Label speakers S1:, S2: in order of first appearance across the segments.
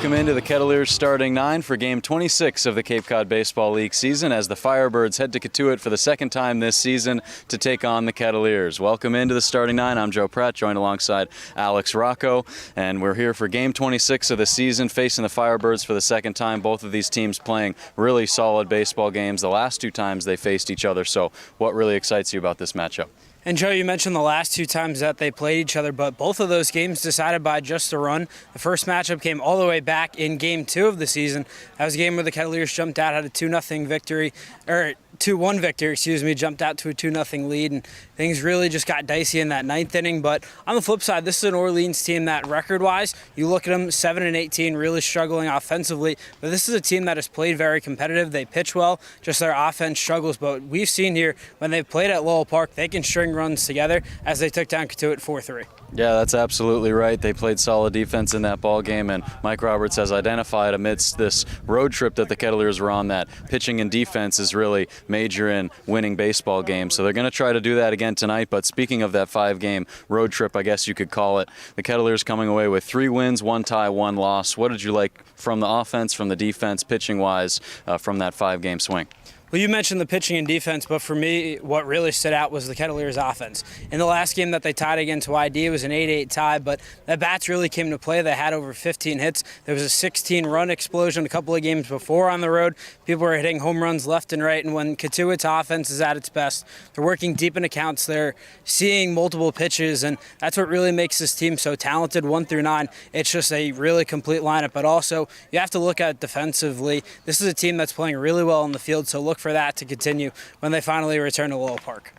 S1: Welcome into the Kettleers starting nine for Game 26 of the Cape Cod Baseball League season as the Firebirds head to Cotuit for the second time this season to take on the Kettleers. Welcome into the starting nine. I'm Joe Pratt, joined alongside Alex Rocco, and we're here for Game 26 of the season, facing the Firebirds for the second time. Both of these teams playing really solid baseball games the last two times they faced each other. So what really excites you about this matchup?
S2: And Joe, you mentioned the last two times that they played each other, but both of those games decided by just a run. The first matchup came all the way back in Game 2 of the season. That was a game where the Kettleers jumped out, had a 2-0 victory, or 2-1 victory, jumped out to a 2-0 lead, and things really just got dicey in that ninth inning. But on the flip side, this is an Orleans team that record-wise, you look at them, 7-18, really struggling offensively, but this is a team that has played very competitive. They pitch well, just their offense struggles, but we've seen here when they've played at Lowell Park, they can string runs together as they took down Cotuit 4-3.
S1: Yeah, that's absolutely right. They played solid defense in that ball game, and Mike Roberts has identified amidst this road trip that the Kettleers were on that pitching and defense is really major in winning baseball games. So they're going to try to do that again tonight. But speaking of that 5-game road trip, I guess you could call it, the Kettleers coming away with 3 wins, 1 tie, 1 loss. What did you like from the offense, from the defense, pitching-wise, from that 5-game swing?
S2: Well, you mentioned the pitching and defense, but for me, what really stood out was the Kettleers' offense. In the last game that they tied against YD, it was an 8-8 tie, but the bats really came to play. They had over 15 hits. There was a 16-run explosion a couple of games before on the road. People were hitting home runs left and right, and when Cotuit's offense is at its best, they're working deep in accounts. They're seeing multiple pitches, and that's what really makes this team so talented, 1 through 9. It's just a really complete lineup, but also you have to look at defensively. This is a team that's playing really well in the field, so look for that to continue when they finally return to Lowell Park.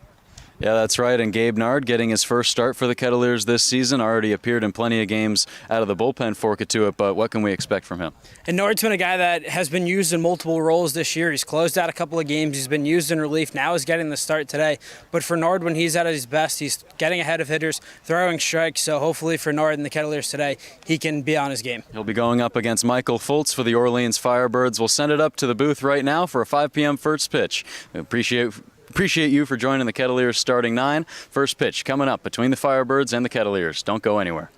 S1: Yeah, that's right. And Gabe Nard getting his first start for the Kettleers this season. Already appeared in plenty of games out of the bullpen for Cotuit, but what can we expect from him?
S2: And Nard's been a guy that has been used in multiple roles this year. He's closed out a couple of games. He's been used in relief. Now he's getting the start today. But for Nard, when he's at his best, he's getting ahead of hitters, throwing strikes. So hopefully for Nard and the Kettleers today, he can be on his game.
S1: He'll be going up against Michael Fultz for the Orleans Firebirds. We'll send it up to the booth right now for a 5 p.m. first pitch. We appreciate you for joining the Kettleers starting nine. First pitch coming up between the Firebirds and the Kettleers. Don't go anywhere.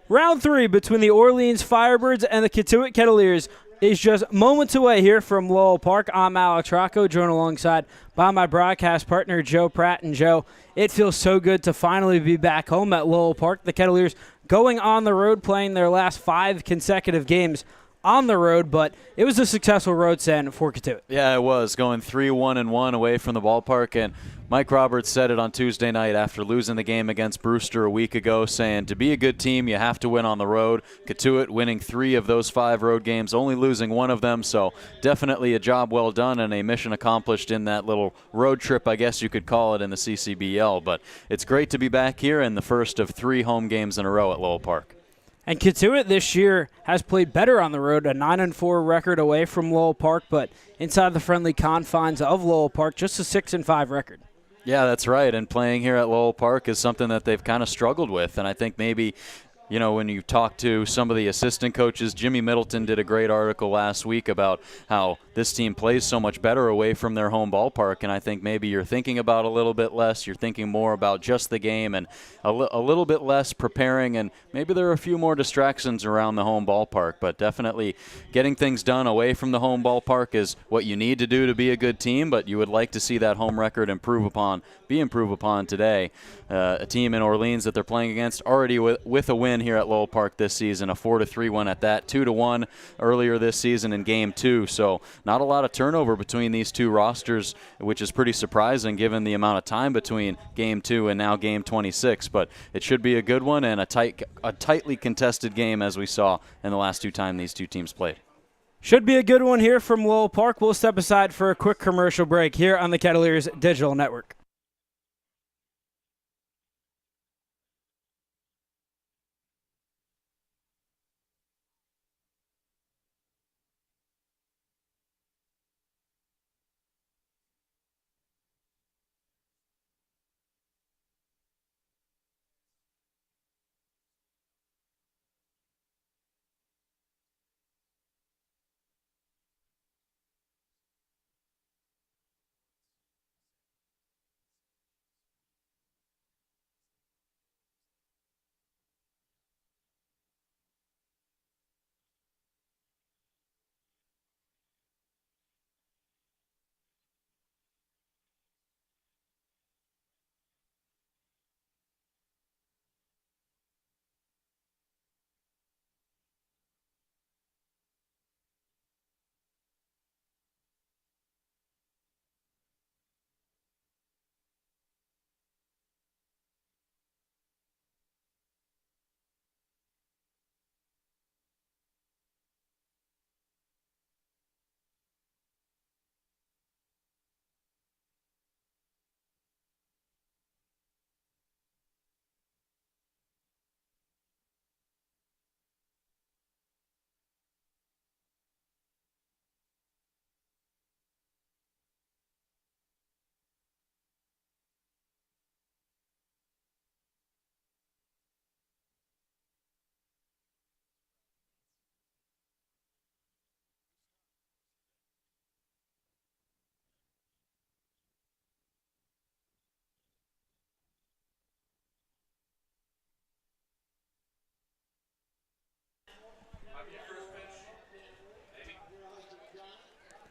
S3: Round 3 between the Orleans Firebirds and the Cotuit Kettleers is just moments away here from Lowell Park. I'm Alex Rocco, joined alongside by my broadcast partner, Joe Pratt. And Joe, it feels so good to finally be back home at Lowell Park. The Kettleers going on the road, playing their last 5 consecutive games on the road, but it was a successful road stand for Cotuit.
S1: Yeah, it was, going 3-1-1 away from the ballpark, and Mike Roberts said it on Tuesday night after losing the game against Brewster a week ago, saying to be a good team, you have to win on the road. Cotuit winning 3 of those 5 road games, only losing 1 of them, so definitely a job well done and a mission accomplished in that little road trip, I guess you could call it, in the CCBL. But it's great to be back here in the first of 3 home games in a row at Lowell Park.
S3: And Cotuit this year has played better on the road, a 9-4 record away from Lowell Park, but inside the friendly confines of Lowell Park, just a 6-5 record.
S1: Yeah, that's right, and playing here at Lowell Park is something that they've kind of struggled with, and I think maybe, you know, when you talk to some of the assistant coaches, Jimmy Middleton did a great article last week about how this team plays so much better away from their home ballpark, and I think maybe you're thinking about a little bit less, you're thinking more about just the game and a little bit less preparing, and maybe there are a few more distractions around the home ballpark, but definitely getting things done away from the home ballpark is what you need to do to be a good team, but you would like to see that home record improved upon today. A team in Orleans that they're playing against already with a win here at Lowell Park this season, a 4-3 win at that, 2-1 earlier this season in Game 2, so not a lot of turnover between these two rosters, which is pretty surprising given the amount of time between Game 2 and now Game 26. But it should be a good one and a tightly contested game as we saw in the last 2 times these two teams played.
S3: Should be a good one here from Lowell Park. We'll step aside for a quick commercial break here on the Kettleers Digital Network.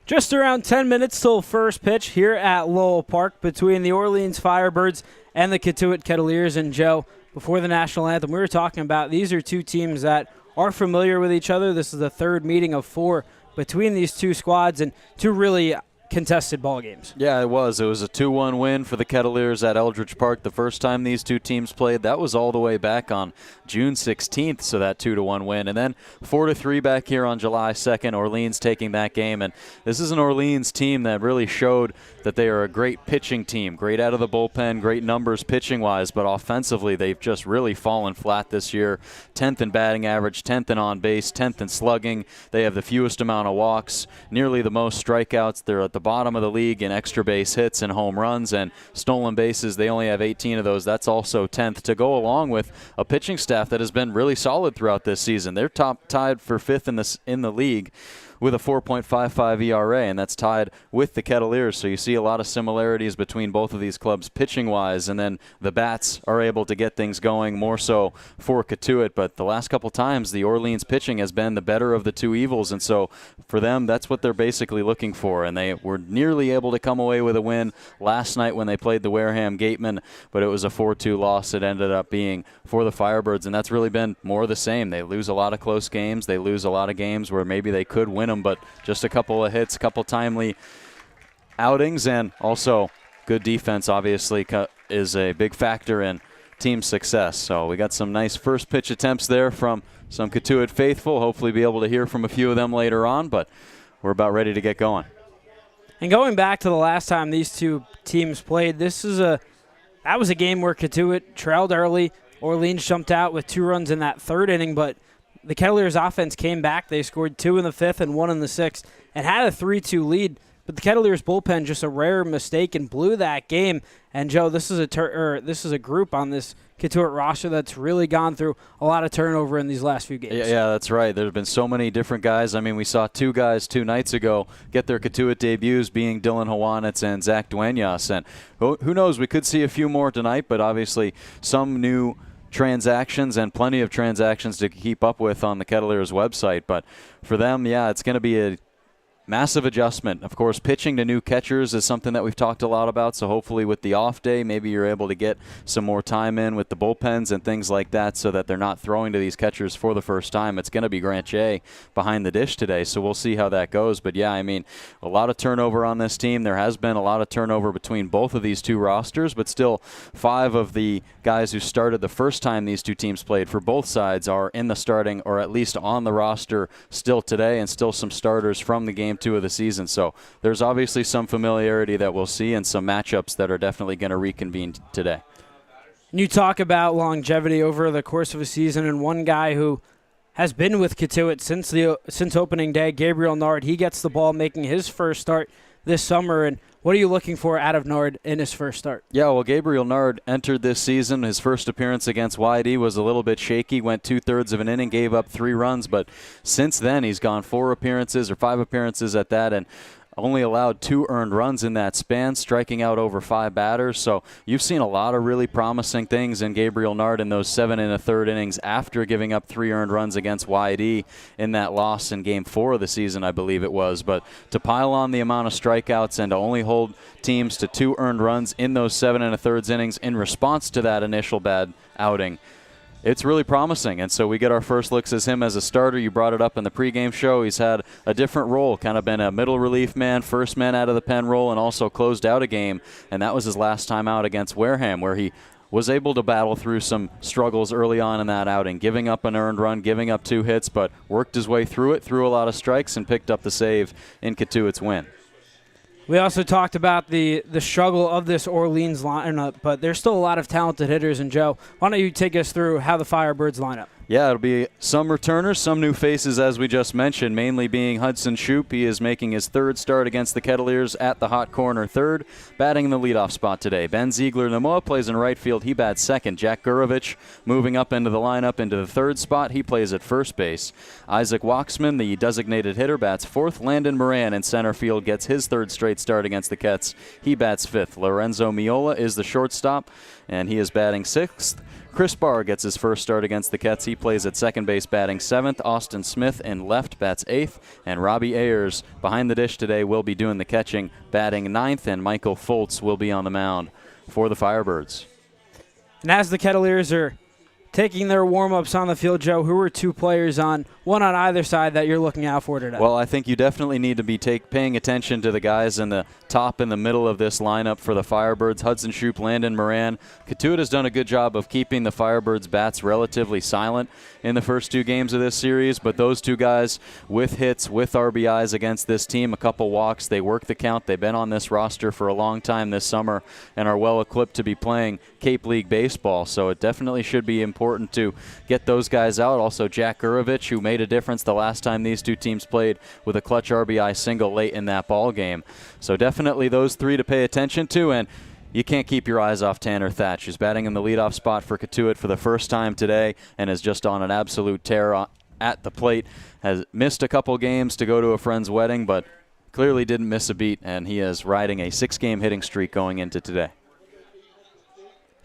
S3: Just around 10 minutes till first pitch here at Lowell Park between the Orleans Firebirds and the Cotuit Kettleers. And Joe, before the national anthem, we were talking about these are two teams that are familiar with each other. This is the third meeting of 4 between these two squads and two really contested ball games.
S1: Yeah, it was. It was a 2-1 win for the Kettleers at Eldridge Park the first time these two teams played. That was all the way back on June 16th, so that 2-1 win. And then 4-3 back here on July 2nd, Orleans taking that game. And this is an Orleans team that really showed that they are a great pitching team, great out of the bullpen, great numbers pitching-wise, but offensively they've just really fallen flat this year. 10th in batting average, 10th in on-base, 10th in slugging. They have the fewest amount of walks, nearly the most strikeouts. They're at the bottom of the league in extra base hits and home runs, and stolen bases. They only have 18 of those. That's also 10th, to go along with a pitching staff that has been really solid throughout this season. They're tied for 5th in the league with a 4.55 ERA, and that's tied with the Kettleers. So you see a lot of similarities between both of these clubs pitching-wise, and then the bats are able to get things going more so for Cotuit. But the last couple times, the Orleans pitching has been the better of the two evils, and so for them, that's what they're basically looking for. And they were nearly able to come away with a win last night when they played the Wareham Gatemen, but it was a 4-2 loss it ended up being for the Firebirds, and that's really been more of the same. They lose a lot of close games. They lose a lot of games where maybe they could win them, but just a couple of hits, couple timely outings, and also good defense obviously is a big factor in team success. So we got some nice first pitch attempts there from some Cotuit faithful. Hopefully be able to hear from a few of them later on, but we're about ready to get going.
S3: And going back to the last time these two teams played, that was a game where Cotuit trailed early. Orleans jumped out with 2 runs in that third inning, but the Kettleers offense came back. They scored 2 in the 5th and 1 in the 6th and had a 3-2 lead. But the Kettleers bullpen just a rare mistake and blew that game. And Joe, this is a group on this Cotuit roster that's really gone through a lot of turnover in these last few games.
S1: Yeah, that's right. There have been so many different guys. I mean, we saw 2 guys 2 nights ago get their Cotuit debuts, being Dylan Hawanitz and Zach Duenas. And who knows, we could see a few more tonight, but obviously some new transactions and plenty of transactions to keep up with on the Kettleers website. But for them, yeah, it's going to be a massive adjustment. Of course, pitching to new catchers is something that we've talked a lot about, so hopefully with the off day, maybe you're able to get some more time in with the bullpens and things like that so that they're not throwing to these catchers for the first time. It's going to be Grant Jay behind the dish today, so we'll see how that goes. But yeah, I mean, a lot of turnover on this team. There has been a lot of turnover between both of these two rosters, but still 5 of the guys who started the first time these two teams played for both sides are in the starting or at least on the roster still today, and still some starters from the game 2 of the season. So there's obviously some familiarity that we'll see and some matchups that are definitely going to reconvene today.
S3: You talk about longevity over the course of a season, and one guy who has been with Cotuit since opening day, Gabriel Nard. He gets the ball making his first start this summer, and what are you looking for out of Nard in his first start?
S1: Yeah, well, Gabriel Nard entered this season. His first appearance against YD was a little bit shaky, went 2/3 of an inning, gave up 3 runs, but since then he's gone 4 appearances or 5 appearances at that, and only allowed 2 earned runs in that span, striking out over 5 batters. So you've seen a lot of really promising things in Gabriel Nard in those 7 1/3 innings after giving up 3 earned runs against YD in that loss in Game 4 of the season, I believe it was. But to pile on the amount of strikeouts and to only hold teams to 2 earned runs in those 7 1/3 innings in response to that initial bad outing, it's really promising. And so we get our first looks as him as a starter. You brought it up in the pregame show. He's had a different role, kind of been a middle relief man, first man out of the pen role, and also closed out a game. And that was his last time out against Wareham, where he was able to battle through some struggles early on in that outing, giving up an earned run, giving up 2 hits, but worked his way through it, threw a lot of strikes, and picked up the save in Cotuit's win.
S3: We also talked about the struggle of this Orleans lineup, but there's still a lot of talented hitters. And Joe, why don't you take us through how the Firebirds line up?
S1: Yeah, it'll be some returners, some new faces, as we just mentioned, mainly being Hudson Shoup. He is making his 3rd start against the Kettleers at the hot corner 3rd, batting in the leadoff spot today. Ben Ziegler-Namoa plays in right field. He bats 2nd. Jack Gurovich moving up into the lineup into the 3rd spot. He plays at first base. Isaac Waxman, the designated hitter, bats 4th. Landon Moran in center field gets his 3rd straight start against the Ketts. He bats 5th. Lorenzo Miola is the shortstop, and he is batting 6th. Chris Barr gets his first start against the Kets. He plays at second base batting 7th. Austin Smith in left bats 8th. And Robbie Ayers behind the dish today will be doing the catching, batting 9th. And Michael Foltz will be on the mound for the Firebirds.
S3: And as the Kettleers are taking their warm-ups on the field, Joe, who are two players one on either side that you're looking out for today?
S1: Well, I think you definitely need to be paying attention to the guys in the top and the middle of this lineup for the Firebirds. Hudson Shoup, Landon Moran. Cotuit has done a good job of keeping the Firebirds' bats relatively silent in the first 2 games of this series, but those 2 guys with hits, with RBIs against this team, a couple walks, they work the count. They've been on this roster for a long time this summer and are well equipped to be playing Cape League baseball, so it definitely should be important to get those guys out. Also, Jack Gurovich, who made a difference the last time these 2 teams played with a clutch RBI single late in that ball game. So definitely those 3 to pay attention to, and you can't keep your eyes off Tanner Thatch, who's batting in the leadoff spot for Cotuit for the first time today and is just on an absolute tear at the plate. Has missed a couple games to go to a friend's wedding, but clearly didn't miss a beat, and he is riding a 6-game hitting streak going into today.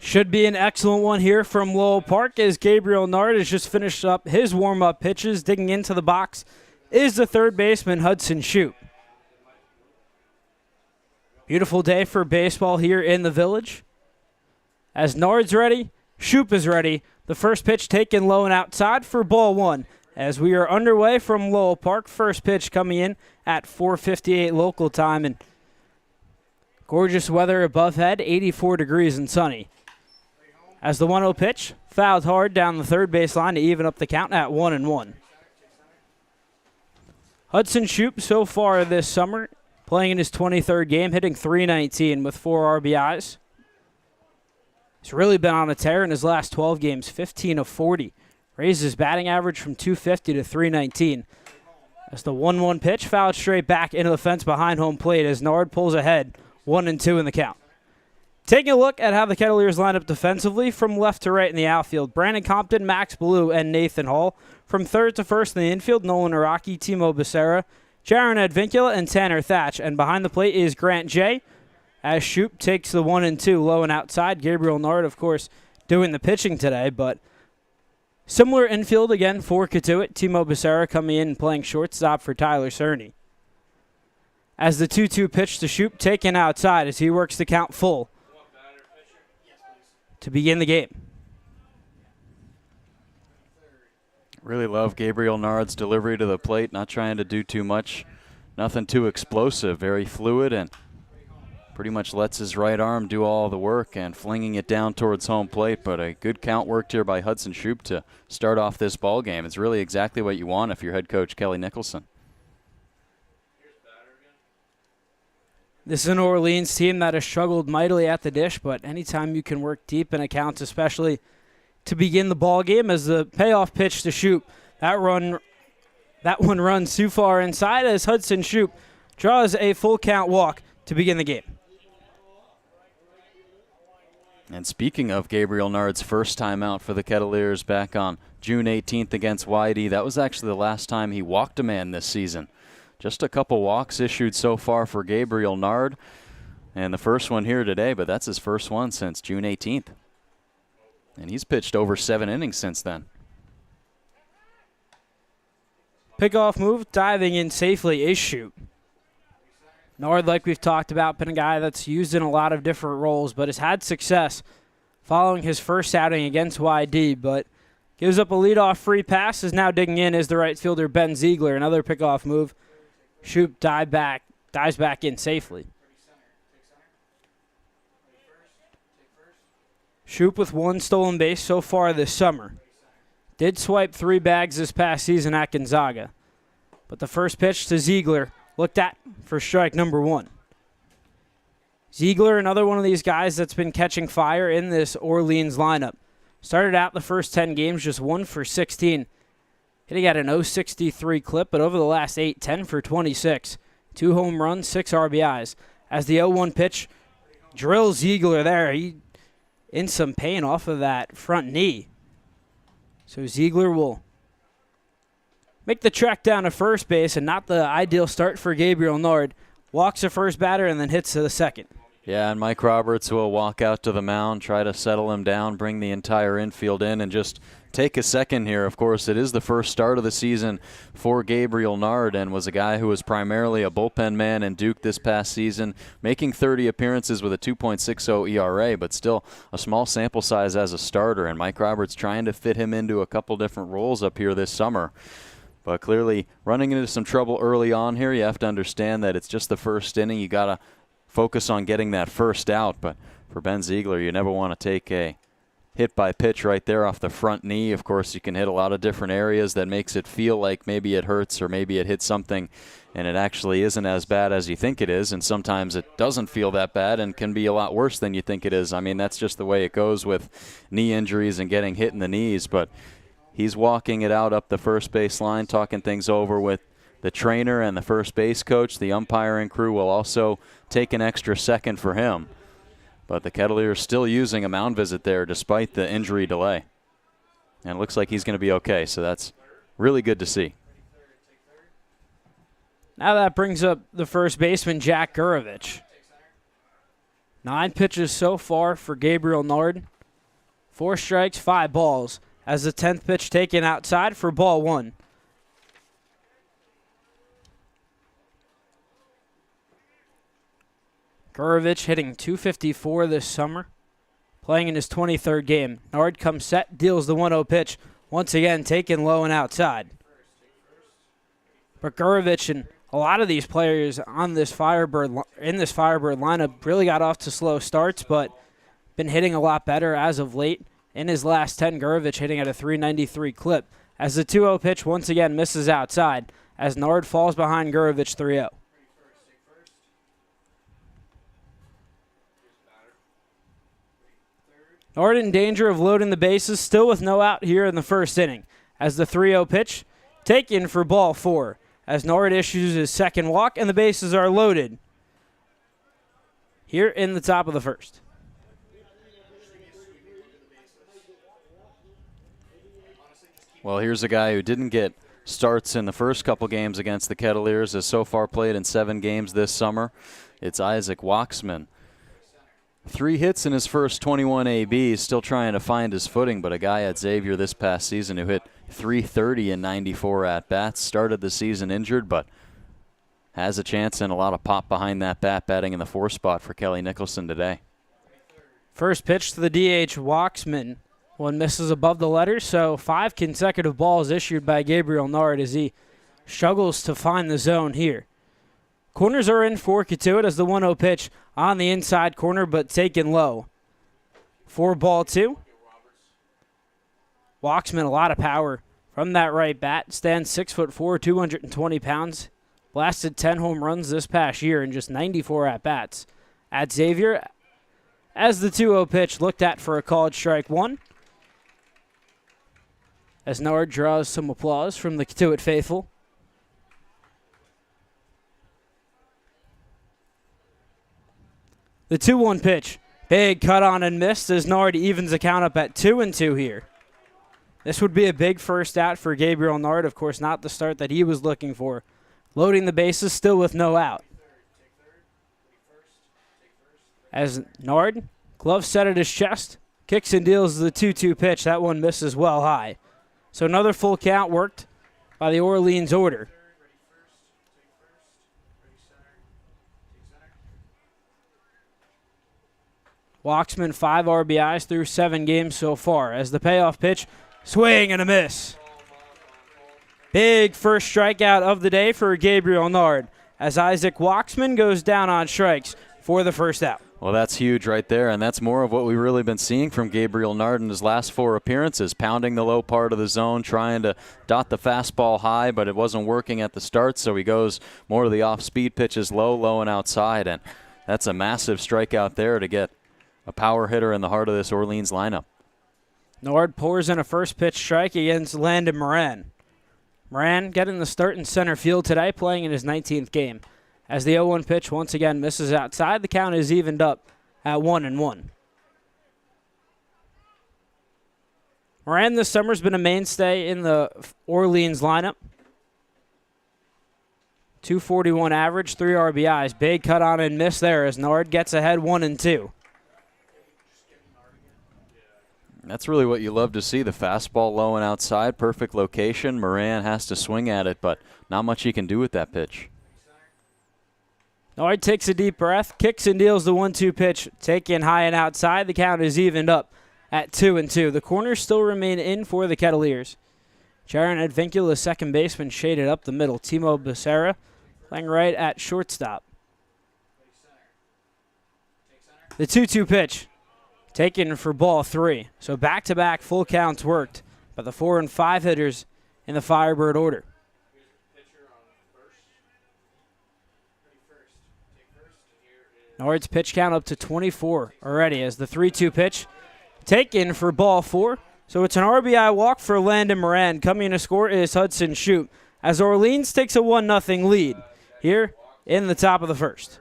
S3: Should be an excellent one here from Lowell Park as Gabriel Nard has just finished up his warm-up pitches. Digging into the box is the third baseman, Hudson Shoup. Beautiful day for baseball here in the Village. As Nard's ready, Shoup is ready. The first pitch taken low and outside for ball 1. As we are underway from Lowell Park, first pitch coming in at 4:58 local time, and gorgeous weather above head, 84 degrees and sunny. As the 1-0 pitch, fouled hard down the third baseline to even up the count at 1-1. Hudson Shoup so far this summer, playing in his 23rd game, hitting .319 with 4 RBIs. He's really been on a tear in his last 12 games, 15 of 40. Raised his batting average from .250 to .319. As the 1-1 pitch, fouled straight back into the fence behind home plate as Nard pulls ahead, 1-2 in the count. Taking a look at how the Kettleers line up defensively from left to right in the outfield. Brandon Compton, Max Ballou, and Nathan Hall. From third to first in the infield, Nolan Araki, Timo Becerra, Jaron Advincula, and Tanner Thatch. And behind the plate is Grant J. As Shoup takes the 1-2 low and outside. Gabriel Nard, of course, doing the pitching today. But similar infield again for Cotuit. Timo Becerra coming in and playing shortstop for Tyler Cerny. As the 2-2 pitch to Shoup taken outside as he works the count full to begin the game.
S1: Really love Gabriel Nard's delivery to the plate, not trying to do too much, nothing too explosive, very fluid, and pretty much lets his right arm do all the work and flinging it down towards home plate. But a good count worked here by Hudson Shoup to start off this ball game. It's really exactly what you want if you're head coach Kelly Nicholson.
S3: This is an Orleans team that has struggled mightily at the dish, but anytime you can work deep in accounts, especially to begin the ball game, as the payoff pitch to Shoup, that one runs too far inside as Hudson Shoup draws a full count walk to begin the game.
S1: And speaking of Gabriel Nard's first time out for the Kettleers back on June 18th against YD, that was actually the last time he walked a man this season. Just a couple walks issued so far for Gabriel Nard, and the first one here today, but that's his first one since June 18th. And he's pitched over 7 innings since then.
S3: Pickoff move, diving in safely is Shoup. Nard, like we've talked about, been a guy that's used in a lot of different roles, but has had success following his first outing against YD, but gives up a leadoff free pass, is now digging in as the right fielder Ben Ziegler. Another pickoff move. Shoup dives back in safely. Shoup with 1 stolen base so far this summer. Did swipe 3 bags this past season at Gonzaga. But the first pitch to Ziegler looked at for strike number 1. Ziegler, another one of these guys that's been catching fire in this Orleans lineup. Started out the first 10 games just 1 for 16. Hitting at an .063 clip, but over the last 8, 10 for 26. 2 home runs, 6 RBIs. As the 0-1 pitch drills Ziegler there. He in some pain off of that front knee. So Ziegler will make the trek down to first base, and not the ideal start for Gabriel Nard. Walks the first batter and then hits to the second.
S1: Yeah, and Mike Roberts will walk out to the mound, try to settle him down, bring the entire infield in, and just take a second here. Of course, it is the first start of the season for Gabriel Nard, and was a guy who was primarily a bullpen man in Duke this past season, making 30 appearances with a 2.60 ERA, but still a small sample size as a starter, and Mike Roberts trying to fit him into a couple different roles up here this summer. But clearly running into some trouble early on here. You have to understand that it's just the first inning. You got to focus on getting that first out, but for Ben Ziegler, you never want to take a hit by pitch right there off the front knee. Of course, you can hit a lot of different areas that makes it feel like maybe it hurts or maybe it hit something, and it actually isn't as bad as you think it is, and sometimes it doesn't feel that bad and can be a lot worse than you think it is. I mean, that's just the way it goes with knee injuries and getting hit in the knees, but he's walking it out up the first base line, talking things over with the trainer and the first base coach. The umpiring crew will also take an extra second for him. But the Kettleers still using a mound visit there despite the injury delay. And it looks like he's going to be okay, so that's really good to see.
S3: Now that brings up the first baseman, Jack Gurovich. 9 pitches so far for Gabriel Nard. 4 strikes, 5 balls, as the 10th pitch taken outside for ball 1. Gurovich hitting .254 this summer, playing in his 23rd game. Nard comes set, deals the 1-0 pitch, once again taken low and outside. But Gurovich and a lot of these players on this Firebird lineup really got off to slow starts, but been hitting a lot better as of late. In his last 10, Gurovich hitting at a .393 clip, as the 2-0 pitch once again misses outside, as Nard falls behind Gurovich 3-0. Nard in danger of loading the bases, still with no out here in the first inning, as the 3-0 pitch taken for ball 4, as Nard issues his second walk and the bases are loaded here in the top of the first.
S1: Well, here's a guy who didn't get starts in the first couple games against the Kettleers, has so far played in 7 games this summer. It's Isaac Waxman. 3 hits in his first 21 ABs, still trying to find his footing, but a guy at Xavier this past season who hit .330 in 94 at-bats, started the season injured, but has a chance and a lot of pop behind that bat, batting in the 4 spot for Kelly Nicholson today.
S3: First pitch to the DH, Waxman. One misses above the letters, so 5 consecutive balls issued by Gabriel Nard as he struggles to find the zone here. Corners are in for Cotuit as the 1-0 pitch on the inside corner, but taken low. 4 ball 2. Waxman, a lot of power from that right bat. Stands 6'4", 220 pounds. Blasted 10 home runs this past year in just 94 at-bats. At Xavier, as the 2-0 pitch looked at for a called strike 1. As Nard draws some applause from the Cotuit faithful. The 2-1 pitch. Big cut on and missed as Nard evens the count up at 2-2 here. This would be a big first out for Gabriel Nard. Of course, not the start that he was looking for. Loading the bases, still with no out. As Nard, glove set at his chest, kicks and deals the 2-2 pitch. That one misses well high. So another full count worked by the Orleans order. Waxman 5 RBIs through 7 games so far as the payoff pitch, swing and a miss. Big first strikeout of the day for Gabriel Nard as Isaac Waxman goes down on strikes for the first out.
S1: Well, that's huge right there, and that's more of what we've really been seeing from Gabriel Nard in his last 4 appearances, pounding the low part of the zone, trying to dot the fastball high, but it wasn't working at the start, so he goes more to the off-speed pitches, low, and outside, and that's a massive strikeout there to get a power hitter in the heart of this Orleans lineup.
S3: Nard pours in a first pitch strike against Landon Moran. Moran getting the start in center field today, playing in his 19th game. As the 0-1 pitch once again misses outside, the count is evened up at 1-1. Moran this summer has been a mainstay in the Orleans lineup. .241 average, 3 RBIs. Big cut on and miss there as Nard gets ahead 1-2.
S1: That's really what you love to see, the fastball low and outside, perfect location. Moran has to swing at it, but not much he can do with that pitch.
S3: Nard takes a deep breath, kicks and deals the 1-2 pitch, taken high and outside. The count is evened up at 2-2. The corners still remain in for the Kettleers. Jaron Advincula, second baseman, shaded up the middle. Timo Becerra playing right at shortstop. The 2-2 pitch taken for ball 3. So back-to-back full counts worked by the 4 and 5 hitters in the Firebird order. Nard's pitch count up to 24 already as the 3-2 pitch taken for ball 4. So it's an RBI walk for Landon Moran. Coming to score is Hudson Shoup as Orleans takes a 1-0 lead here in the top of the first.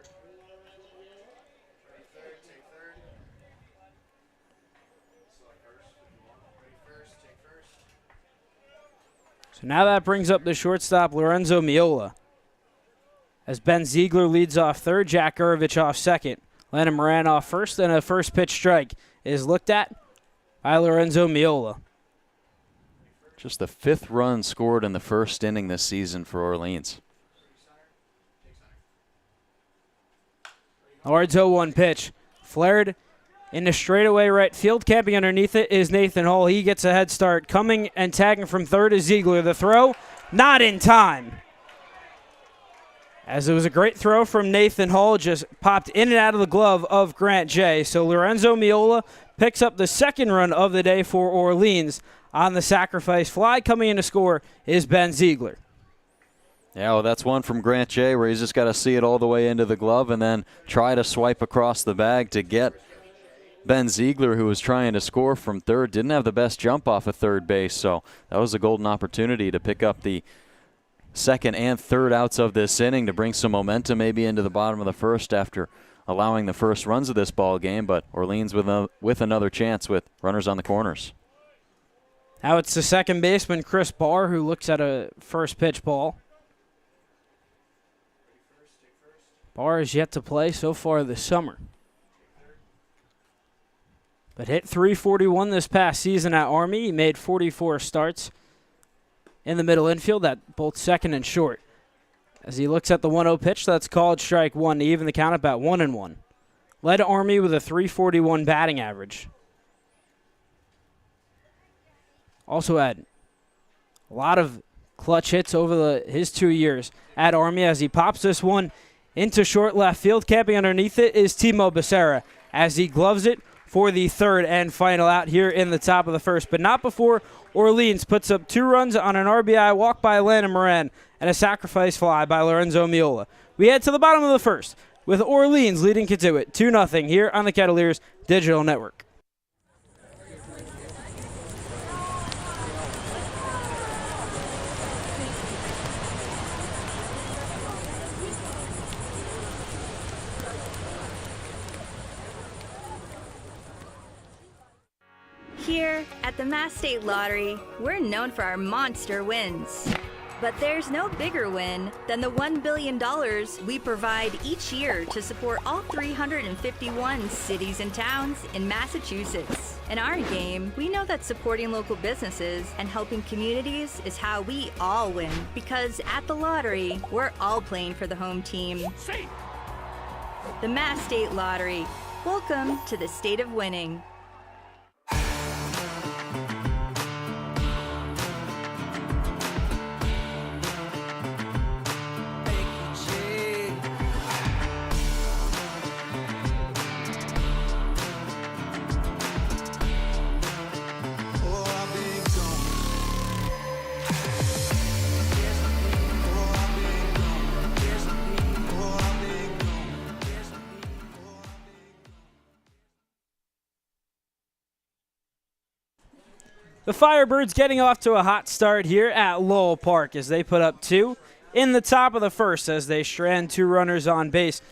S3: So now that brings up the shortstop, Lorenzo Miola. As Ben Ziegler leads off third, Jack Gurevich off second. Landon Moran off first, and a first pitch strike is looked at by Lorenzo Miola.
S1: Just the 5th run scored in the first inning this season for Orleans.
S3: Nard's 0-1 pitch. Flared into straightaway right field. Camping underneath it is Nathan Hall. He gets a head start. Coming and tagging from third is Ziegler. The throw, not in time. As it was a great throw from Nathan Hall, just popped in and out of the glove of Grant Jay. So Lorenzo Miola picks up the second run of the day for Orleans on the sacrifice fly. Coming in to score is Ben Ziegler.
S1: Yeah, well, that's one from Grant Jay where he's just got to see it all the way into the glove and then try to swipe across the bag to get Ben Ziegler, who was trying to score from third. Didn't have the best jump off of third base, so that was a golden opportunity to pick up the second and third outs of this inning to bring some momentum maybe into the bottom of the first after allowing the first runs of this ball game. But Orleans with another chance with runners on the corners.
S3: Now it's the second baseman, Chris Barr, who looks at a first pitch ball. Barr is yet to play so far this summer, but hit .341 this past season at Army. He made 44 starts in the middle infield at both second and short. As he looks at the 1-0 pitch, that's called strike one to even the count about 1-1. Led Army with a .341 batting average. Also had a lot of clutch hits over his 2 years at Army as he pops this one into short left field. Camping underneath it is Timo Becerra as he gloves it for the third and final out here in the top of the first. But not before Orleans puts up 2 runs on an RBI walk by Landon Moran and a sacrifice fly by Lorenzo Miola. We head to the bottom of the first with Orleans leading Cotuit 2-0 here on the Kettleers Digital Network.
S4: Here at the Mass State Lottery, we're known for our monster wins. But there's no bigger win than the $1 billion we provide each year to support all 351 cities and towns in Massachusetts. In our game, we know that supporting local businesses and helping communities is how we all win. Because at the lottery, we're all playing for the home team. The Mass State Lottery. Welcome to the state of winning.
S3: The Firebirds getting off to a hot start here at Lowell Park as they put up 2 in the top of the first as they strand 2 runners on base,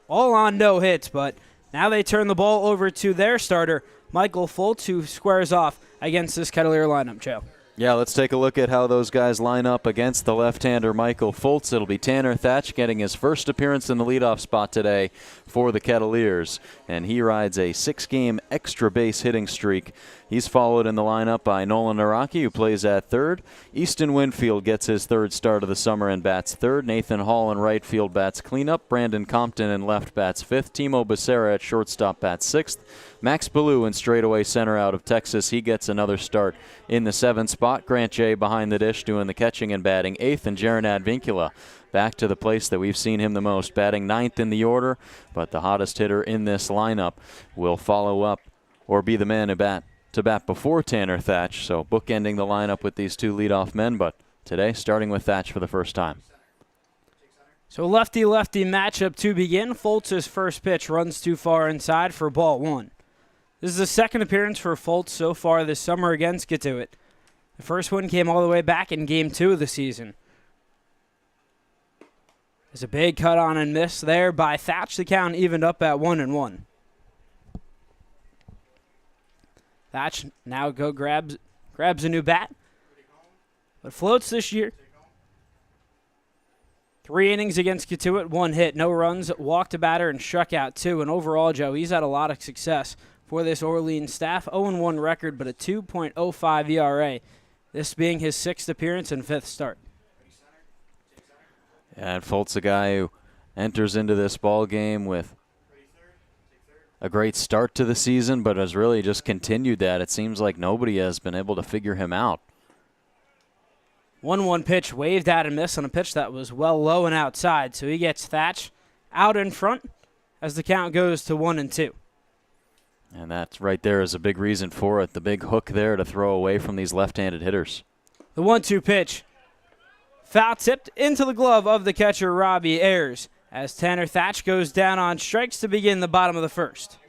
S3: all on no hits. But now they turn the ball over to their starter, Michael Foltz, who squares off against this Kettleer lineup, Joe.
S1: Yeah, let's take a look at how those guys line up against the left-hander Michael Fultz. It'll be Tanner Thatch getting his first appearance in the leadoff spot today for the Kettleers, and he rides a 6-game extra base hitting streak. He's followed in the lineup by Nolan Naraki, who plays at third. Easton Winfield gets his third start of the summer and bats third. Nathan Hall in right field bats cleanup. Brandon Compton in left bats fifth. Timo Becerra at shortstop bats sixth. Max Ballou in straightaway center out of Texas. He gets another start in the 7th spot. Grant J behind the dish doing the catching and batting 8th. And Jaron Advincula back to the place that we've seen him the most, batting 9th in the order. But the hottest hitter in this lineup will follow up or be the man to bat before Tanner Thatch. So bookending the lineup with these two leadoff men. But today starting with Thatch for the first time.
S3: So lefty-lefty matchup to begin. Fultz's first pitch runs too far inside for ball 1. This is the second appearance for Fultz so far this summer against Cotuit. The first one came all the way back in Game 2 of the season. There's a big cut on and miss there by Thatch. The count evened up at 1-1. Thatch now grabs a new bat, but floats this year. 3 innings against Cotuit, 1 hit, no runs, walked a batter, and struck out 2. And overall, Joe, he's had a lot of success for this Orleans staff. 0-1 record, but a 2.05 ERA. This being his 6th appearance and 5th start.
S1: Yeah, and Fultz, a guy who enters into this ball game with a great start to the season, but has really just continued that. It seems like nobody has been able to figure him out.
S3: 1-1 pitch, waved out and missed on a pitch that was well low and outside. So he gets Thatch out in front as the count goes to 1-2.
S1: And that right there is a big reason for it. The big hook there to throw away from these left-handed hitters.
S3: The 1-2 pitch. Foul tipped into the glove of the catcher, Robbie Ayers, as Tanner Thatch goes down on strikes to begin the bottom of the first.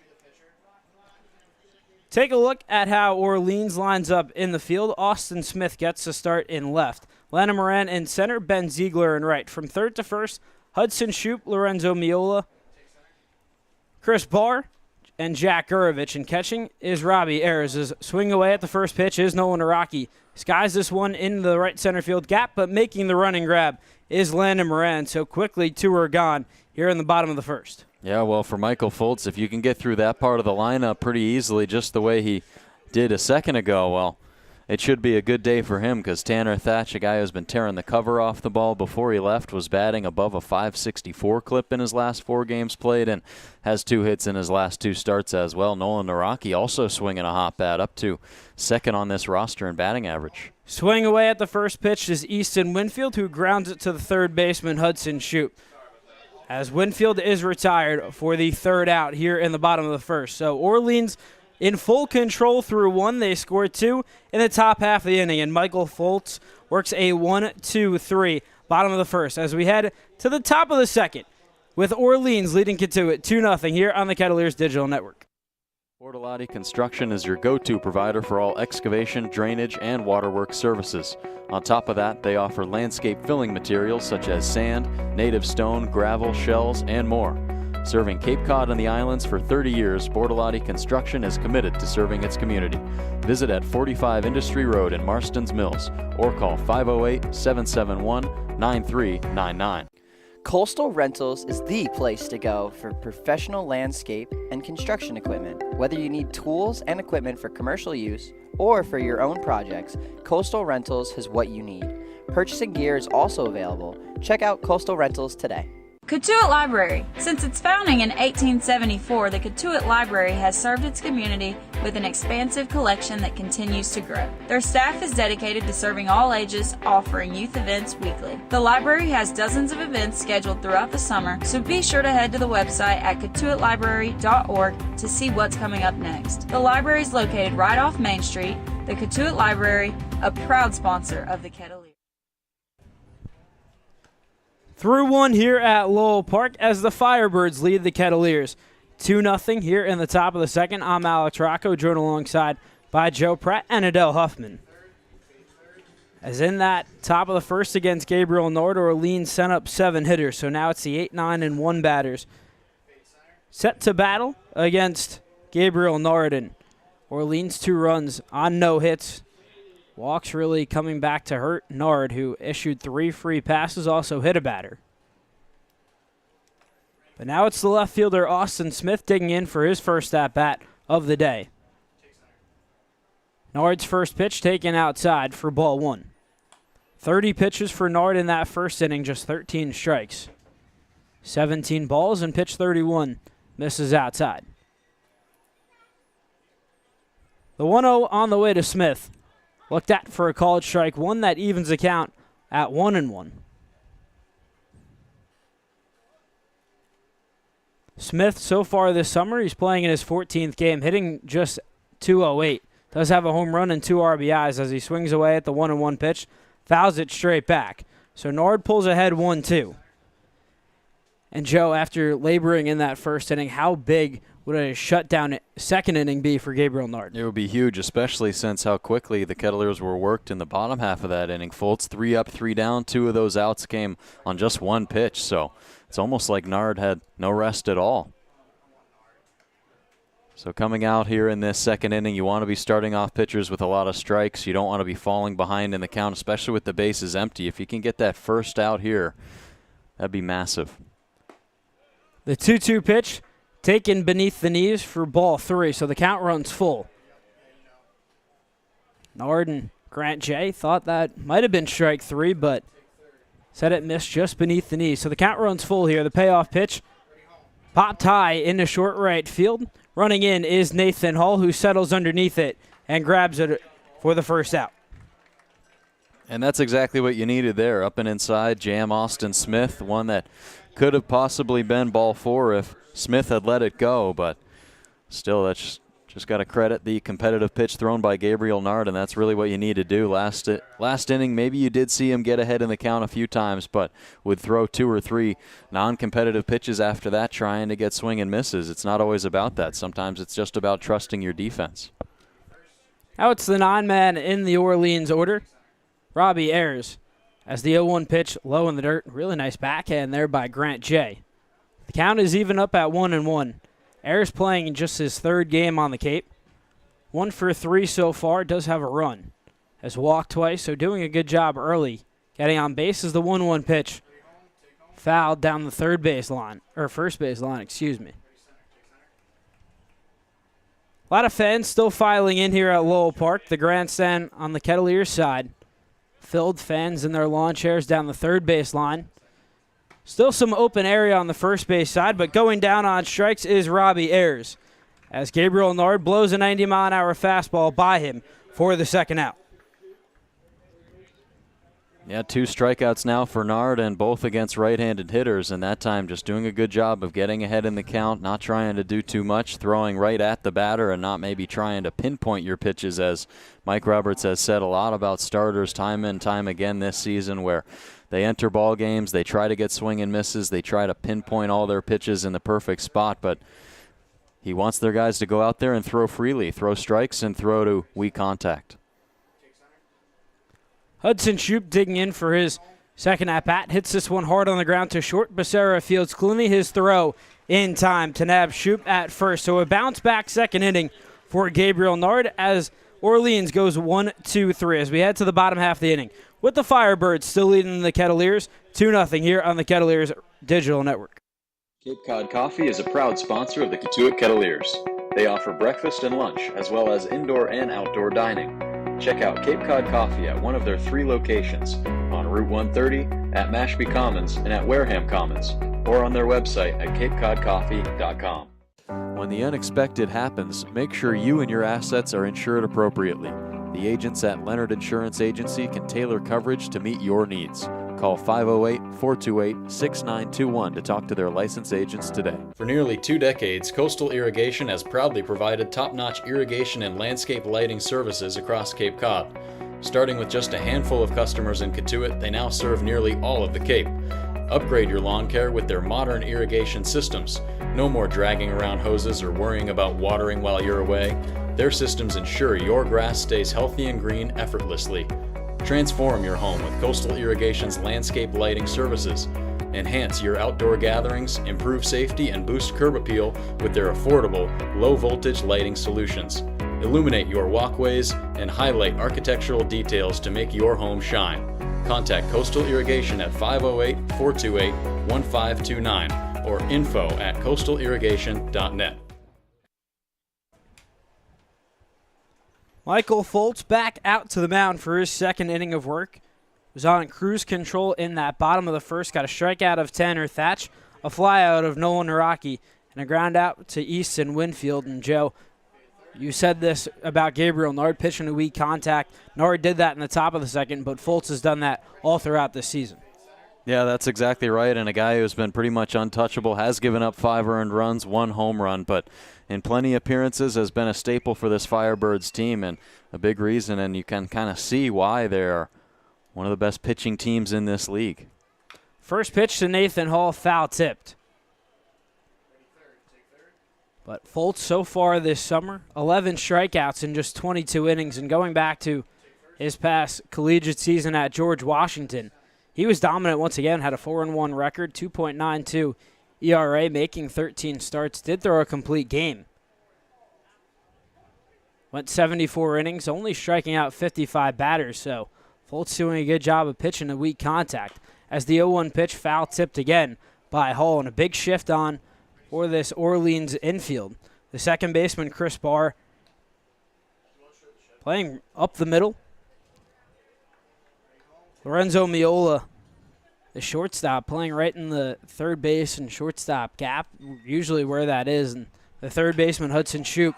S3: Take a look at how Orleans lines up in the field. Austin Smith gets the start in left. Lana Moran in center, Ben Ziegler in right. From third to first, Hudson Shoup, Lorenzo Miola, Chris Barr, and Jack Gurovich. And catching is Robbie Ayers. His swing away at the first pitch is Nolan Araki. Skies this one in the right center field gap, but making the running grab is Landon Moran. So quickly, 2 are gone here in the bottom of the first.
S1: Yeah, well, for Michael Fultz, if you can get through that part of the lineup pretty easily, just the way he did a second ago, well, it should be a good day for him, because Tanner Thatch, a guy who's been tearing the cover off the ball before he left, was batting above a .564 clip in his last 4 games played and has 2 hits in his last 2 starts as well. Nolan Naraki also swinging a hot bat, up to second on this roster in batting average.
S3: Swing away at the first pitch is Easton Winfield, who grounds it to the third baseman, Hudson Shoup, as Winfield is retired for the third out here in the bottom of the first. So Orleans in full control through 1. They score 2 in the top half of the inning, and Michael Fultz works a 1-2-3 bottom of the first as we head to the top of the second with Orleans leading Cotuit 2-0 here on the Kettleers Digital Network.
S1: Bortolotti Construction is your go-to provider for all excavation, drainage, and waterworks services. On top of that, they offer landscape filling materials such as sand, native stone, gravel, shells, and more. Serving Cape Cod and the islands for 30 years, Bortolotti Construction is committed to serving its community. Visit at 45 Industry Road in Marston's Mills or call 508-771-9399.
S5: Coastal Rentals is the place to go for professional landscape and construction equipment. Whether you need tools and equipment for commercial use or for your own projects, Coastal Rentals has what you need. Purchasing gear is also available. Check out Coastal Rentals today.
S6: Cotuit Library. Since its founding in 1874, the Cotuit Library has served its community with an expansive collection that continues to grow. Their staff is dedicated to serving all ages, offering youth events weekly. The library has dozens of events scheduled throughout the summer, so be sure to head to the website at cotuitlibrary.org to see what's coming up next. The library is located right off Main Street. The Cotuit Library, a proud sponsor of the Kettleers.
S3: Through 1 here at Lowell Park as the Firebirds lead the Kettleers 2-0 here in the top of the second. I'm Alex Rocco, joined alongside by Joe Pratt and Adele Huffman. As in that top of the first against Gabriel Nord, Orleans sent up 7 hitters, so now it's the 8, 9, and 1 batters set to battle against Gabriel Nord. Orleans 2 runs on no hits Walks really coming back to hurt Nard, who issued 3 free passes, also hit a batter. But now it's the left fielder Austin Smith digging in for his first at-bat of the day. Nard's first pitch taken outside for ball 1. 30 pitches for Nard in that first inning, just 13 strikes. 17 balls and pitch 31 misses outside. The 1-0 on the way to Smith. Looked at for a called strike, one that evens the count at 1-1. Smith, so far this summer, he's playing in his 14th game, hitting just .208. Does have a home run and 2 RBIs as he swings away at the 1-1 pitch, fouls it straight back. So Nard pulls ahead 1-2. And Joe, after laboring in that first inning, how big would a shutdown second inning be for Gabriel Nard?
S1: It would be huge, especially since how quickly the Kettleers were worked in the bottom half of that inning. Fultz 3 up, 3 down. 2 of those outs came on just 1 pitch, so it's almost like Nard had no rest at all. So coming out here in this second inning, you want to be starting off pitchers with a lot of strikes. You don't want to be falling behind in the count, especially with the bases empty. If you can get that first out here, that'd be massive.
S3: The 2-2 pitch taken beneath the knees for ball 3, so the count runs full. Nard and Grant J thought that might have been strike 3, but said it missed just beneath the knees. So the count runs full here. The payoff pitch popped high into short right field. Running in is Nathan Hall, who settles underneath it and grabs it for the first out.
S1: And that's exactly what you needed there. Up and inside, jam Austin Smith, one that could have possibly been ball 4 if Smith had let it go, but still, that's just got to credit the competitive pitch thrown by Gabriel Nard, and that's really what you need to do. Last inning, maybe you did see him get ahead in the count a few times, but would throw 2 or 3 non-competitive pitches after that trying to get swing and misses. It's not always about that. Sometimes it's just about trusting your defense.
S3: Now it's the 9-man in the Orleans order, Robbie Ayers, as the 0-1 pitch low in the dirt. Really nice backhand there by Grant J. The count is even up at 1-1. Ayers playing in just his 3rd game on the Cape. 1 for 3 so far, does have a run. Has walked twice, so doing a good job early. Getting on base is the 1-1 pitch. Fouled down the first base line, excuse me. A lot of fans still filing in here at Lowell Park. The grandstand on the Kettleers side. Filled fans in their lawn chairs down the third base line. Still some open area on the first base side, but going down on strikes is Robbie Ayers, as Gabriel Nard blows a 90-mile-an-hour fastball by him for the second out.
S1: Yeah, 2 strikeouts now for Nard, and both against right-handed hitters, and that time just doing a good job of getting ahead in the count, not trying to do too much, throwing right at the batter and not maybe trying to pinpoint your pitches, as Mike Roberts has said a lot about starters time and time again this season, where they enter ball games, they try to get swing and misses, they try to pinpoint all their pitches in the perfect spot, but he wants their guys to go out there and throw freely, throw strikes and throw to weak contact.
S3: Hudson Shoup digging in for his second at-bat. Hits this one hard on the ground to short. Becerra fields cleanly his throw in time to nab Shoup at first. So a bounce-back second inning for Gabriel Nard as Orleans goes 1-2-3 as we head to the bottom half of the inning, with the Firebirds still leading the Kettleers 2-0 here on the Kettleers Digital Network.
S1: Cape Cod Coffee is a proud sponsor of the Cotuit Kettleers. They offer breakfast and lunch, as well as indoor and outdoor dining. Check out Cape Cod Coffee at one of their 3 locations, on Route 130, at Mashpee Commons, and at Wareham Commons, or on their website at capecodcoffee.com. When the unexpected happens, make sure you and your assets are insured appropriately. The agents at Leonard Insurance Agency can tailor coverage to meet your needs. Call 508-428-6921 to talk to their licensed agents today. For nearly 2 decades, Coastal Irrigation has proudly provided top-notch irrigation and landscape lighting services across Cape Cod. Starting with just a handful of customers in Cotuit, they now serve nearly all of the Cape. Upgrade your lawn care with their modern irrigation systems. No more dragging around hoses or worrying about watering while you're away. Their systems ensure your grass stays healthy and green effortlessly. Transform your home with Coastal Irrigation's landscape lighting services. Enhance your outdoor gatherings, improve safety, and boost curb appeal with their affordable, low-voltage lighting solutions. illuminate your walkways, and highlight architectural details to make your home shine. Contact Coastal Irrigation at 508-428-1529 or info@coastalirrigation.net.
S3: Michael Foltz back out to the mound for his second inning of work. Was on cruise control in that bottom of the first. Got a strikeout of Tanner Thatch, a flyout of Nolan Naraki, and a ground out to Easton Winfield. And Joe, you said this about Gabriel Nard pitching a weak contact. Nard did that in the top of the second, but Foltz has done that all throughout this season.
S1: Yeah, that's exactly right. And a guy who's been pretty much untouchable, has given up 5 earned runs, 1 home run, but in plenty of appearances has been a staple for this Firebirds team and a big reason. And you can kind of see why they're one of the best pitching teams in this league.
S3: First pitch to Nathan Hall, foul tipped. But Foltz so far this summer, 11 strikeouts in just 22 innings. And going back to his past collegiate season at George Washington, he was dominant once again, had a 4-1 record, 2.92 ERA, making 13 starts, did throw a complete game. Went 74 innings, only striking out 55 batters, so Foltz doing a good job of pitching a weak contact. As the 0-1 pitch, foul tipped again by Hall, and a big shift on for this Orleans infield. The second baseman, Chris Barr, playing up the middle. Lorenzo Miola, the shortstop, playing right in the third base and shortstop gap, usually where that is. And the third baseman, Hudson Shoup,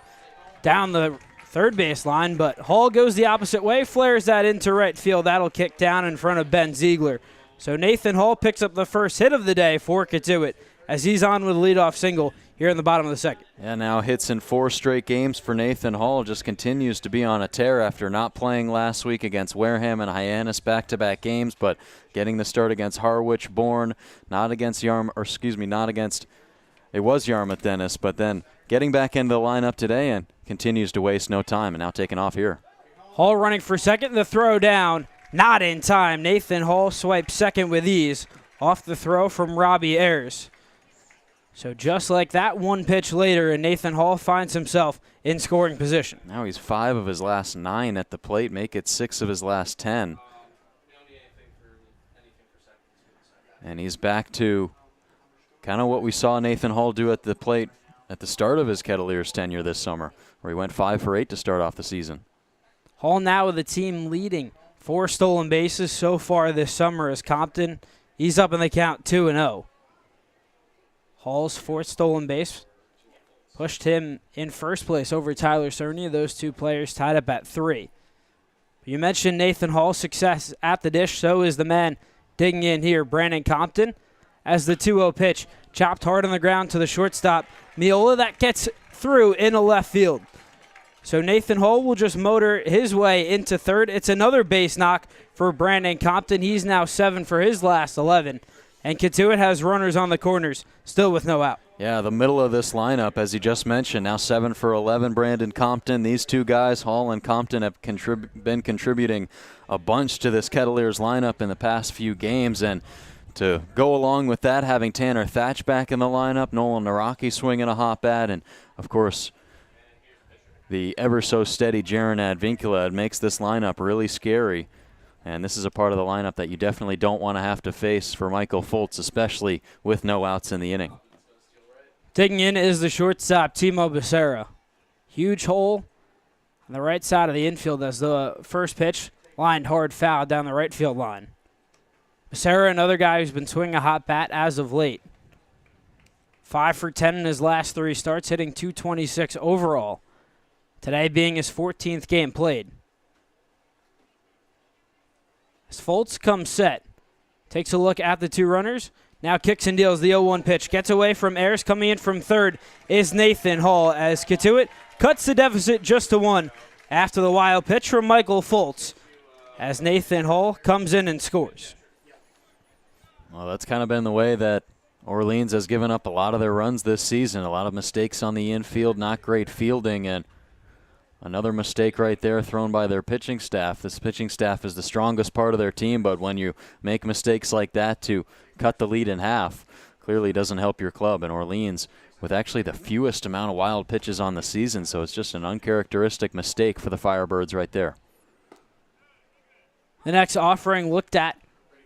S3: down the third base line, but Hall goes the opposite way, flares that into right field. That'll kick down in front of Ben Ziegler. So Nathan Hall picks up the first hit of the day for Cotuit as he's on with a leadoff single here in the bottom of the second.
S1: Yeah, now hits in 4 straight games for Nathan Hall. Just continues to be on a tear after not playing last week against Wareham and Hyannis back-to-back games, but getting the start against Harwich, Bourne, not against it was Yarmouth Dennis, but then getting back into the lineup today and continues to waste no time and now taking off here.
S3: Hall running for second, the throw down, not in time. Nathan Hall swipes second with ease off the throw from Robbie Ayers. So just like that, 1 pitch later, and Nathan Hall finds himself in scoring position.
S1: Now he's 5 of his last 9 at the plate, make it 6 of his last 10. And he's back to kind of what we saw Nathan Hall do at the plate at the start of his Kettleers tenure this summer, where he went 5 for 8 to start off the season.
S3: Hall now with the team leading 4 stolen bases so far this summer as Compton, he's up in the count 2-0. Hall's 4th stolen base pushed him in first place over Tyler Cerny. Those 2 players tied up at 3. You mentioned Nathan Hall's success at the dish, so is the man digging in here, Brandon Compton, as the 2-0 pitch chopped hard on the ground to the shortstop, Miola. That gets through into left field. So Nathan Hall will just motor his way into third. It's another base knock for Brandon Compton. He's now 7 for his last 11. And Cotuit has runners on the corners, still with no out.
S1: Yeah, the middle of this lineup, as you just mentioned, now 7 for 11, Brandon Compton. These 2 guys, Hall and Compton, have been contributing a bunch to this Kettleers lineup in the past few games. And to go along with that, having Tanner Thatch back in the lineup, Nolan Naraki swinging a hot bat, and, of course, the ever-so-steady Jaron Advincula makes this lineup really scary. And this is a part of the lineup that you definitely don't want to have to face for Michael Foltz, especially with no outs in the inning.
S3: Digging in is the shortstop, Timo Becerra. Huge hole on the right side of the infield as the first pitch lined hard foul down the right field line. Becerra, another guy who's been swinging a hot bat as of late. 5 for 10 in his last 3 starts, hitting .226 overall. Today being his 14th game played. As Foltz comes set, takes a look at the 2 runners, now kicks and deals the 0-1 pitch. Gets away from Ayers. Coming in from third is Nathan Hall as Cotuit cuts the deficit just to 1 after the wild pitch from Michael Foltz as Nathan Hall comes in and scores.
S1: Well, that's kind of been the way that Orleans has given up a lot of their runs this season. A lot of mistakes on the infield, not great fielding, and another mistake right there thrown by their pitching staff. This pitching staff is the strongest part of their team, but when you make mistakes like that to cut the lead in half, clearly doesn't help your club. And Orleans with actually the fewest amount of wild pitches on the season, so it's just an uncharacteristic mistake for the Firebirds right there.
S3: The next offering looked at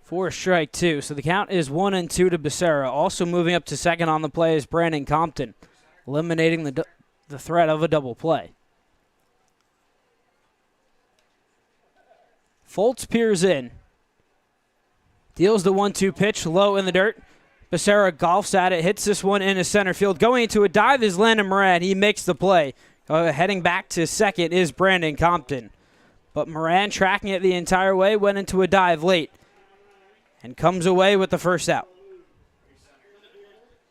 S3: for strike two. So the count is 1-2 to Becerra. Also moving up to second on the play is Brandon Compton, eliminating the threat of a double play. Foltz peers in. Deals the 1-2 pitch low in the dirt. Becerra golfs at it, hits this one into center field. Going into a dive is Landon Moran. He makes the play. Heading back to second is Brandon Compton. But Moran, tracking it the entire way, went into a dive late and comes away with the first out.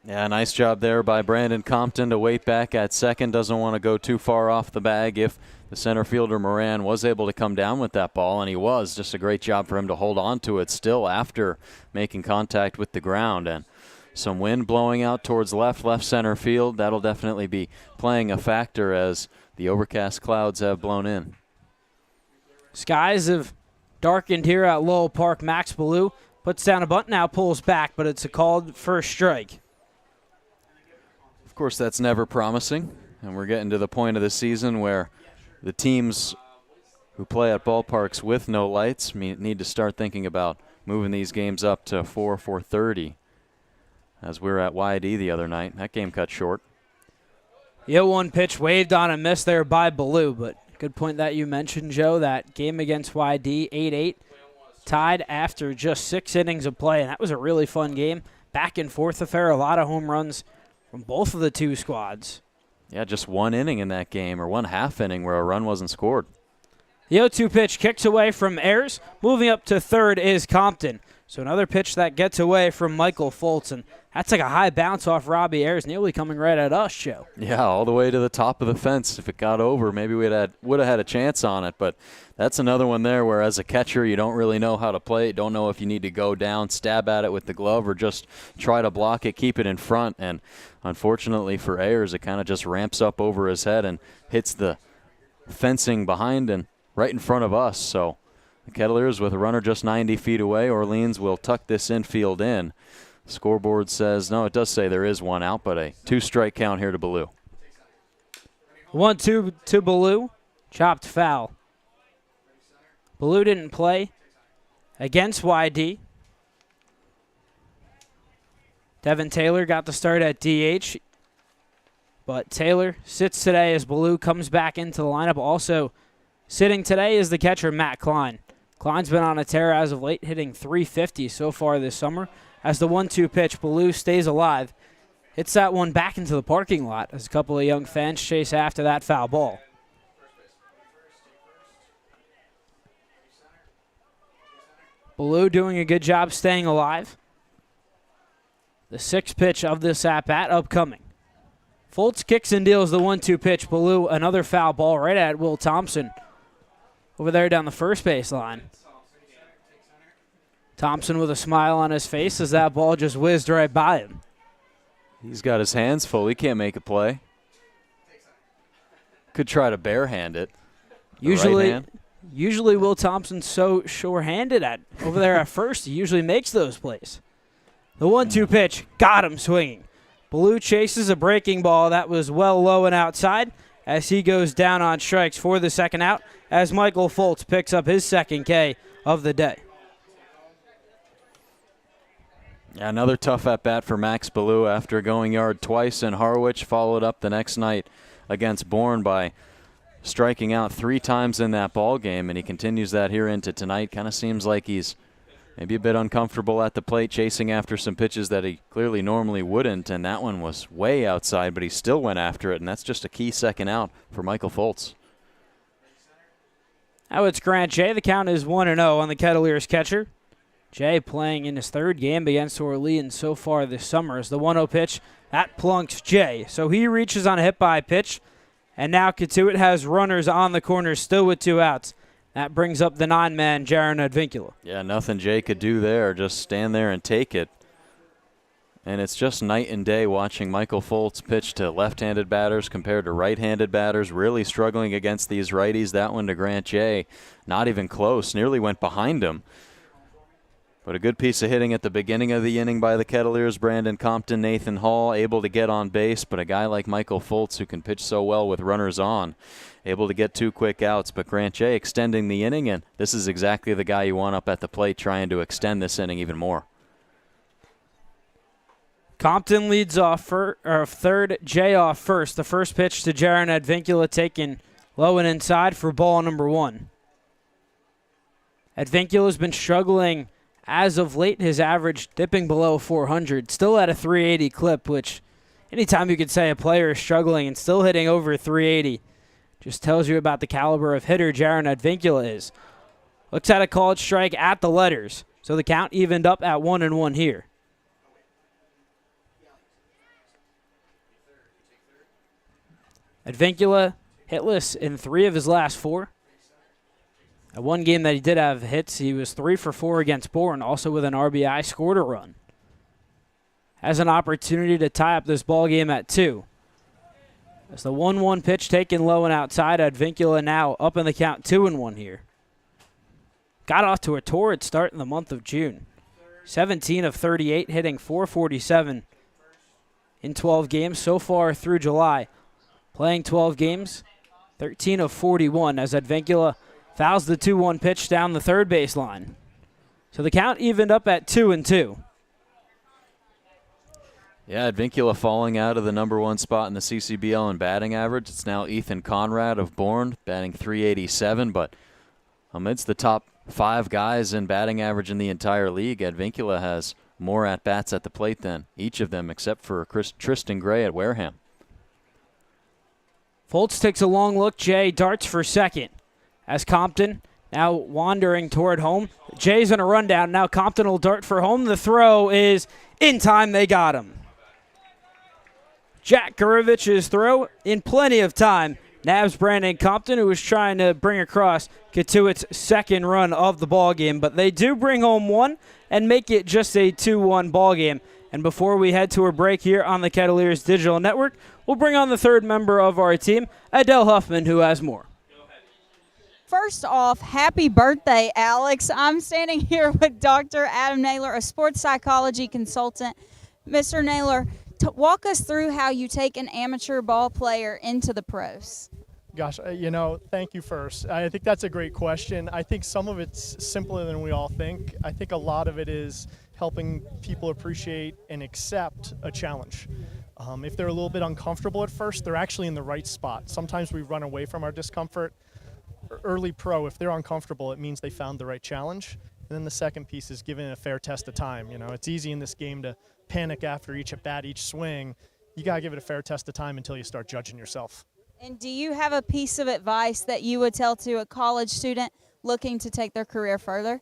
S1: Yeah, nice job there by Brandon Compton to wait back at second. Doesn't want to go too far off the bag if the center fielder Moran was able to come down with that ball, and he was. Just a great job for him to hold on to it still after making contact with the ground. And some wind blowing out towards left center field. That'll definitely be playing a factor as the overcast clouds have blown in.
S3: Skies have darkened here at Lowell Park. Max Ballou puts down a bunt, now pulls back, but it's a called first strike.
S1: Of course, that's never promising, and we're getting to the point of the season where the teams who play at ballparks with no lights need to start thinking about moving these games up to 4:30, as we were at YD the other night. That game cut short.
S3: The 0-1 pitch waved on and missed there by Ballou, but good point that you mentioned, Joe. That game against YD, 8-8, tied after just 6 innings of play, and that was a really fun game. Back and forth affair, a lot of home runs from both of the two squads.
S1: Yeah, just 1 inning in that game, or 1/2 inning where a run wasn't scored.
S3: The 0-2 pitch kicks away from Ayers. Moving up to third is Compton. So another pitch that gets away from Michael Foltz, and that's like a high bounce off Robbie Ayers, nearly coming right at us, Joe.
S1: Yeah, all the way to the top of the fence. If it got over, maybe would have had a chance on it, but that's another one there where as a catcher you don't really know how to play it, don't know if you need to go down, stab at it with the glove, or just try to block it, keep it in front. And unfortunately for Ayers, it kind of just ramps up over his head and hits the fencing behind and right in front of us. So the Kettleers with a runner just 90 feet away. Orleans will tuck this infield in. Scoreboard says, no, it does say there is 1 out, but a 2-strike count here to Ballou.
S3: 1-2 to Ballou. Chopped foul. Ballou didn't play against YD. Devin Taylor got the start at DH, but Taylor sits today as Ballou comes back into the lineup. Also sitting today is the catcher, Matt Klein. Klein's been on a tear as of late, hitting .350 so far this summer. As the 1-2 pitch, Ballou stays alive. Hits that one back into the parking lot as a couple of young fans chase after that foul ball. Ballou doing a good job staying alive. The 6th pitch of this at-bat upcoming. Foltz kicks and deals the 1-2 pitch. Ballou, another foul ball right at Will Thompson over there down the first base line. Thompson with a smile on his face as that ball just whizzed right by him.
S1: He's got his hands full. He can't make a play. Could try to barehand it.
S3: Usually Will Thompson's so sure-handed at over there at first. He usually makes those plays. The 1-2 pitch got him swinging. Ballou chases a breaking ball that was well low and outside as he goes down on strikes for the second out as Michael Foltz picks up his 2nd K of the day.
S1: Yeah, another tough at-bat for Max Ballou after going yard twice in Harwich, followed up the next night against Bourne by striking out 3 times in that ball game, and he continues that here into tonight. Kind of seems like he's maybe a bit uncomfortable at the plate, chasing after some pitches that he clearly normally wouldn't, and that one was way outside, but he still went after it, and that's just a key second out for Michael Foltz.
S3: Now it's Grant Jay. The count is 1-0 on the Kettleers catcher. Jay playing in his 3rd game against Orleans so far this summer as the 1-0 pitch. That plunks Jay. So he reaches on a hit-by pitch, and now Cotuit has runners on the corners still with 2 outs. That brings up the 9-man Jaron Advincula.
S1: Yeah, nothing Jay could do there. Just stand there and take it. And it's just night and day watching Michael Foltz pitch to left-handed batters compared to right-handed batters, really struggling against these righties. That one to Grant Jay, not even close, nearly went behind him. But a good piece of hitting at the beginning of the inning by the Kettleers. Brandon Compton, Nathan Hall able to get on base, but a guy like Michael Foltz, who can pitch so well with runners on, able to get 2 quick outs. But Grant J extending the inning, and this is exactly the guy you want up at the plate trying to extend this inning even more.
S3: Compton leads off third, Jay off first. The first pitch to Jaron Advincula taken low and inside for ball number 1. Advincula's been struggling as of late, his average dipping below 400, still at a 380 clip, which anytime you could say a player is struggling and still hitting over 380 just tells you about the caliber of hitter Jaron Advincula is. Looks at a called strike at the letters, so the count evened up at 1-1 here. Advincula hitless in 3 of his last 4. At one game that he did have hits, he was 3 for 4 against Bourne, also with an RBI, scored a run. Has an opportunity to tie up this ball game at 2. As the 1-1 pitch taken low and outside, Advincula now up in the count 2-1 here. Got off to a torrid start in the month of June. 17 of 38, hitting .447 in 12 games so far through July. Playing 12 games, 13 of 41 as Advincula fouls the 2-1 pitch down the third baseline. So the count evened up at 2-2.
S1: Yeah, Advincula falling out of the number 1 spot in the CCBL in batting average. It's now Ethan Conrad of Bourne, batting .387, but amidst the top 5 guys in batting average in the entire league, Advincula has more at-bats at the plate than each of them except for Tristan Gray at Wareham.
S3: Foltz takes a long look. Jay darts for second. As Compton now wandering toward home. Jay's on a rundown. Now Compton will dart for home. The throw is in time. They got him. Jack Gurovich's throw in plenty of time. Nabs Brandon Compton, who was trying to bring across Cotuit's second run of the ballgame. But they do bring home 1 and make it just a 2-1 ballgame. And before we head to a break here on the Kettleers Digital Network, we'll bring on the third member of our team, Adele Huffman, who has more.
S7: First off, happy birthday, Alex. I'm standing here with Dr. Adam Naylor, a sports psychology consultant. Mr. Naylor, walk us through how you take an amateur ball player into the pros.
S8: Gosh, thank you first. I think that's a great question. I think some of it's simpler than we all think. I think a lot of it is helping people appreciate and accept a challenge. If they're a little bit uncomfortable at first, they're actually in the right spot. Sometimes we run away from our discomfort. Early pro, if they're uncomfortable, it means they found the right challenge. And then the second piece is giving it a fair test of time. It's easy in this game to panic after each at bat, each swing. You got to give it a fair test of time until you start judging yourself.
S7: And do you have a piece of advice that you would tell to a college student looking to take their career further?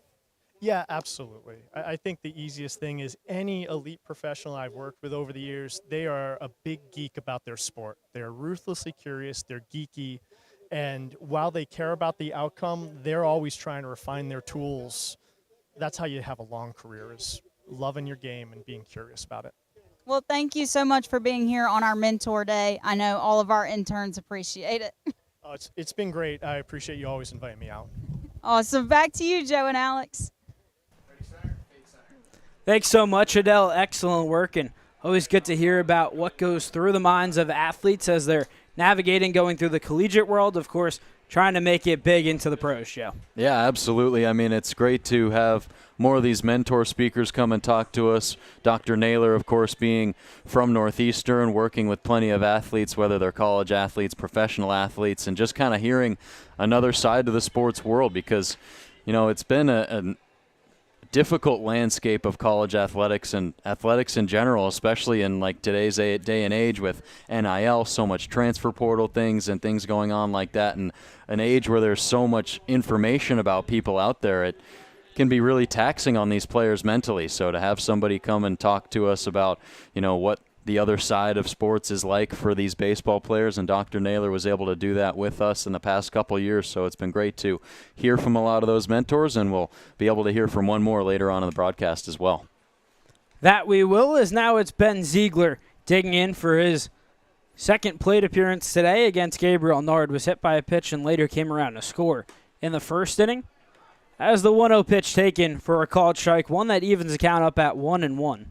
S8: Yeah, absolutely. I think the easiest thing is any elite professional I've worked with over the years, they are a big geek about their sport. They're ruthlessly curious, they're geeky, and while they care about the outcome, they're always trying to refine their tools. That's how you have a long career, is loving your game and being curious about it.
S7: Well, thank you so much for being here on our Mentor Day. I know all of our interns appreciate it.
S8: Oh, it's been great. I appreciate you always inviting me out.
S7: Awesome. Back to you, Joe and Alex.
S3: Thanks so much, Adele. Excellent work, and always good to hear about what goes through the minds of athletes as they're navigating, going through the collegiate world, of course, trying to make it big into the pros, Joe.
S1: Yeah, absolutely. I mean, it's great to have more of these mentor speakers come and talk to us. Dr. Naylor, of course, being from Northeastern, working with plenty of athletes, whether they're college athletes, professional athletes, and just kind of hearing another side of the sports world because, it's been a difficult landscape of college athletics and athletics in general, especially in like today's day and age with NIL, so much transfer portal things and things going on like that, and an age where there's so much information about people out there, it can be really taxing on these players mentally. So to have somebody come and talk to us about, what the other side of sports is like for these baseball players, and Dr. Naylor was able to do that with us in the past couple years, so it's been great to hear from a lot of those mentors, and we'll be able to hear from one more later on in the broadcast as well.
S3: That we will, as now it's Ben Ziegler digging in for his second plate appearance today against Gabriel Nard. Was hit by a pitch and later came around to score in the first inning. as the 1-0 pitch taken for a called strike, one that evens the count up at 1-1.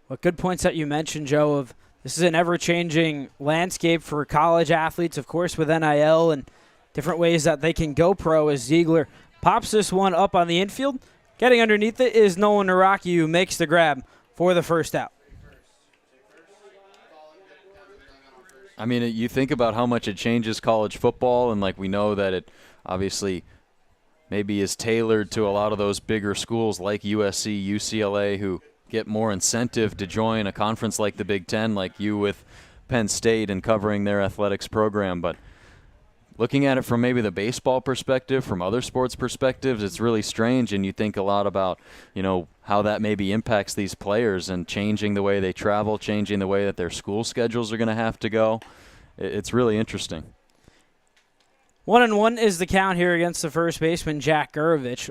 S3: What good points that you mentioned, Joe, of this is an ever-changing landscape for college athletes, of course, with NIL and different ways that they can go pro, as Ziegler pops this one up on the infield. Getting underneath it is Nolan Naraki, who makes the grab for the first out.
S1: I mean, you think about how much it changes college football, and like we know that it obviously maybe is tailored to a lot of those bigger schools like USC, UCLA, who get more incentive to join a conference like the Big Ten, like you with Penn State and covering their athletics program. But looking at it from maybe the baseball perspective, from other sports perspectives, it's really strange, and you think a lot about, how that maybe impacts these players and changing the way they travel, changing the way that their school schedules are going to have to go. It's really interesting.
S3: 1-1 is the count here against the first baseman, Jack Gurovich.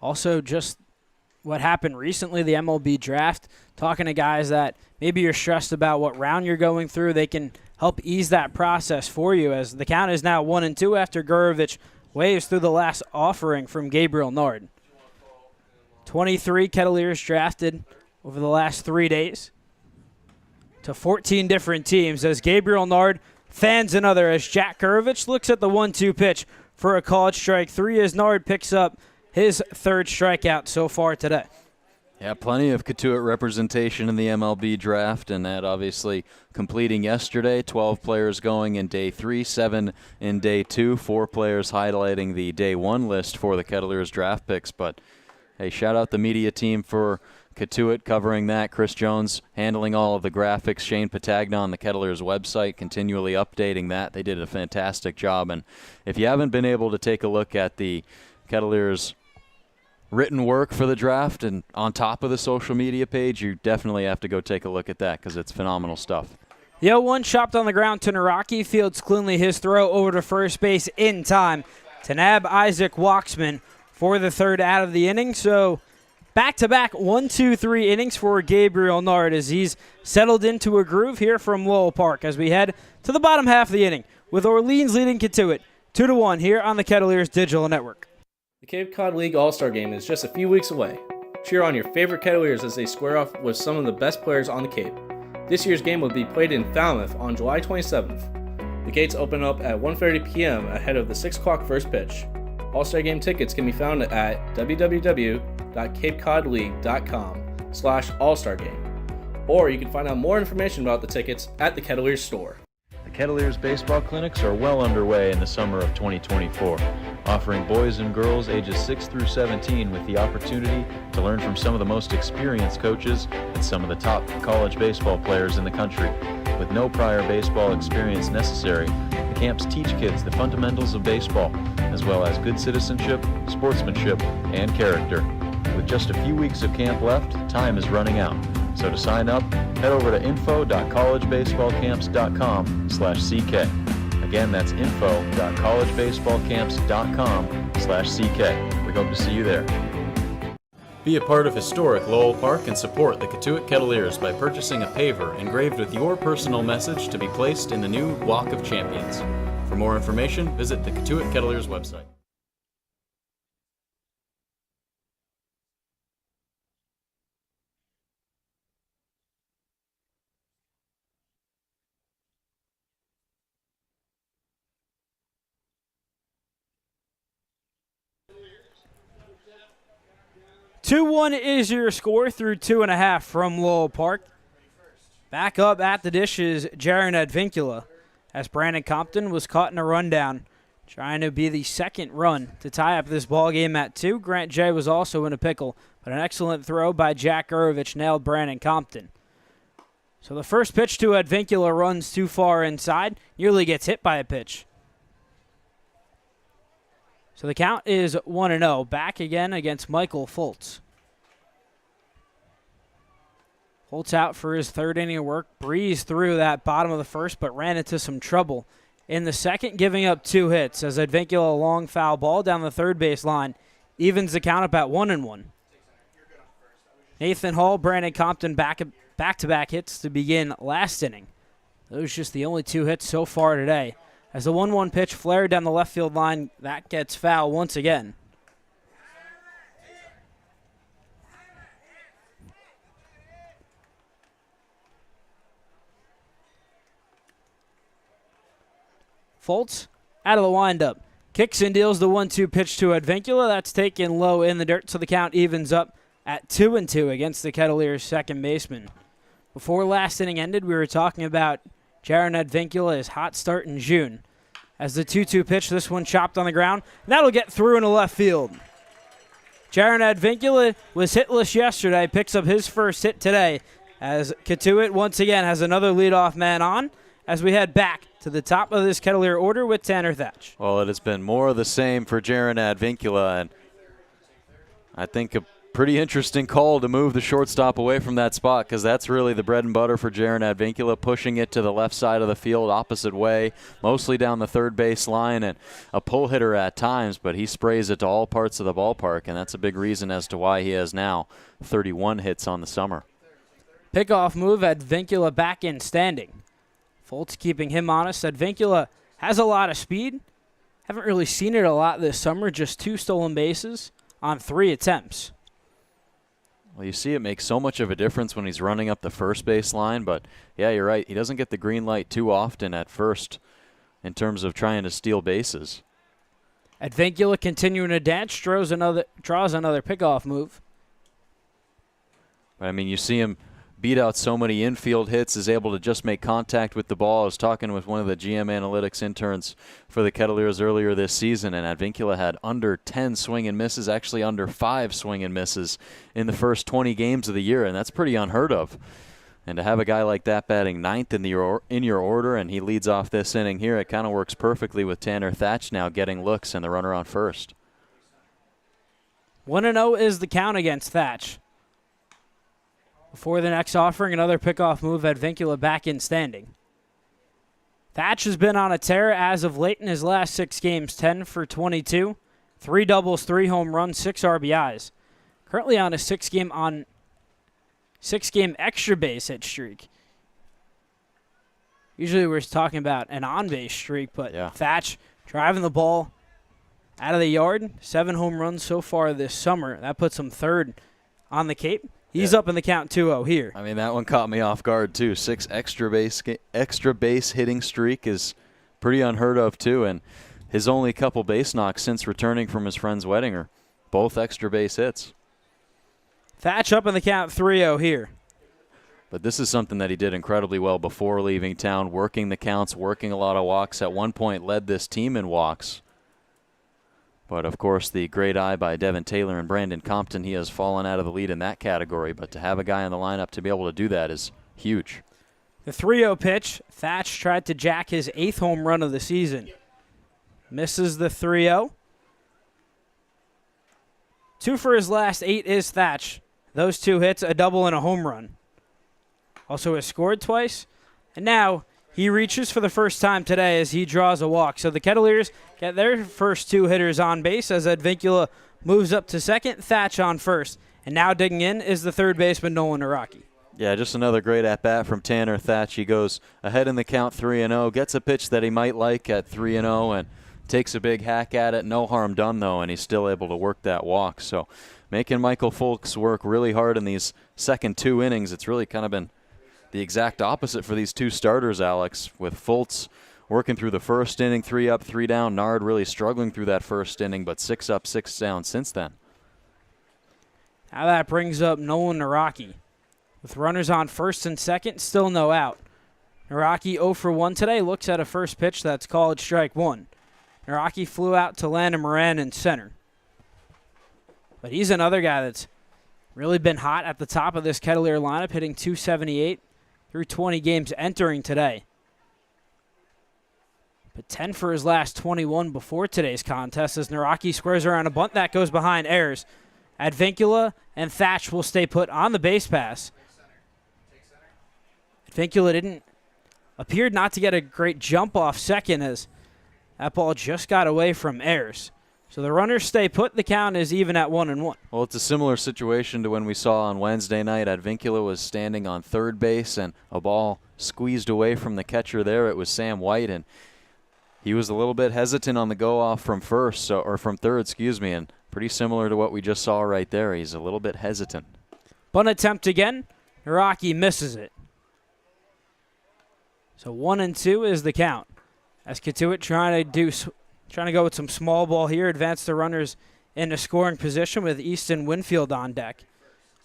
S3: Also, just what happened recently, the MLB draft, talking to guys that maybe you're stressed about what round you're going through, they can help ease that process for you, as the count is now 1-2 after Gurovich waves through the last offering from Gabriel Nard. 23 Kettleers drafted over the last 3 days to 14 different teams, as Gabriel Nard fans another as Jack Gurovich looks at the 1-2 pitch for a called strike 3 as Nard picks up his third strikeout so far today.
S1: Yeah, plenty of Cotuit representation in the MLB draft, and that obviously completing yesterday. 12 players going in day 3, 7 in day 2, 4 players highlighting the day 1 list for the Kettleers draft picks. But, hey, shout out the media team for Cotuit covering that. Chris Jones handling all of the graphics. Shane Patagna on the Kettleers website continually updating that. They did a fantastic job. And if you haven't been able to take a look at the Kettleers written work for the draft and on top of the social media page, you definitely have to go take a look at that because it's phenomenal stuff.
S3: The 0-1 chopped on the ground to Naraki. Fields cleanly his throw over to first base in time to nab Isaac Waxman for the third out of the inning. So back-to-back 1-2-3 innings for Gabriel Nard as he's settled into a groove here from Lowell Park as we head to the bottom half of the inning with Orleans leading Cotuit 2-1 here on the Kettleers Digital Network.
S9: The Cape Cod League All-Star Game is just a few weeks away. Cheer on your favorite Kettleers as they square off with some of the best players on the Cape. This year's game will be played in Falmouth on July 27th. The gates open up at 1:30 p.m. ahead of the 6 o'clock first pitch. All-Star Game tickets can be found at www.capecodleague.com/all-star-game. Or you can find out more information about the tickets at the Kettleers store.
S10: The Kettleers baseball clinics are well underway in the summer of 2024, offering boys and girls ages 6 through 17 with the opportunity to learn from some of the most experienced coaches and some of the top college baseball players in the country. With no prior baseball experience necessary, the camps teach kids the fundamentals of baseball, as well as good citizenship, sportsmanship, and character. With just a few weeks of camp left, time is running out. So to sign up, head over to info.collegebaseballcamps.com/CK. Again, that's info.collegebaseballcamps.com/CK. We hope to see you there. Be a part of historic Lowell Park and support the Cotuit Kettleers by purchasing a paver engraved with your personal message to be placed in the new Walk of Champions. For more information, visit the Cotuit Kettleers website.
S3: Two-one is your score through 2.5 from Lowell Park. Back up at the dish is Jaron Advincula as Brandon Compton was caught in a rundown, trying to be the second run to tie up this ball game at 2. Grant J was also in a pickle, but an excellent throw by Jack Gurovich nailed Brandon Compton. So the first pitch to Advincula runs too far inside, nearly gets hit by a pitch. So the count is 1-0. Back again against Michael Fultz. Fultz out for his third inning of work. Breezed through that bottom of the first, but ran into some trouble in the second, giving up 2 hits as Advincula, a long foul ball down the third base line, evens the count up at 1-1. Nathan Hall, Brandon Compton back-to-back hits to begin last inning. Those just the only 2 hits so far today. As the 1-1 pitch flared down the left field line, that gets foul once again. Foltz out of the windup. Kicks and deals the 1-2 pitch to Advincula. That's taken low in the dirt, so the count evens up at 2-2 against the Kettleers' second baseman. Before last inning ended, we were talking about Jaron Advincula's hot start in June. As the 2-2 pitch, this one chopped on the ground, and that'll get through into left field. Jaron Advincula was hitless yesterday, picks up his first hit today, as Cotuit once again has another leadoff man on, as we head back to the top of this Kettleer order with Tanner Thatch.
S1: Well, it has been more of the same for Jaron Advincula, and I think a pretty interesting call to move the shortstop away from that spot, because that's really the bread and butter for Jaron Advincula, pushing it to the left side of the field, opposite way, mostly down the third base line, and a pull hitter at times, but he sprays it to all parts of the ballpark, and that's a big reason as to why he has now 31 hits on the summer.
S3: Pickoff move, Advincula back in standing. Foltz keeping him honest. Advincula has a lot of speed. Haven't really seen it a lot this summer, just 2 stolen bases on 3 attempts.
S1: Well, you see it makes so much of a difference when he's running up the first base line, but yeah, you're right. He doesn't get the green light too often at first in terms of trying to steal bases.
S3: Advincula continuing to dance, draws another pickoff move.
S1: But, I mean, you see him beat out so many infield hits, is able to just make contact with the ball. I was talking with one of the GM Analytics interns for the Kettleers earlier this season, and Advincula had under 10 swing and misses, actually under 5 swing and misses in the first 20 games of the year, and that's pretty unheard of. And to have a guy like that batting 9th in your order, and he leads off this inning here, it kind of works perfectly with Tanner Thatch now getting looks and the runner on first.
S3: 1-0 is the count against Thatch. Before the next offering, another pickoff move, Advincula back in standing. Thatch has been on a tear as of late in his last 6 games, 10 for 22, 3 doubles, 3 home runs, 6 RBIs. Currently on a 6-game extra base hit streak. Usually we're talking about an on-base streak, but yeah. Thatch driving the ball out of the yard, 7 home runs so far this summer. That puts him 3rd on the Cape. He's up in the count 2-0 here.
S1: I mean, that one caught me off guard, too. 6 extra base hitting streak is pretty unheard of, too. And his only couple base knocks since returning from his friend's wedding are both extra base hits.
S3: Thatch up in the count 3-0 here.
S1: But this is something that he did incredibly well before leaving town, working the counts, working a lot of walks. At one point led this team in walks. But, of course, the great eye by Devin Taylor and Brandon Compton, he has fallen out of the lead in that category. But to have a guy in the lineup to be able to do that is huge.
S3: The 3-0 pitch, Thatch tried to jack his 8th home run of the season. Misses the 3-0. 2 for his last 8 is Thatch. Those 2 hits, a double and a home run. Also has scored twice. And now he reaches for the first time today as he draws a walk. So the Kettleers get their first 2 hitters on base as Advincula moves up to second, Thatch on first. And now digging in is the 3rd baseman, Nolan Araki.
S1: Yeah, just another great at-bat from Tanner Thatch. He goes ahead in the count 3-0, gets a pitch that he might like at 3-0, and takes a big hack at it. No harm done, though, and he's still able to work that walk. So making Michael Folks work really hard in these second 2 innings. It's really kind of been the exact opposite for these 2 starters, Alex, with Foltz working through the first inning, 3 up, 3 down. Nard really struggling through that first inning, but 6 up, 6 down since then.
S3: Now that brings up Nolan Naraki. With runners on first and second, still no out. Naraki 0 for 1 today, looks at a first pitch that's called strike 1. Naraki flew out to Landon Moran in center. But he's another guy that's really been hot at the top of this Kettleer lineup, hitting .278 through 20 games entering today. But 10 for his last 21 before today's contest as Naraki squares around a bunt that goes behind errors. Advincula and Thatch will stay put on the base pass. Advincula appeared not to get a great jump off second as that ball just got away from Ayers. So the runners stay put. The count is even at 1-1.
S1: Well, it's a similar situation to when we saw on Wednesday night. Advincula was standing on third base and a ball squeezed away from the catcher there. It was Sam White, and he was a little bit hesitant on the go-off from from third, and pretty similar to what we just saw right there. He's a little bit hesitant.
S3: Bunt attempt again. Naraki misses it. So 1-2 is the count. As Cotuit trying to go with some small ball here, advance the runners into scoring position with Easton Winfield on deck.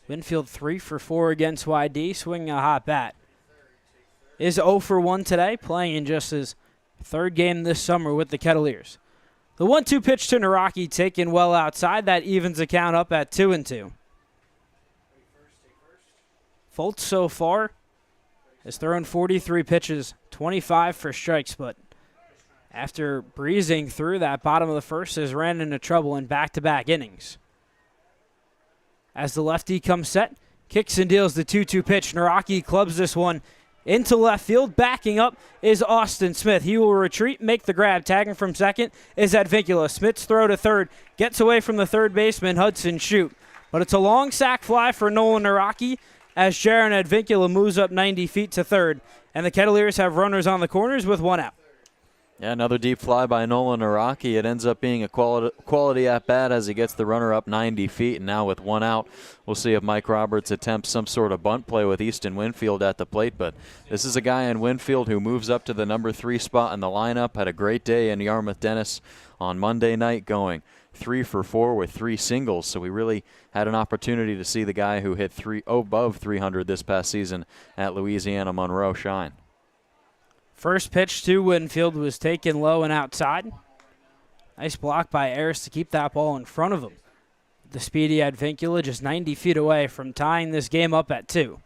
S3: Winfield 3 for 4 against YD, swinging a hot bat. Is 0 for 1 today, playing in just his third game this summer with the Kettleers. The 1-2 pitch to Naraki taken well outside. That evens the count up at 2-2. Foltz so far has thrown 43 pitches, 25 for strikes, but after breezing through that bottom of the first, has ran into trouble in back-to-back innings. As the lefty comes set, kicks and deals the 2-2 pitch. Naraki clubs this one into left field. Backing up is Austin Smith. He will retreat, make the grab. Tagging from second is Advincula. Smith's throw to third gets away from the third baseman, Hudson Shute. But it's a long sac fly for Nolan Naraki as Jaron Advincula moves up 90 feet to third. And the Kettleers have runners on the corners with 1 out.
S1: Yeah, another deep fly by Nolan Naraki. It ends up being a quality at-bat as he gets the runner up 90 feet. And now with 1 out, we'll see if Mike Roberts attempts some sort of bunt play with Easton Winfield at the plate. But this is a guy in Winfield who moves up to the number 3 spot in the lineup. Had a great day in Yarmouth Dennis on Monday night, going 3 for 4 with 3 singles. So we really had an opportunity to see the guy who hit above 300 this past season at Louisiana Monroe shine.
S3: First pitch to Winfield was taken low and outside. Nice block by Ayers to keep that ball in front of him. The speedy Advincula just 90 feet away from tying this game up at 2.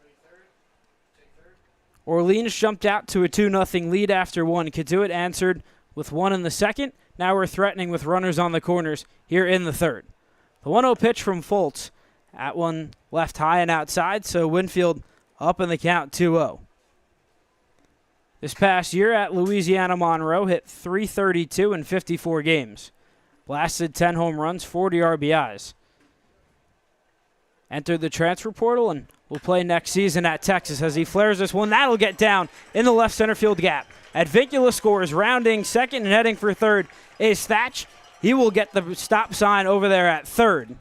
S3: Orleans jumped out to a 2-0 lead after 1. Cotuit answered with 1 in the second. Now we're threatening with runners on the corners here in the third. The 1-0 pitch from Foltz. That one left high and outside, so Winfield up in the count 2-0. This past year at Louisiana Monroe, hit .332 in 54 games. Blasted 10 home runs, 40 RBIs. Entered the transfer portal and will play next season at Texas as he flares this one. That'll get down in the left center field gap. Advincula scores, rounding second and heading for third is Thatch. He will get the stop sign over there at third.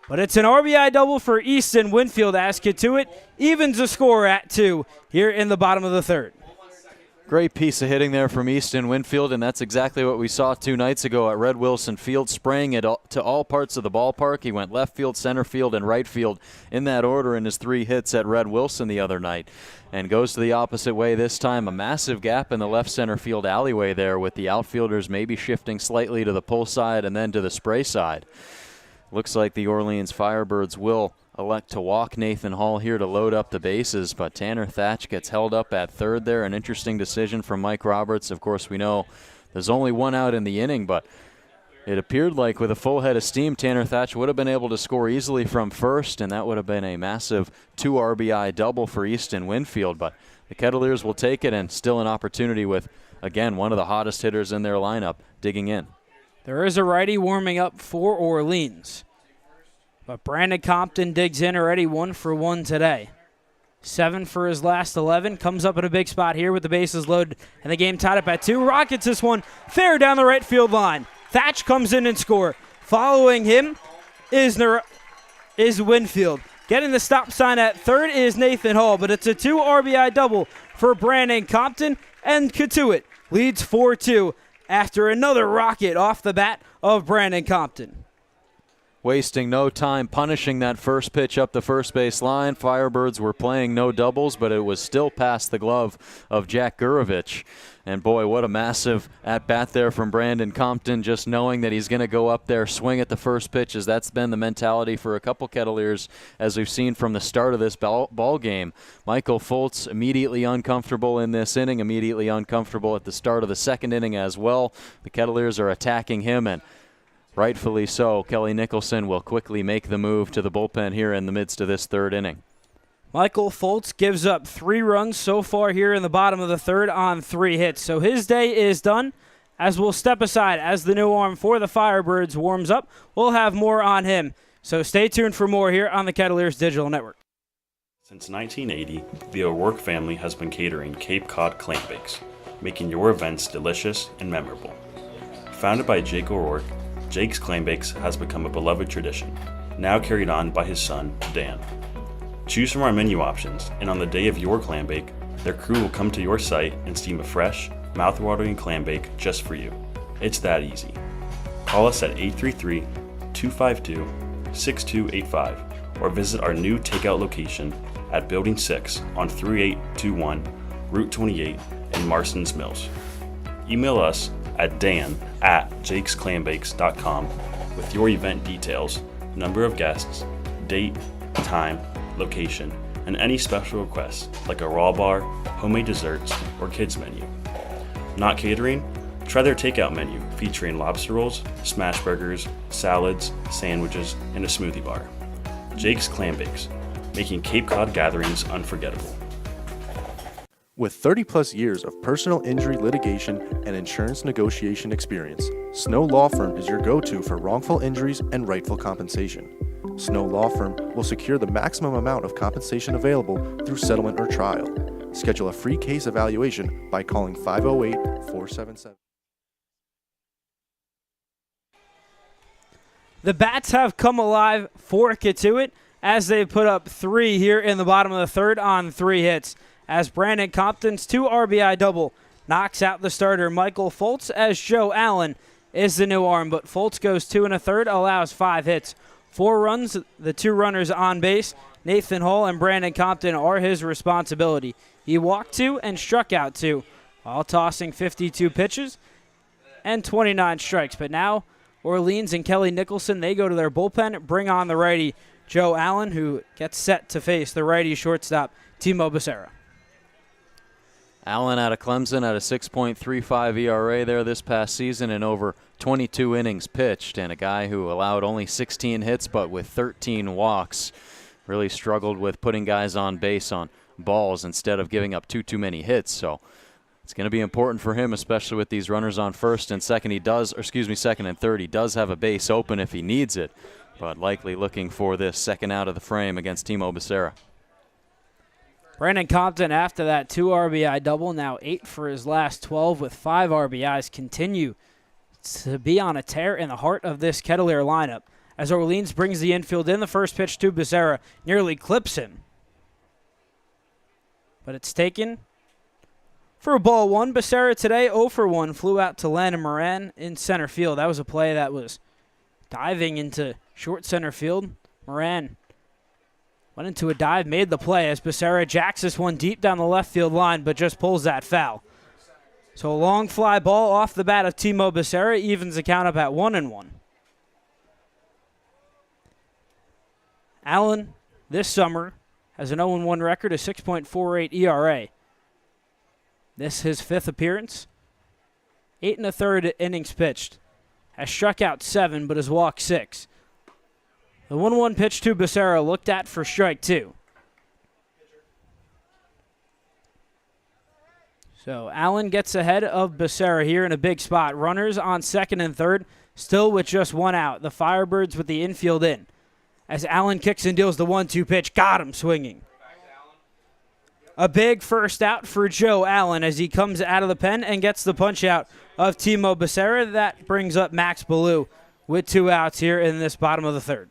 S3: But it's an RBI double for Easton Winfield as Cotuit evens the score at 2 here in the bottom of the third.
S1: Great piece of hitting there from Easton Winfield, and that's exactly what we saw 2 nights ago at Red Wilson Field, spraying it to all parts of the ballpark. He went left field, center field, and right field in that order in his 3 hits at Red Wilson the other night, and goes to the opposite way this time. A massive gap in the left center field alleyway there with the outfielders maybe shifting slightly to the pull side and then to the spray side. Looks like the Orleans Firebirds will elect to walk Nathan Hall here to load up the bases, but Tanner Thatch gets held up at third there. An interesting decision from Mike Roberts. Of course, we know there's only 1 out in the inning, but it appeared like with a full head of steam, Tanner Thatch would have been able to score easily from first, and that would have been a massive 2 RBI double for Easton Winfield. But the Kettleers will take it, and still an opportunity with, again, one of the hottest hitters in their lineup digging in.
S3: There is a righty warming up for Orleans. But Brandon Compton digs in already 1 for 1 today. 7 for his last 11. Comes up in a big spot here with the bases loaded and the game tied up at 2. Rockets this one fair down the right field line. Thatch comes in and score. Following him is Winfield. Getting the stop sign at third is Nathan Hall, but it's a 2 RBI double for Brandon Compton, and Cotuit leads 4-2 after another rocket off the bat of Brandon Compton.
S1: Wasting no time punishing that first pitch up the first base line. Firebirds were playing no doubles, but it was still past the glove of Jack Gurovich. And boy, what a massive at-bat there from Brandon Compton, just knowing that he's going to go up there, swing at the first pitch, as that's been the mentality for a couple Kettleers, as we've seen from the start of this ball game. Michael Foltz immediately uncomfortable in this inning, immediately uncomfortable at the start of the second inning as well. The Kettleers are attacking him, and rightfully so. Kelly Nicholson will quickly make the move to the bullpen here in the midst of this third inning.
S3: Michael Foltz gives up 3 runs so far here in the bottom of the third on 3 hits. So his day is done, as we'll step aside as the new arm for the Firebirds warms up. We'll have more on him. So stay tuned for more here on the Kettleers Digital Network.
S11: Since 1980, the O'Rourke family has been catering Cape Cod clam bakes, making your events delicious and memorable. Founded by Jake O'Rourke, Jake's Clam Bakes has become a beloved tradition, now carried on by his son, Dan. Choose from our menu options, and on the day of your clam bake, their crew will come to your site and steam a fresh, mouthwatering clam bake just for you. It's that easy. Call us at 833-252-6285 or visit our new takeout location at Building 6 on 3821 Route 28 in Marston's Mills. Email us at dan@jakesclambakes.com with your event details, number of guests, date, time, location, and any special requests like a raw bar, homemade desserts, or kids menu. Not catering? Try their takeout menu featuring lobster rolls, smash burgers, salads, sandwiches, and a smoothie bar. Jake's Clam Bakes, making Cape Cod gatherings unforgettable.
S12: With 30-plus years of personal injury litigation and insurance negotiation experience, Snow Law Firm is your go-to for wrongful injuries and rightful compensation. Snow Law Firm will secure the maximum amount of compensation available through settlement or trial. Schedule a free case evaluation by calling 508-477.
S3: The bats have come alive for Cotuit as they put up 3 here in the bottom of the third on 3 hits, as Brandon Compton's 2 RBI double knocks out the starter Michael Foltz, as Joe Allen is the new arm, but Foltz goes 2 1/3, allows 5 hits, 4 runs. The 2 runners on base, Nathan Hall and Brandon Compton, are his responsibility. He walked 2 and struck out 2, while tossing 52 pitches and 29 strikes. But now Orleans and Kelly Nicholson, they go to their bullpen, bring on the righty Joe Allen, who gets set to face the righty shortstop Timo Becerra.
S1: Allen out of Clemson at a 6.35 ERA there this past season and over 22 innings pitched, and a guy who allowed only 16 hits but with 13 walks. Really struggled with putting guys on base on balls instead of giving up too many hits. So it's going to be important for him, especially with these runners on first and second. Second and third. He does have a base open if he needs it, but likely looking for this second out of the frame against Timo Becerra.
S3: Brandon Compton, after that 2 RBI double, now 8 for his last 12 with 5 RBIs, continue to be on a tear in the heart of this Kettleer lineup. As Orleans brings the infield in, the first pitch to Becerra nearly clips him. But it's taken for a ball 1. Becerra today 0 for 1, flew out to Landon Moran in center field. That was a play that was diving into short center field. Moran went into a dive, made the play as Becerra jacks this one deep down the left field line, but just pulls that foul. So a long fly ball off the bat of Timo Becerra evens the count up at 1-1. Allen this summer has an 0-1 record, a 6.48 ERA. This his 5th appearance. 8 1/3 innings pitched. Has struck out 7, but has walked 6. The 1-1 pitch to Becerra looked at for strike 2. So Allen gets ahead of Becerra here in a big spot. Runners on second and third, still with just 1 out. The Firebirds with the infield in. As Allen kicks and deals the 1-2 pitch, got him swinging. A big first out for Joe Allen as he comes out of the pen and gets the punch out of Timo Becerra. That brings up Max Ballou with 2 outs here in this bottom of the third.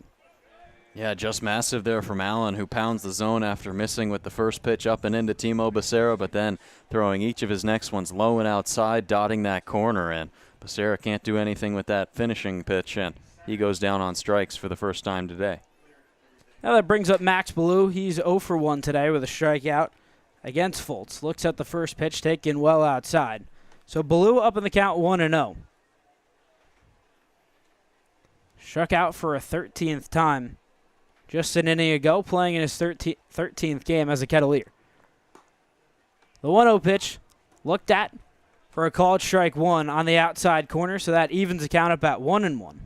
S1: Yeah, just massive there from Allen, who pounds the zone after missing with the first pitch up and into Timo Becerra, but then throwing each of his next ones low and outside, dotting that corner, and Becerra can't do anything with that finishing pitch, and he goes down on strikes for the first time today.
S3: Now that brings up Max Ballou. He's 0 for 1 today with a strikeout against Foltz. Looks at the first pitch taken well outside. So Ballou up in the count 1-0. Struck out for a 13th time just an inning ago, playing in his 13th game as a Kettleer. The 1-0 pitch looked at for a called strike 1 on the outside corner, so that evens the count up at 1-1.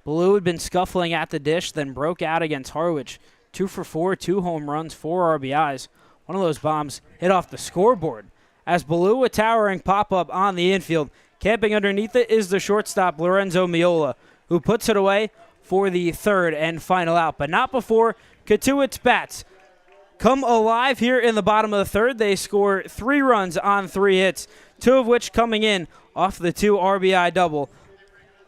S3: Ballou had been scuffling at the dish, then broke out against Harwich. 2 for 4, 2 home runs, 4 RBIs. One of those bombs hit off the scoreboard. As Ballou, a towering pop-up on the infield. Camping underneath it is the shortstop, Lorenzo Miola, who puts it away for the third and final out. But not before Cotuit's bats come alive here in the bottom of the third. They score 3 runs on 3 hits, 2 of which coming in off the 2 RBI double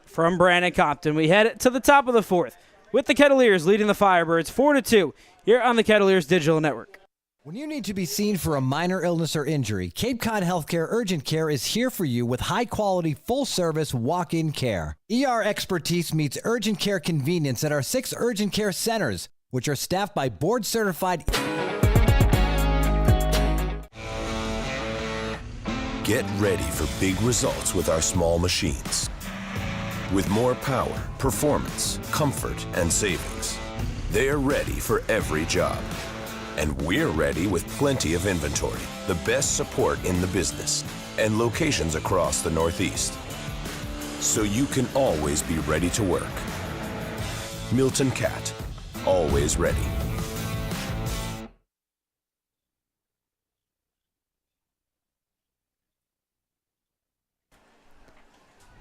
S3: from Brandon Compton. We head to the top of the 4th with the Kettleers leading the Firebirds 4-2 here on the Kettleers Digital Network.
S13: When you need to be seen for a minor illness or injury, Cape Cod Healthcare Urgent Care is here for you with high-quality, full-service walk-in care. ER expertise meets urgent care convenience at our 6 urgent care centers, which are staffed by board-certified.
S14: Get ready for big results with our small machines. With more power, performance, comfort, and savings, they are ready for every job. And we're ready with plenty of inventory, the best support in the business, and locations across the Northeast. So you can always be ready to work. Milton Cat, always ready.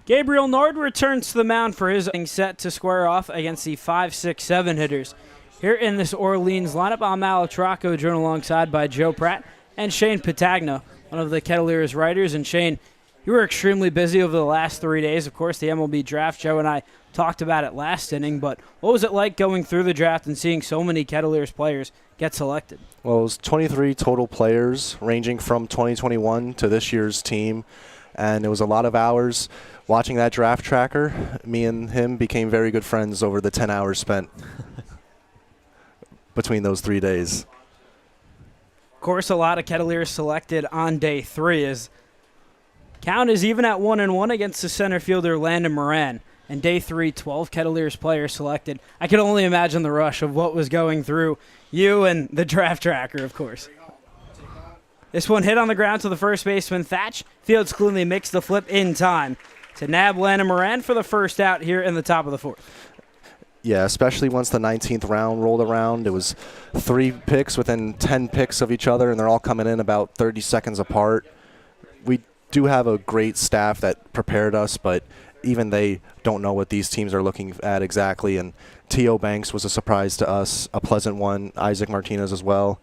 S3: Gabriel Nord returns to the mound for his set to square off against the 5-6-7 hitters. Here in this Orleans lineup, I'm Alex Rocco, joined alongside by Joe Pratt and Shane Patagna, one of the Kettleers writers. And Shane, you were extremely busy over the last 3 days. Of course, the MLB draft, Joe and I talked about it last inning, but what was it like going through the draft and seeing so many Kettleers players get selected?
S12: Well, it was 23 total players ranging from 2021 to this year's team, and it was a lot of hours watching that draft tracker. Me and him became very good friends over the 10 hours spent between those 3 days.
S3: Of course, a lot of Kettleers selected on day 3 as count is even at 1-1 against the center fielder Landon Moran. And day 3, 12 Kettleers players selected. I can only imagine the rush of what was going through you and the draft tracker, of course. This one hit on the ground to the first baseman Thatch. Fields cleanly makes the flip in time to nab Landon Moran for the first out here in the top of the 4th.
S12: Yeah, especially once the 19th round rolled around. It was 3 picks within 10 picks of each other, and they're all coming in about 30 seconds apart. We do have a great staff that prepared us, but even they don't know what these teams are looking at exactly. And T.O. Banks was a surprise to us, a pleasant one. Isaac Martinez as well.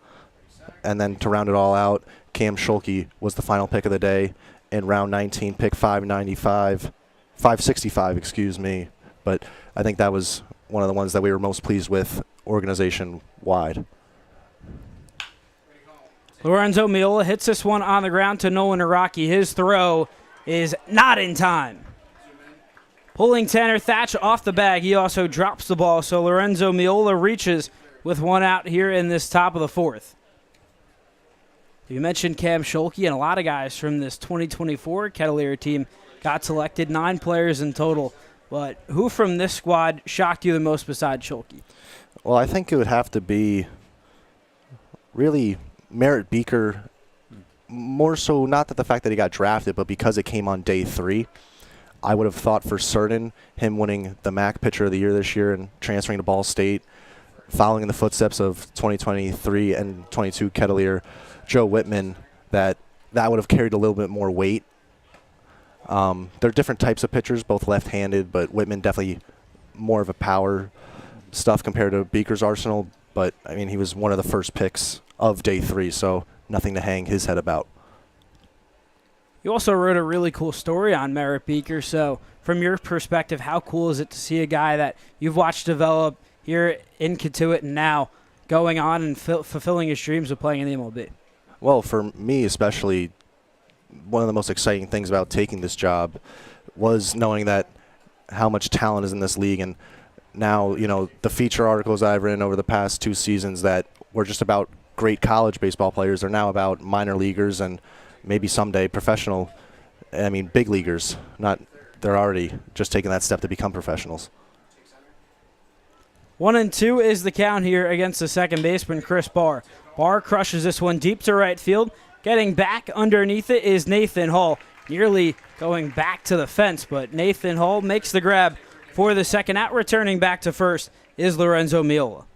S12: And then to round it all out, Cam Schulke was the final pick of the day in round 19, pick 565, excuse me. But I think that was one of the ones that we were most pleased with organization-wide.
S3: Lorenzo Miola hits this one on the ground to Nolan Araki. His throw is not in time. Pulling Tanner Thatch off the bag, he also drops the ball, so Lorenzo Miola reaches with one out here in this top of the 4th. You mentioned Cam Schulke, and a lot of guys from this 2024 Kettleer team got selected, 9 players in total. But who from this squad shocked you the most besides Schulke?
S12: Well, I think it would have to be really Merritt Beaker, more so not that the fact that he got drafted, but because it came on day 3. I would have thought for certain him winning the MAC Pitcher of the Year this year and transferring to Ball State, following in the footsteps of 2023 and 22 Kettleer Joe Whitman, that would have carried a little bit more weight. They're different types of pitchers, both left-handed, but Whitman definitely more of a power stuff compared to Beaker's arsenal. But, I mean, he was one of the first picks of day 3, so nothing to hang his head about.
S3: You also wrote a really cool story on Merritt Beaker, so from your perspective, how cool is it to see a guy that you've watched develop here in Cotuit and now going on and fulfilling his dreams of playing in the MLB?
S12: Well, for me especially, one of the most exciting things about taking this job was knowing that how much talent is in this league. And now, you know, the feature articles I've written over the past 2 seasons that were just about great college baseball players are now about minor leaguers and maybe someday professional, I mean, big leaguers. They're already just taking that step to become professionals.
S3: 1-2 is the count here against the second baseman, Chris Barr. Barr crushes this one deep to right field. Getting back underneath it is Nathan Hall, nearly going back to the fence, but Nathan Hall makes the grab for the second out. Returning back to first is Lorenzo Miola.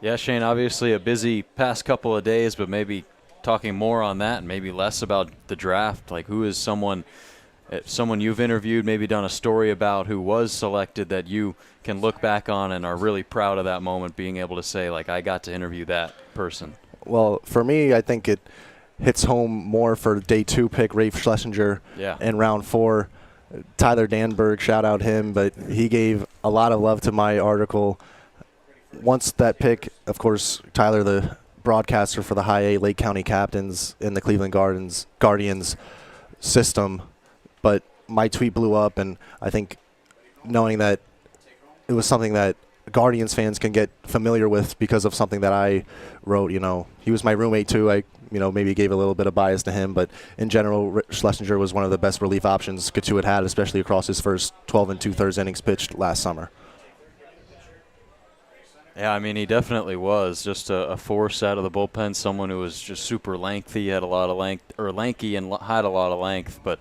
S1: Yeah, Shane, obviously a busy past couple of days, but maybe talking more on that and maybe less about the draft. Like, who is someone you've interviewed, maybe done a story about, who was selected that you can look back on and are really proud of that moment, being able to say, like, I got to interview that person?
S12: Well, for me, I think it hits home more for day 2 pick, Rafe Schlesinger, in round 4. Tyler Danberg, shout out him, but he gave a lot of love to my article. Once that pick, of course, Tyler, the broadcaster for the High A Lake County Captains in the Cleveland Guardians system, but my tweet blew up, and I think knowing that it was something that Guardians fans can get familiar with because of something that I wrote. He was my roommate too. I maybe gave a little bit of bias to him, but in general, Rich Schlesinger was one of the best relief options Cotuit had, especially across his first 12 and 2/3 innings pitched last summer.
S1: Yeah, I mean, he definitely was just a force out of the bullpen, someone who was just super lengthy, had a lot of length, or lanky and had a lot of length, but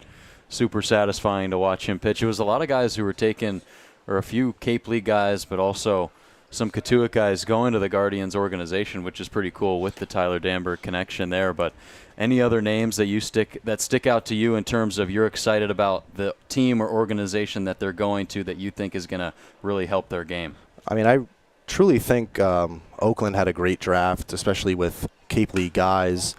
S1: super satisfying to watch him pitch. It was a lot of guys who were taking, or a few Cape League guys, but also some Cotuit guys going to the Guardians organization, which is pretty cool with the Tyler Danberg connection there. But any other names that stick out to you in terms of you're excited about the team or organization that they're going to that you think is going to really help their game?
S12: I mean, I truly think Oakland had a great draft, especially with Cape League guys.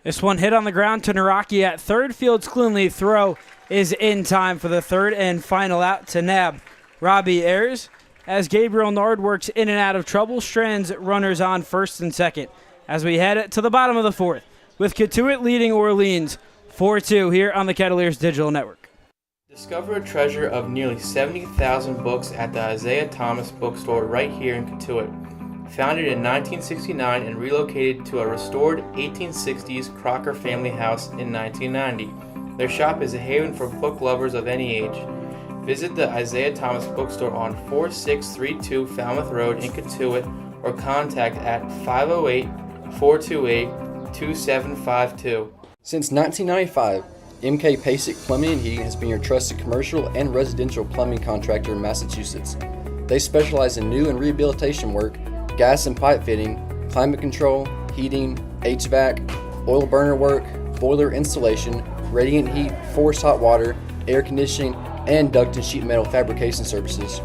S3: This one hit on the ground to Naraki at third. Field's cleanly throw is in time for the third and final out to nab Robbie Ayers. As Gabriel Nard works in and out of trouble, strands runners on first and second. As we head to the bottom of the fourth, with Cotuit leading Orleans 4-2 here on the Kettleers Digital Network.
S15: Discover a treasure of nearly 70,000 books at the Isaiah Thomas bookstore right here in Cotuit. Founded in 1969 and relocated to a restored 1860s Crocker family house in 1990, their shop is a haven for book lovers of any age. Visit the Isaiah Thomas bookstore on 4632 Falmouth Road in Cotuit or contact at 508-428-2752.
S16: Since 1995, MK Pasic Plumbing and Heating has been your trusted commercial and residential plumbing contractor in Massachusetts. They specialize in new and rehabilitation work, gas and pipe fitting, climate control, heating, HVAC, oil burner work, boiler installation, radiant heat, forced hot water, air conditioning, and duct and sheet metal fabrication services.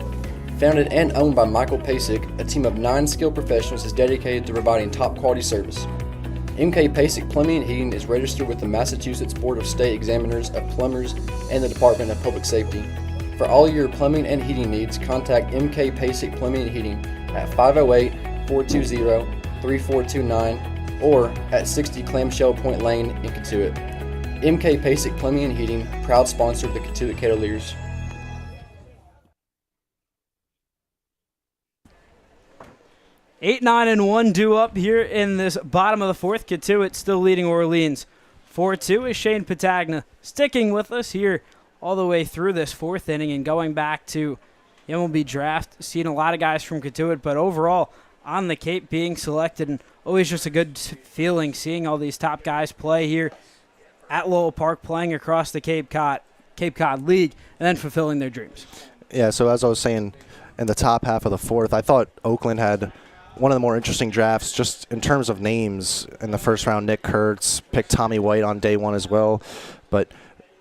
S16: Founded and owned by Michael Pasic, a team of 9 skilled professionals is dedicated to providing top quality service. MK Pasic Plumbing and Heating is registered with the Massachusetts Board of State Examiners of Plumbers and the Department of Public Safety. For all your plumbing and heating needs, contact MK Pasic Plumbing and Heating at 508-420-3429 or at 60 Clamshell Point Lane in Cotuit. MK Pasic Plumbing and Heating, proud sponsor of the Cotuit Kettleers.
S3: Eight, 9, and 1 due up here in this bottom of the fourth. Cotuit still leading Orleans 4-2 is Shane Patagna sticking with us here all the way through this fourth inning and going back to the MLB draft, seeing a lot of guys from Cotuit, but overall on the Cape being selected, and always just a good feeling seeing all these top guys play here at Lowell Park, playing across the Cape Cod League, and then fulfilling their dreams.
S12: Yeah, so as I was saying, in the top half of the fourth, I thought Oakland had one of the more interesting drafts just in terms of names. In the first round, Nick Kurtz picked Tommy White on day one as well,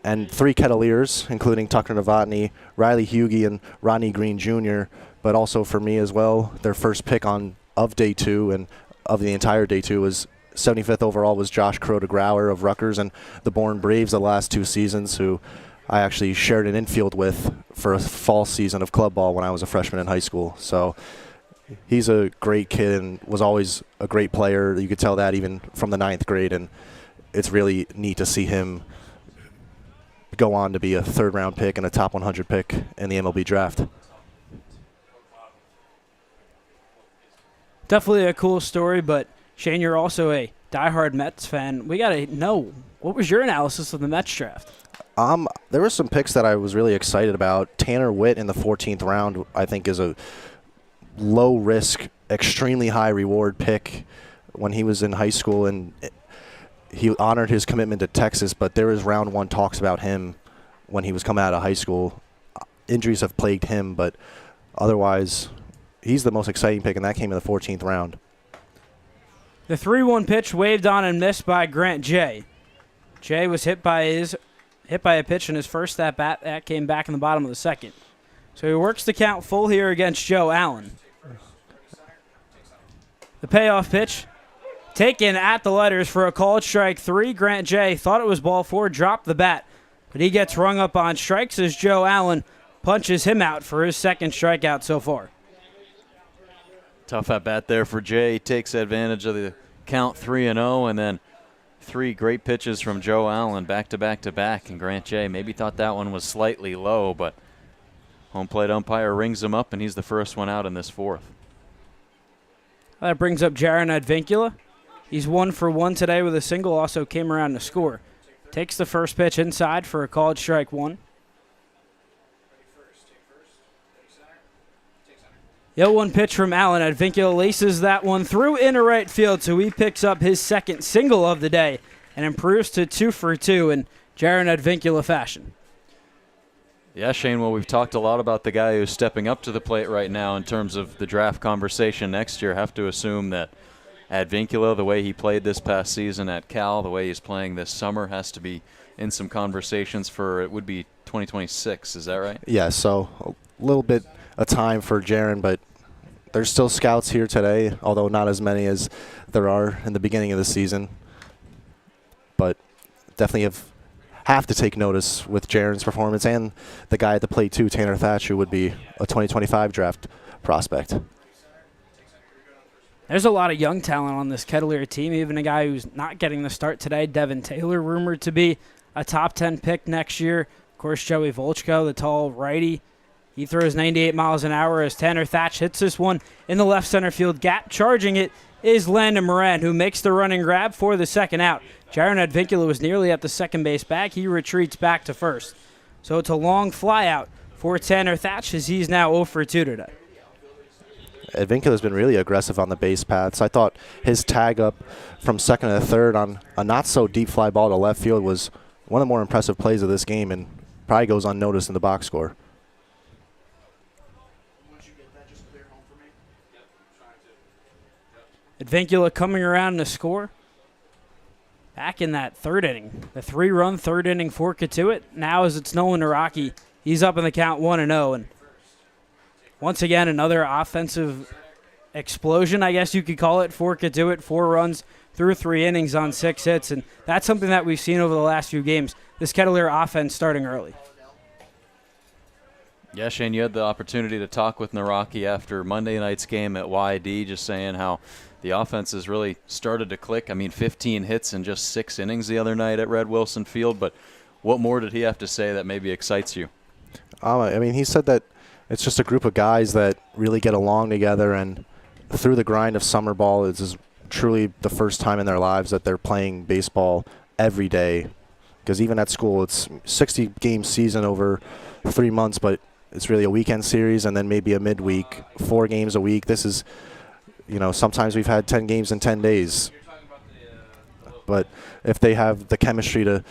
S12: and 3 Kettleers, including Tucker Novotny, Riley Hughey, and Rodney Green Jr., but also for me as well, their first pick of day 2 and of the entire day 2 was 75th overall was Josh Crow-DeGrauer of Rutgers and the Bourne Braves the last 2 seasons, who I actually shared an infield with for a fall season of club ball when I was a freshman in high school. So he's a great kid and was always a great player. You could tell that even from the 9th grade, and it's really neat to see him go on to be a 3rd-round pick and a top 100 pick in the MLB draft.
S3: Definitely a cool story, but Shane, you're also a diehard Mets fan. We got to know, what was your analysis of the Mets draft?
S12: There were some picks that I was really excited about. Tanner Witt in the 14th round, I think, is a low-risk, extremely high-reward pick when he was in high school, and he honored his commitment to Texas, but there is round 1 talks about him when he was coming out of high school. Injuries have plagued him, but otherwise, he's the most exciting pick, and that came in the 14th round.
S3: The 3-1 pitch waved on and missed by Grant Jay. Jay was hit by a pitch in his first at-bat. That came back in the bottom of the second. So he works the count full here against Joe Allen. The payoff pitch taken at the letters for a called strike 3. Grant Jay thought it was ball 4, dropped the bat, but he gets rung up on strikes as Joe Allen punches him out for his 2nd strikeout so far.
S1: Tough at bat there for Jay. Takes advantage of the count 3-0, and then 3 great pitches from Joe Allen back to back to back. And Grant Jay maybe thought that one was slightly low, but home plate umpire rings him up, and he's the first one out in this 4th.
S3: That brings up Jaron Advincula. He's 1 for 1 today with a single, also came around to score. Takes the first pitch inside for a called strike 1. The 0-1 pitch from Allen. Advincula laces that one through into right field, so he picks up his second single of the day and improves to 2 for 2 in Jaron Advincula fashion.
S1: Yeah, Shane, well, we've talked a lot about the guy who's stepping up to the plate right now in terms of the draft conversation next year. Have to assume that Advincula, the way he played this past season at Cal, the way he's playing this summer, has to be in some conversations for, it would be 2026. Is that right?
S12: Yeah, so a little bit of time for Jaron, but there's still scouts here today, although not as many as there are in the beginning of the season. But definitely have to take notice with Jaron's performance and the guy at the plate too, Tanner Thatch, who would be a 2025 draft prospect.
S3: There's a lot of young talent on this Kettleer team, even a guy who's not getting the start today, Devin Taylor, rumored to be a top 10 pick next year. Of course, Joey Volchko, the tall righty, he throws 98 miles an hour as Tanner Thatch hits this one in the left center field gap. Charging it is Landon Moran, who makes the running grab for the second out. Jaron Advincula was nearly at the second base bag. He retreats back to first. So it's a long fly out for Tanner Thatch as he's now 0 for 2 today.
S12: Advincula's been really aggressive on the base paths. I thought his tag up from second to third on a not-so-deep fly ball to left field was one of the more impressive plays of this game and probably goes unnoticed in the box score.
S3: Advincula coming around to score. Back in that 3rd inning. The 3-run 3rd inning for Cotuit. Now as it's Nolan Naraki, he's up in the count 1-0. And once again, another offensive explosion, I guess you could call it, for Cotuit. 4 runs through 3 innings on 6 hits. And that's something that we've seen over the last few games. This Kettleer offense starting early.
S1: Yeah, Shane, you had the opportunity to talk with Naraki after Monday night's game at YD, just saying how the offense has really started to click. I mean, 15 hits in just 6 innings the other night at Red Wilson Field, but what more did he have to say that maybe excites you?
S12: I mean, he said that it's just a group of guys that really get along together, and through the grind of summer ball, it is truly the first time in their lives that they're playing baseball every day. Because even at school, it's 60-game season over 3 months, but it's really a weekend series and then maybe a midweek, 4 games a week. This is, sometimes we've had 10 games in 10 days. But if they have the chemistry to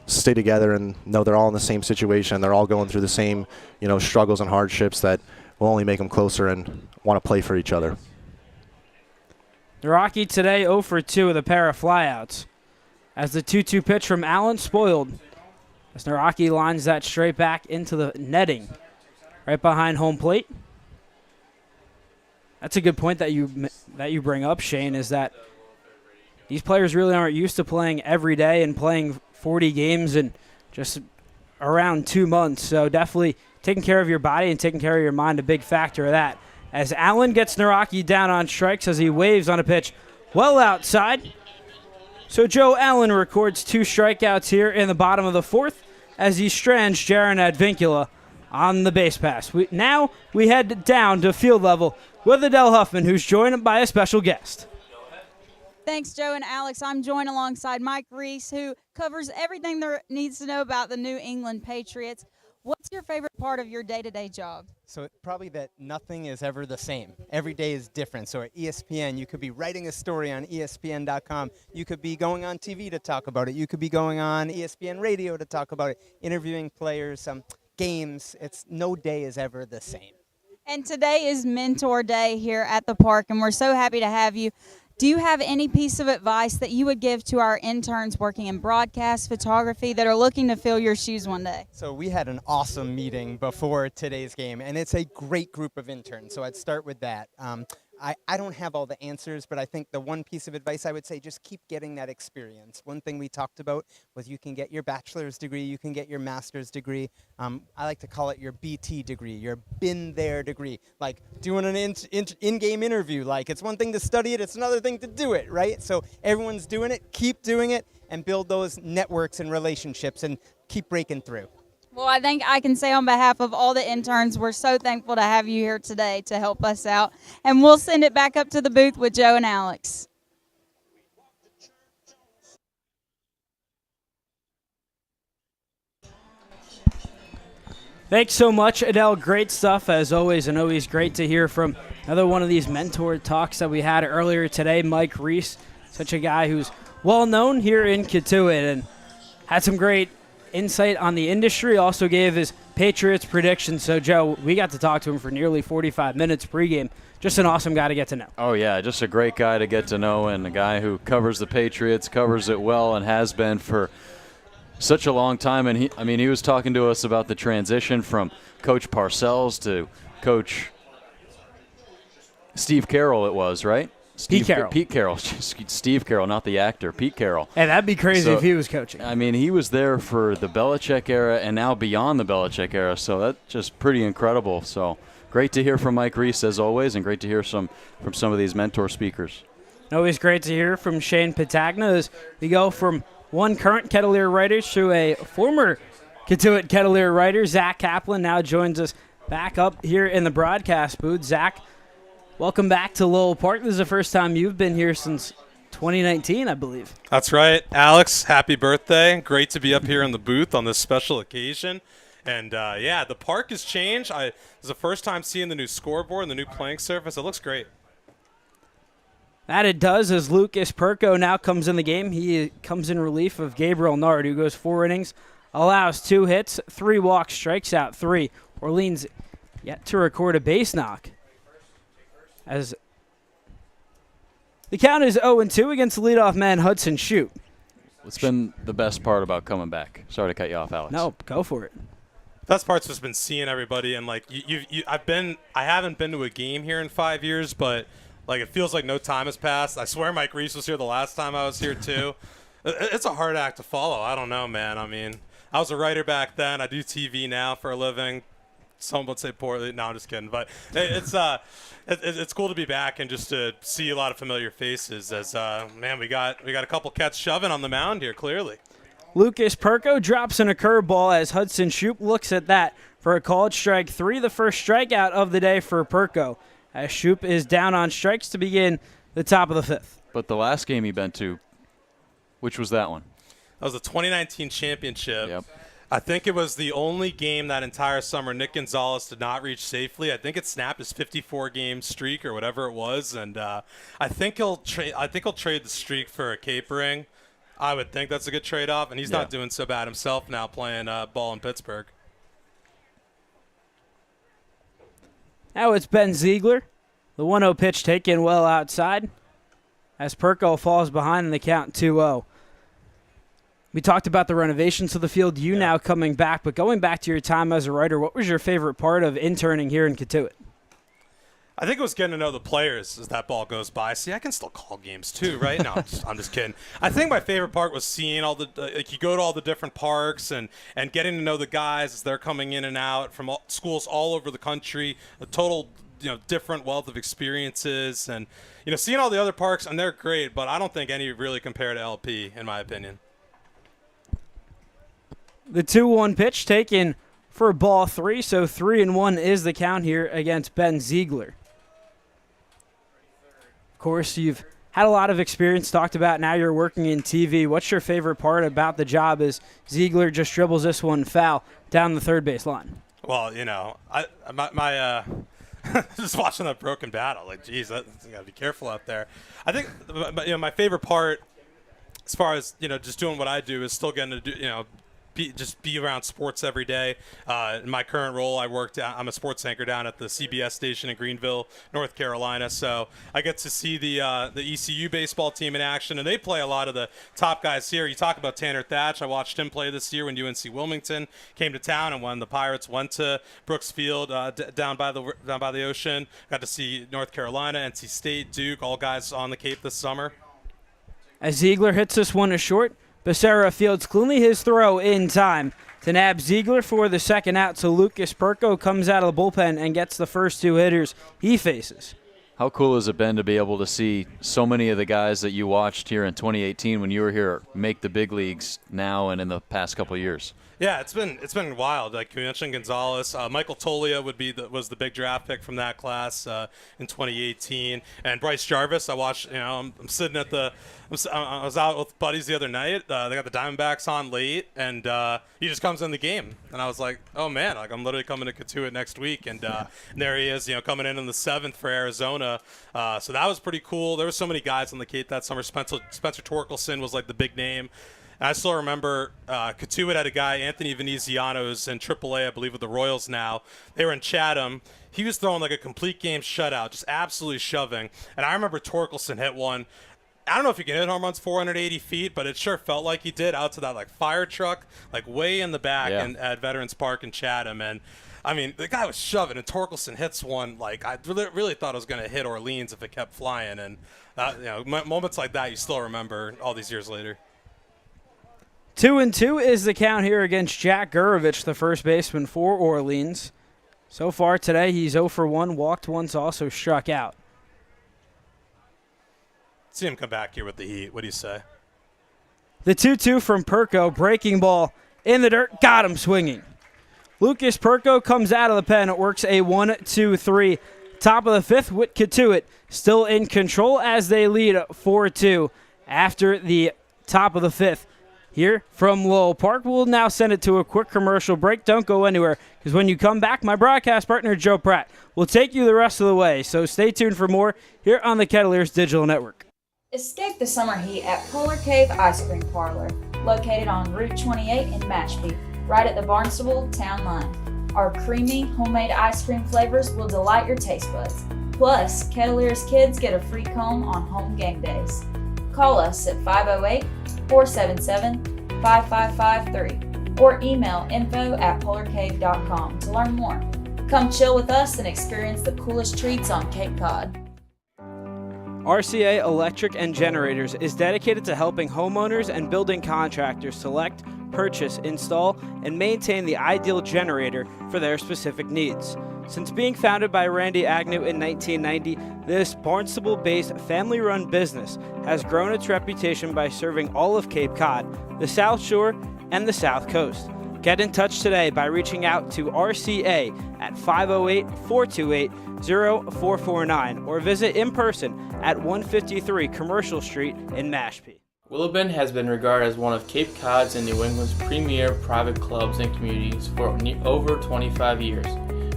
S12: stay together and know they're all in the same situation, they're all going through the same, struggles and hardships, that will only make them closer and want to play for each other.
S3: Naraki today 0 for 2 with a pair of flyouts. As the 2-2 pitch from Allen spoiled, as Naraki lines that straight back into the netting, right behind home plate. That's a good point that you bring up, Shane, is that these players really aren't used to playing every day and playing 40 games in just around 2 months. So definitely taking care of your body and taking care of your mind, a big factor of that. As Allen gets Naraki down on strikes as he waves on a pitch well outside. So Joe Allen records 2 strikeouts here in the bottom of the 4th as he strands Jaron Advincula on the base pass. Now we head down to field level with Adele Huffman, who's joined by a special guest.
S7: Thanks, Joe and Alex. I'm joined alongside Mike Reese, who covers everything there needs to know about the New England Patriots. What's your favorite part of your day-to-day job?
S17: So probably that nothing is ever the same. Every day is different. So at ESPN, you could be writing a story on ESPN.com. You could be going on TV to talk about it. You could be going on ESPN radio to talk about it, interviewing players, games. No day is ever the same.
S7: And today is Mentor Day here at the park, and we're so happy to have you. Do you have any piece of advice that you would give to our interns working in broadcast photography that are looking to fill your shoes one day?
S17: So we had an awesome meeting before today's game, and it's a great group of interns. So I'd start with that. I don't have all the answers, but I think the one piece of advice I would say, just keep getting that experience. One thing we talked about was you can get your bachelor's degree, you can get your master's degree. I like to call it your BT degree, your been there degree. Like doing an in-game interview. Like it's one thing to study it, it's another thing to do it, right? So everyone's doing it, keep doing it, and build those networks and relationships and keep breaking through.
S7: Well, I think I can say on behalf of all the interns, we're so thankful to have you here today to help us out. And we'll send it back up to the booth with Joe and Alex.
S3: Thanks so much, Adele. Great stuff as always, and always great to hear from another one of these mentor talks that we had earlier today. Mike Reese, such a guy who's well known here in Cotuit and had some great insight on the industry, also gave his Patriots predictions. So, Joe, we got to talk to him for nearly 45 minutes pregame. Just an awesome guy to get to know.
S1: Oh, yeah, just a great guy to get to know, and a guy who covers the Patriots, covers it well, and has been for such a long time. And he was talking to us about the transition from Coach Parcells to Coach Steve Carroll, it was, right? Pete Carroll. Steve Carroll, not the actor. Pete Carroll.
S3: Hey, that'd be crazy if he was coaching.
S1: I mean, he was there for the Belichick era and now beyond the Belichick era, so that's just pretty incredible. So great to hear from Mike Reese, as always, and great to hear from some of these mentor speakers.
S3: Always great to hear from Shane Patagna as we go from one current Kettleer writer to a former Cotuit Kettleer writer. Zach Kaplan now joins us back up here in the broadcast booth. Zach, welcome back to Lowell Park. This is the first time you've been here since 2019, I believe.
S18: That's right. Alex, happy birthday. Great to be up here in the booth on this special occasion. And, yeah, the park has changed. This is the first time seeing the new scoreboard and the new playing surface. It looks great.
S3: That it does, as Lucas Perko now comes in the game. He comes in relief of Gabriel Nard, who goes 4 innings, allows 2 hits, 3 walks, strikes out 3. Orleans yet to record a base knock, as the count is 0-2 against the leadoff man Hudson Shoup.
S1: What's been the best part about coming back? Sorry to cut you off, Alex.
S3: No, go for it.
S18: Best part's just been seeing everybody, and like I haven't been to a game here in 5 years, but like it feels like no time has passed. I swear Mike Reese was here the last time I was here too. It's a hard act to follow. I don't know, man. I mean, I was a writer back then. I do TV now for a living. Some would say poorly. No, I'm just kidding. But it's cool to be back and just to see a lot of familiar faces. As man, we got a couple cats shoving on the mound here. Clearly,
S3: Lucas Perko drops in a curveball as Hudson Shoup looks at that for a called strike 3, the first strikeout of the day for Perko, as Shoup is down on strikes to begin the top of the 5th.
S1: But the last game he been to, which was that one?
S18: That was the 2019 championship.
S1: Yep.
S18: I think it was the only game that entire summer Nick Gonzalez did not reach safely. I think it snapped his 54-game streak or whatever it was, and I think he'll trade the streak for a cape ring. I would think that's a good trade-off, and he's not doing so bad himself now playing ball in Pittsburgh.
S3: Now it's Ben Ziegler. The 1-0 pitch taken well outside as Perko falls behind in the count 2-0. We talked about the renovations of the field, now coming back, but going back to your time as a writer, what was your favorite part of interning here in Cotuit?
S18: I think it was getting to know the players as that ball goes by. See, I can still call games too, right? No, I'm just kidding. I think my favorite part was seeing all the you go to all the different parks and getting to know the guys as they're coming in and out from schools all over the country. A total different wealth of experiences, and seeing all the other parks, and they're great, but I don't think any really compare to LP in my opinion.
S3: The 2-1 pitch taken for ball 3, so 3-1 is the count here against Ben Ziegler. Of course, you've had a lot of experience talked about. Now you're working in TV. What's your favorite part about the job as Ziegler just dribbles this one foul down the third base line?
S18: Well, my just watching that broken battle, like, geez, you gotta be careful out there. I think, my favorite part, as far as just doing what I do, is still getting to do be around sports every day. In my current role, I'm a sports anchor down at the CBS station in Greenville, North Carolina. So I get to see the ECU baseball team in action, and they play a lot of the top guys here. You talk about Tanner Thatch. I watched him play this year when UNC Wilmington came to town, and when the Pirates went to Brooks Field down by the ocean. Got to see North Carolina, NC State, Duke, all guys on the Cape this summer.
S3: As Ziegler hits this one short, Becerra fields cleanly his throw in time to nab Ziegler for the second out, so Lucas Perko comes out of the bullpen and gets the first two hitters he faces.
S1: How cool has it been to be able to see so many of the guys that you watched here in 2018 when you were here make the big leagues now and in the past couple of years?
S18: Yeah, it's been wild. Like you mentioned, Gonzalez, Michael Tolia was the big draft pick from that class in 2018, and Bryce Jarvis. I watched. I'm sitting at I was out with buddies the other night. They got the Diamondbacks on late, and he just comes in the game, and I was like, oh man, like I'm literally coming to Cotuit next week, and there he is, coming in the 7th for Arizona. So that was pretty cool. There were so many guys on the Cape that summer. Spencer Torkelson was like the big name. And I still remember Cotuit had a guy, Anthony Veneziano, who's in AAA, I believe, with the Royals now. They were in Chatham. He was throwing like a complete game shutout, just absolutely shoving. And I remember Torkelson hit one. I don't know if you can hit home runs 480 feet, but it sure felt like he did out to that like fire truck, like way in the back at Veterans Park in Chatham. And I mean, the guy was shoving, and Torkelson hits one like I really thought it was going to hit Orleans if it kept flying. And moments like that you still remember all these years later.
S3: 2-2 is the count here against Jack Gurovich, the first baseman for Orleans. So far today, he's 0 for 1, walked once, also struck out.
S18: See him come back here with the heat. What do you say?
S3: The 2-2 from Perko, breaking ball in the dirt, got him swinging. Lucas Perko comes out of the pen, works a 1-2-3. Top of the 5th, with Cotuit still in control as they lead 4-2 after the top of the 5th. Here from Lowell Park, we'll now send it to a quick commercial break. Don't go anywhere, because when you come back, my broadcast partner, Joe Pratt, will take you the rest of the way. So stay tuned for more here on the Kettleers Digital Network.
S6: Escape the summer heat at Polar Cave Ice Cream Parlor, located on Route 28 in Mashpee, right at the Barnstable town line. Our creamy, homemade ice cream flavors will delight your taste buds. Plus, Kettleers kids get a free comb on home game days. Call us at 508-477-5553 or email info@polarcave.com to learn more. Come chill with us and experience the coolest treats on Cape Cod.
S3: RCA Electric and Generators is dedicated to helping homeowners and building contractors select, purchase, install, and maintain the ideal generator for their specific needs. Since being founded by Randy Agnew in 1990, this Barnstable-based family-run business has grown its reputation by serving all of Cape Cod, the South Shore, and the South Coast. Get in touch today by reaching out to RCA at 508-428-0449 or visit in person at 153 Commercial Street in Mashpee.
S15: Willowben has been regarded as one of Cape Cod's and New England's premier private clubs and communities for over 25 years.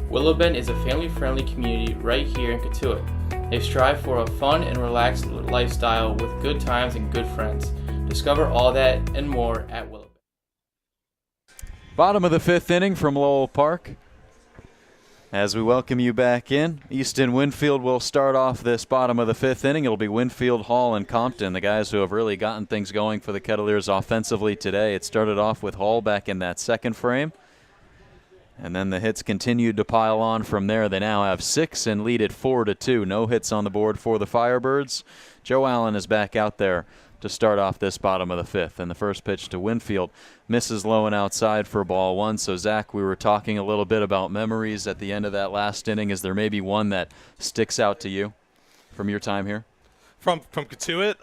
S15: Willowben is a family-friendly community right here in Cotuit. They strive for a fun and relaxed lifestyle with good times and good friends. Discover all that and more at Willowben.
S1: Bottom of the 5th inning from Lowell Park. As we welcome you back in, Easton Winfield will start off this bottom of the 5th inning. It'll be Winfield, Hall, and Compton, the guys who have really gotten things going for the Kettleers offensively today. It started off with Hall back in that second frame, and then the hits continued to pile on from there. They now have 6 and lead it 4-2. No hits on the board for the Firebirds. Joe Allen is back out there to start off this bottom of the 5th. And the first pitch to Winfield misses low and outside for ball 1. So, Zach, we were talking a little bit about memories at the end of that last inning. Is there maybe one that sticks out to you from your time here?
S18: From Cotuit?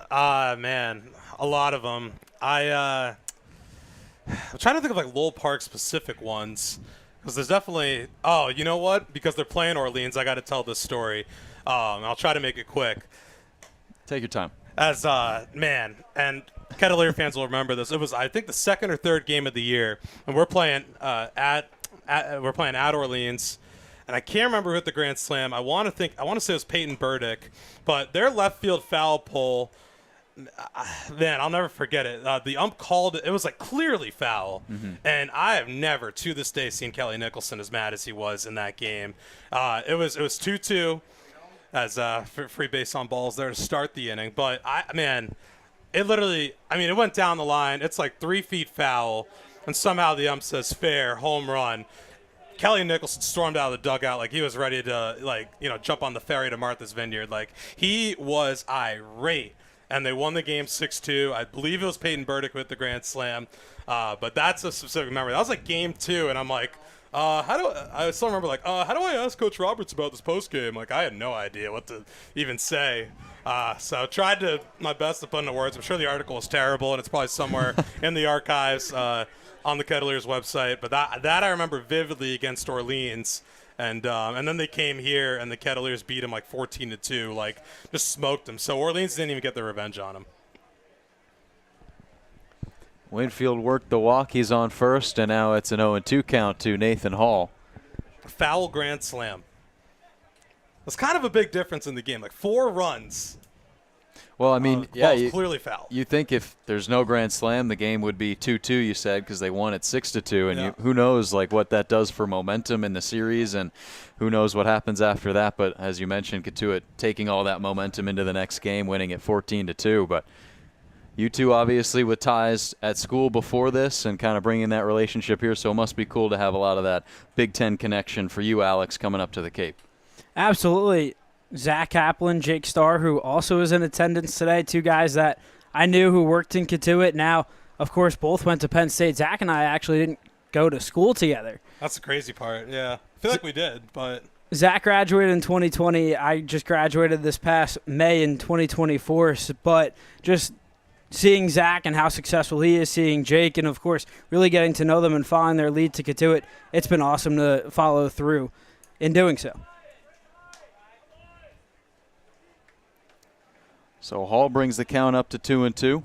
S18: Man, a lot of them. I'm trying to think of like Lowell Park specific ones. Because there's definitely – oh, you know what? Because they're playing Orleans, I got to tell this story. I'll try to make it quick.
S1: Take your time.
S18: As man, and Kettleer fans will remember this. It was, I think, the second or third game of the year, and we're playing at Orleans, and I can't remember who hit the grand slam. I want to say it was Peyton Burdick, but their left field foul pole man, I'll never forget it. The ump called it. It was like clearly foul. And I have never to this day seen Kelly Nicholson as mad as he was in that game. It was 2-2 as free base on balls there to start the inning. But it literally, it went down the line. It's like 3 feet foul. And somehow the ump says fair, home run. Kelly Nicholson stormed out of the dugout like he was ready to jump on the ferry to Martha's Vineyard. Like he was irate. And they won the game 6-2. I believe it was Peyton Burdick with the grand slam. But that's a specific memory. That was like game 2, and I'm like, I still remember how do I ask Coach Roberts about this post game? Like I had no idea what to even say. So tried my best to put into words. I'm sure the article is terrible, and it's probably somewhere in the archives on the Kettleers website. But that I remember vividly against Orleans. And then they came here, and the Kettleers beat them like 14-2, like just smoked them. So Orleans didn't even get their revenge on them.
S1: Winfield worked the walk. He's on first, and now it's an 0-2 count to Nathan Hall.
S18: Foul grand slam. That's kind of a big difference in the game, like 4 runs.
S1: Well,
S18: clearly foul.
S1: You think if there's no grand slam, the game would be 2-2, you said, because they won at 6-2, and who knows what that does for momentum in the series, and who knows what happens after that. But as you mentioned, Cotuit taking all that momentum into the next game, winning at 14-2. But you two obviously with ties at school before this and kind of bringing that relationship here, so it must be cool to have a lot of that Big Ten connection for you, Alex, coming up to the Cape.
S3: Absolutely. Zach Kaplan, Jake Starr, who also is in attendance today, 2 guys that I knew who worked in Cotuit. Now, of course, both went to Penn State. Zach and I actually didn't go to school together.
S18: That's the crazy part, yeah. I feel like we did, but...
S3: Zach graduated in 2020. I just graduated this past May in 2024. But just seeing Zach and how successful he is, seeing Jake, and, of course, really getting to know them and following their lead to Cotuit, it's been awesome to follow through in doing so.
S1: So Hall brings the count up to 2-2.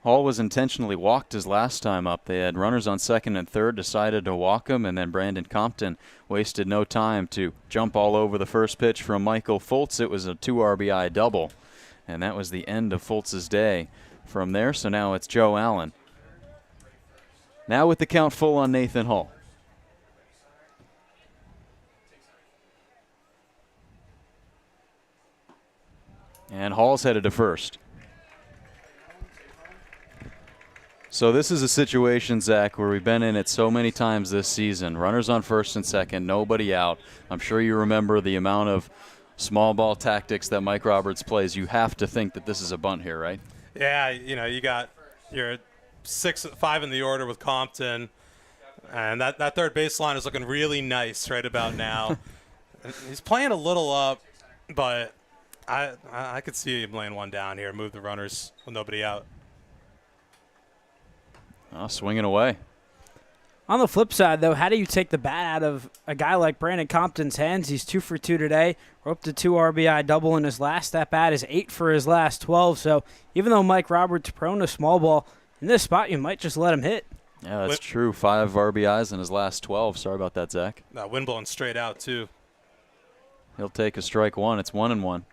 S1: Hall was intentionally walked his last time up. They had runners on second and third, decided to walk him, and then Brandon Compton wasted no time to jump all over the first pitch from Michael Fultz. It was a 2 RBI double, and that was the end of Fultz's day from there. So now it's Joe Allen. Now with the count full on Nathan Hall. And Hall's headed to first. So this is a situation, Zach, where we've been in it so many times this season. Runners on first and second, nobody out. I'm sure you remember the amount of small ball tactics that Mike Roberts plays. You have to think that this is a bunt here, right?
S18: Yeah, you got your 5 in the order with Compton. And that third baseline is looking really nice right about now. He's playing a little up, but I could see him laying one down here, move the runners with nobody out.
S1: Swinging away.
S3: On the flip side, though, how do you take the bat out of a guy like Brandon Compton's hands? He's 2 for 2 today. We're up to 2 RBI double in his last at-bat is 8 for his last 12. So even though Mike Roberts prone to small ball, in this spot you might just let him hit.
S1: Yeah, that's true. 5 RBIs in his last 12. Sorry about that, Zach.
S18: Wind blowing straight out, too.
S1: He'll take a strike 1. It's 1-1.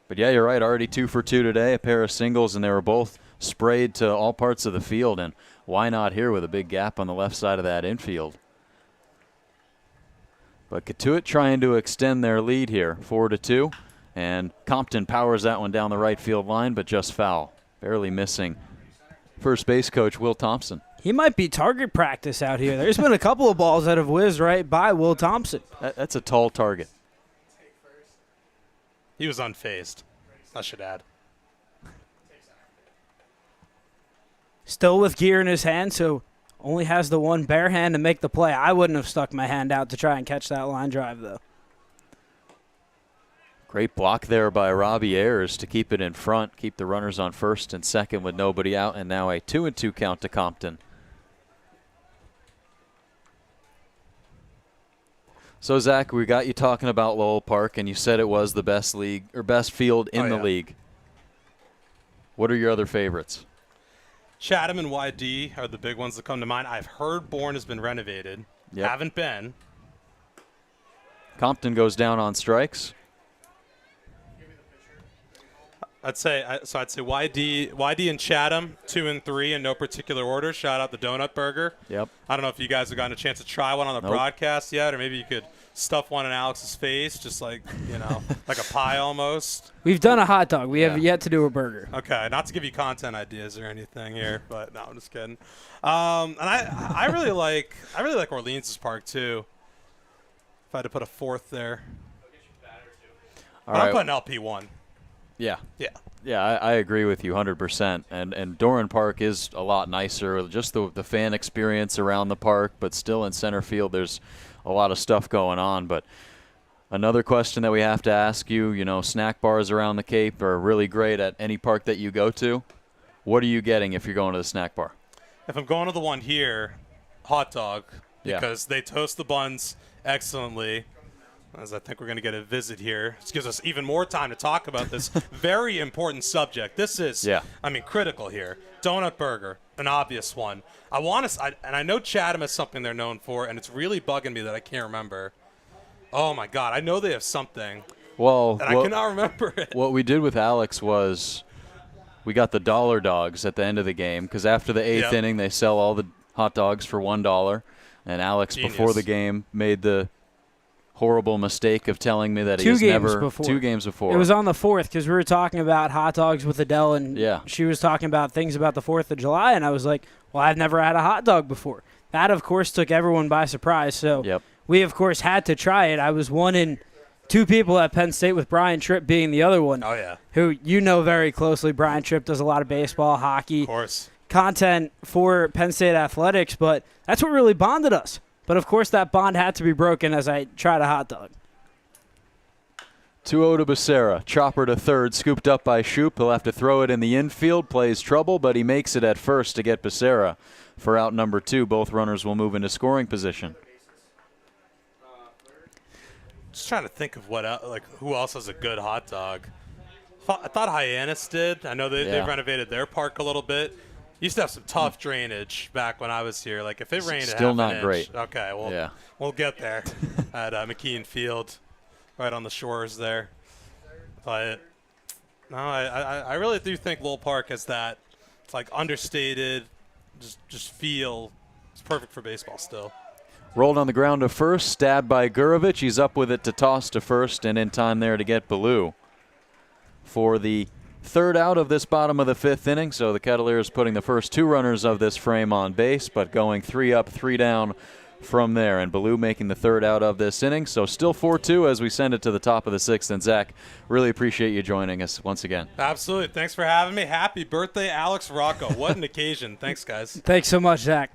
S1: But, yeah, you're right. Already 2 for 2 today, a pair of singles, and they were both sprayed to all parts of the field. And why not here with a big gap on the left side of that infield? But Cotuit trying to extend their lead here, 4-2. And Compton powers that one down the right field line, but just foul. Barely missing first base coach Will Thompson.
S3: He might be target practice out here. There's been a couple of balls that have whizzed right by Will Thompson.
S1: That's a tall target.
S18: He was unfazed, I should add.
S3: Still with gear in his hand, so only has the one bare hand to make the play. I wouldn't have stuck my hand out to try and catch that line drive, though.
S1: Great block there by Robbie Ayers to keep it in front, keep the runners on first and second with nobody out, and now a 2-2 count to Compton. So, Zach, we got you talking about Lowell Park, and you said it was the best league or best field in the league. What are your other favorites?
S18: Chatham and YD are the big ones that come to mind. I've heard Bourne has been renovated.
S1: Yep.
S18: Haven't been.
S1: Compton goes down on strikes.
S18: I'd say YD and Chatham 2 and 3 in no particular order. Shout out the Donut Burger.
S1: Yep.
S18: I don't know if you guys have gotten a chance to try one on the broadcast yet, or maybe you could stuff one in Alex's face, just like like a pie almost.
S3: We've done a hot dog. We have yet to do a burger.
S18: Okay, not to give you content ideas or anything here, but no, I'm just kidding. And I really like Orleans Park too. If I had to put a fourth there, I'm putting LP1.
S1: Yeah.
S18: Yeah.
S1: Yeah, I agree with you 100%. And Doran Park is a lot nicer. Just the fan experience around the park, but still in center field, there's a lot of stuff going on. But another question that we have to ask you, snack bars around the Cape are really great at any park that you go to. What are you getting if you're going to the snack bar?
S18: If I'm going to the one here, hot dog, because they toast the buns excellently. As I think we're going to get a visit here. This gives us even more time to talk about this very important subject. This is, critical here. Donut Burger, an obvious one. I know Chatham has something they're known for, and it's really bugging me that I can't remember. Oh, my God. I know they have something.
S1: Well,
S18: I cannot remember it.
S1: What we did with Alex was we got the dollar dogs at the end of the game, because after the 8th inning, they sell all the hot dogs for $1. And Alex, before the game, made the horrible mistake of telling me that he has never 2 games before.
S3: It was on the 4th because we were talking about hot dogs with Adele, and she was talking about things about the 4th of July, and I was like, well, I've never had a hot dog before. That, of course, took everyone by surprise. So we, of course, had to try it. I was one in 2 people at Penn State, with Brian Tripp being the other one.
S18: Oh, yeah.
S3: Who you know very closely. Brian Tripp does a lot of baseball, hockey,
S18: of course,
S3: content for Penn State athletics, but that's what really bonded us. But, of course, that bond had to be broken as I tried a hot dog.
S1: 2-0 to Becerra. Chopper to third, scooped up by Shoop. He'll have to throw it in the infield. Plays trouble, but he makes it at first to get Becerra for out number 2. Both runners will move into scoring position.
S18: Just trying to think of who else has a good hot dog. I thought Hyannis did. I know they've renovated their park a little bit. Used to have some tough drainage back when I was here. Like, if it rained
S1: still not
S18: inch,
S1: great.
S18: Okay, well, we'll get there at McKean Field, right on the shores there. But no, I really do think Lowell Park has that. It's like understated, just feel. It's perfect for baseball still.
S1: Rolled on the ground to first, stabbed by Gurovich. He's up with it to toss to first, and in time there to get Ballou for the 3rd out of this bottom of the 5th inning. So the Kettleers putting the first 2 runners of this frame on base, but going 3 up, 3 down from there. And Ballou making the 3rd out of this inning. So still 4-2 as we send it to the top of the 6th. And Zach, really appreciate you joining us once again.
S18: Absolutely. Thanks for having me. Happy birthday, Alex Rocco. What an occasion. Thanks, guys.
S3: Thanks so much, Zach.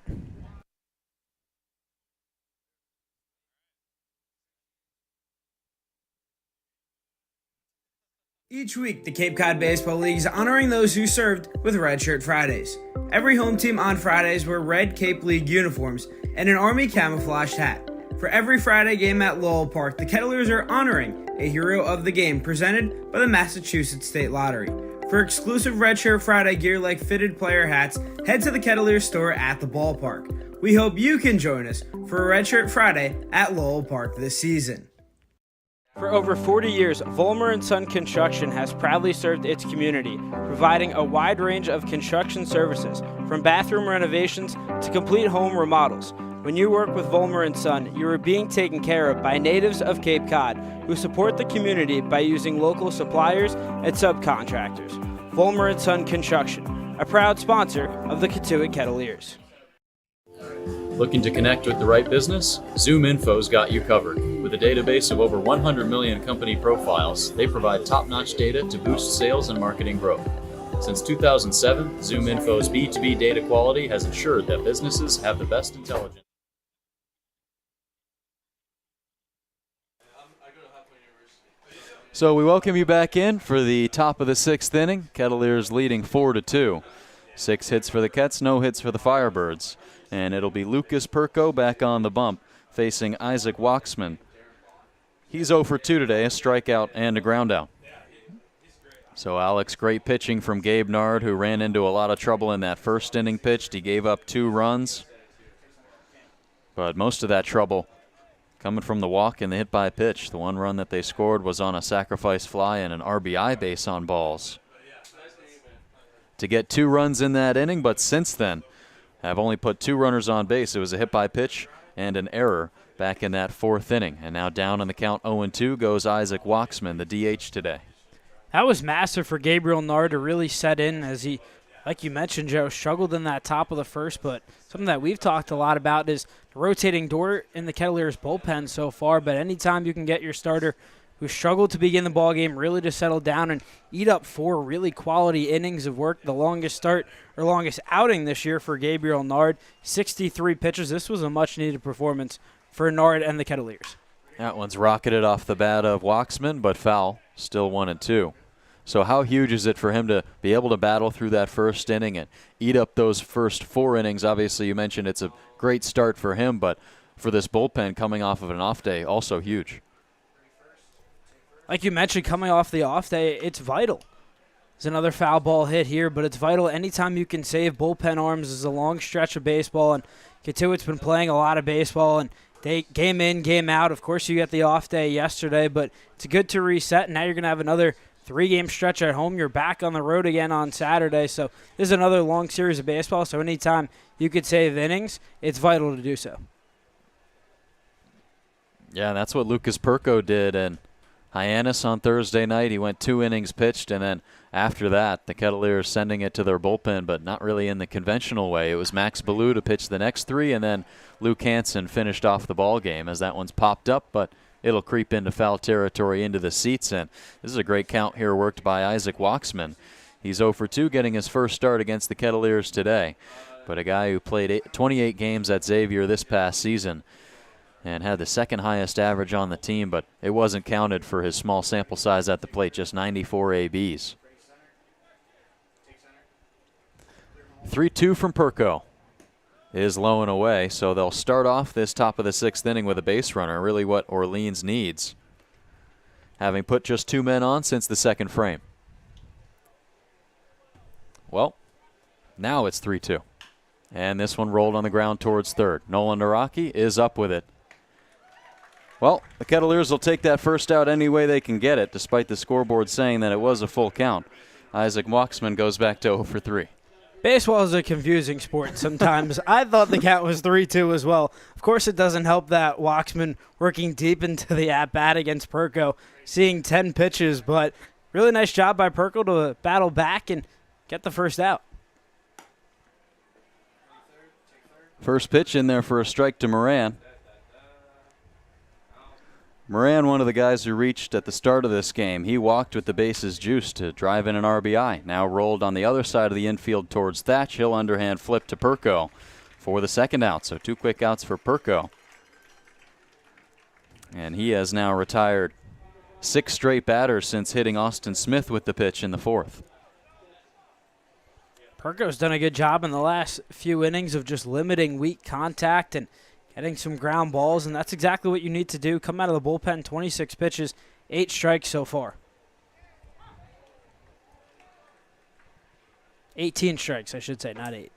S3: Each week, the Cape Cod Baseball League is honoring those who served with Red Shirt Fridays. Every home team on Fridays wear red Cape League uniforms and an Army camouflaged hat. For every Friday game at Lowell Park, the Kettleers are honoring a hero of the game presented by the Massachusetts State Lottery. For exclusive Red Shirt Friday gear like fitted player hats, head to the Kettleers store at the ballpark. We hope you can join us for a Red Shirt Friday at Lowell Park this season. For over 40 years, Vollmer & Son Construction has proudly served its community, providing a wide range of construction services, from bathroom renovations to complete home remodels. When you work with Vollmer & Son, you are being taken care of by natives of Cape Cod who support the community by using local suppliers and subcontractors. Vollmer & Son Construction, a proud sponsor of the Cotuit Kettleers.
S1: Looking to connect with the right business? ZoomInfo's got you covered. With a database of over 100 million company profiles, they provide top-notch data to boost sales and marketing growth. Since 2007, ZoomInfo's B2B data quality has ensured that businesses have the best intelligence. So we welcome you back in for the top of the 6th inning. Kettleers leading 4-2. 6 hits for the Kets, no hits for the Firebirds. And it'll be Lucas Perko back on the bump, facing Isaac Waxman. He's 0 for 2 today, a strikeout and a ground out. So Alex, great pitching from Gabe Nard, who ran into a lot of trouble in that first inning pitched. He gave up 2 runs. But most of that trouble coming from the walk and the hit by pitch. The one run that they scored was on a sacrifice fly and an RBI base on balls. To get 2 runs in that inning, but since then have only put 2 runners on base. It was a hit by pitch and an error back in that 4th inning. And now down in the count 0-2 goes Isaac Waxman, the DH today.
S3: That was massive for Gabriel Nard to really set in as he, like you mentioned, Joe, struggled in that top of the first, but something that we've talked a lot about is the rotating door in the Kettleers bullpen so far, but anytime you can get your starter who struggled to begin the ball game really to settle down and eat up 4 really quality innings of work, the longest start or longest outing this year for Gabriel Nard, 63 pitches. This was a much-needed performance for Nard and the Kettleers.
S1: That one's rocketed off the bat of Waxman, but foul, still 1-2. So how huge is it for him to be able to battle through that first inning and eat up those first 4 innings? Obviously, you mentioned it's a great start for him, but for this bullpen coming off of an off day, also huge.
S3: Like you mentioned, coming off the off day, it's vital. There's another foul ball hit here, but it's vital. Anytime you can save bullpen arms is a long stretch of baseball, and Cotuit's been playing a lot of baseball, and they game in, game out. Of course, you get the off day yesterday, but it's good to reset, and now you're going to have another 3-game stretch at home. You're back on the road again on Saturday, so this is another long series of baseball, so anytime you could save innings, it's vital to do so.
S1: Yeah, that's what Lucas Perko did, and Hyannis on Thursday night, he went 2 innings pitched, and then after that, the Kettleers sending it to their bullpen, but not really in the conventional way. It was Max Ballou to pitch the next 3, and then Luke Hansen finished off the ball game as that one's popped up, but it'll creep into foul territory into the seats, and this is a great count here worked by Isaac Waxman. He's 0 for 2, getting his first start against the Kettleers today, but a guy who played 28 games at Xavier this past season and had the second highest average on the team, but it wasn't counted for his small sample size at the plate, just 94 ABs. 3-2 from Perko is low and away, so they'll start off this top of the 6th inning with a base runner, really what Orleans needs, having put just 2 men on since the 2nd frame. Well, now it's 3-2, and this one rolled on the ground towards third. Nolan Naraki is up with it. Well, the Kettleers will take that first out any way they can get it, despite the scoreboard saying that it was a full count. Isaac Waxman goes back to 0 for 3.
S3: Baseball is a confusing sport sometimes. I thought the count was 3-2 as well. Of course, it doesn't help that Waxman working deep into the at-bat against Perko, seeing 10 pitches, but really nice job by Perko to battle back and get the first out.
S1: First pitch in there for a strike to Moran. Moran, one of the guys who reached at the start of this game. He walked with the bases juiced to drive in an RBI. Now rolled on the other side of the infield towards Thatch. He'll underhand flip to Perko for the second out. So 2 quick outs for Perko. And he has now retired 6 straight batters since hitting Austin Smith with the pitch in the 4th.
S3: Perko's done a good job in the last few innings of just limiting weak contact and getting some ground balls, and that's exactly what you need to do. Come out of the bullpen, 26 pitches, 8 strikes so far. 18 strikes, I should say, not 8.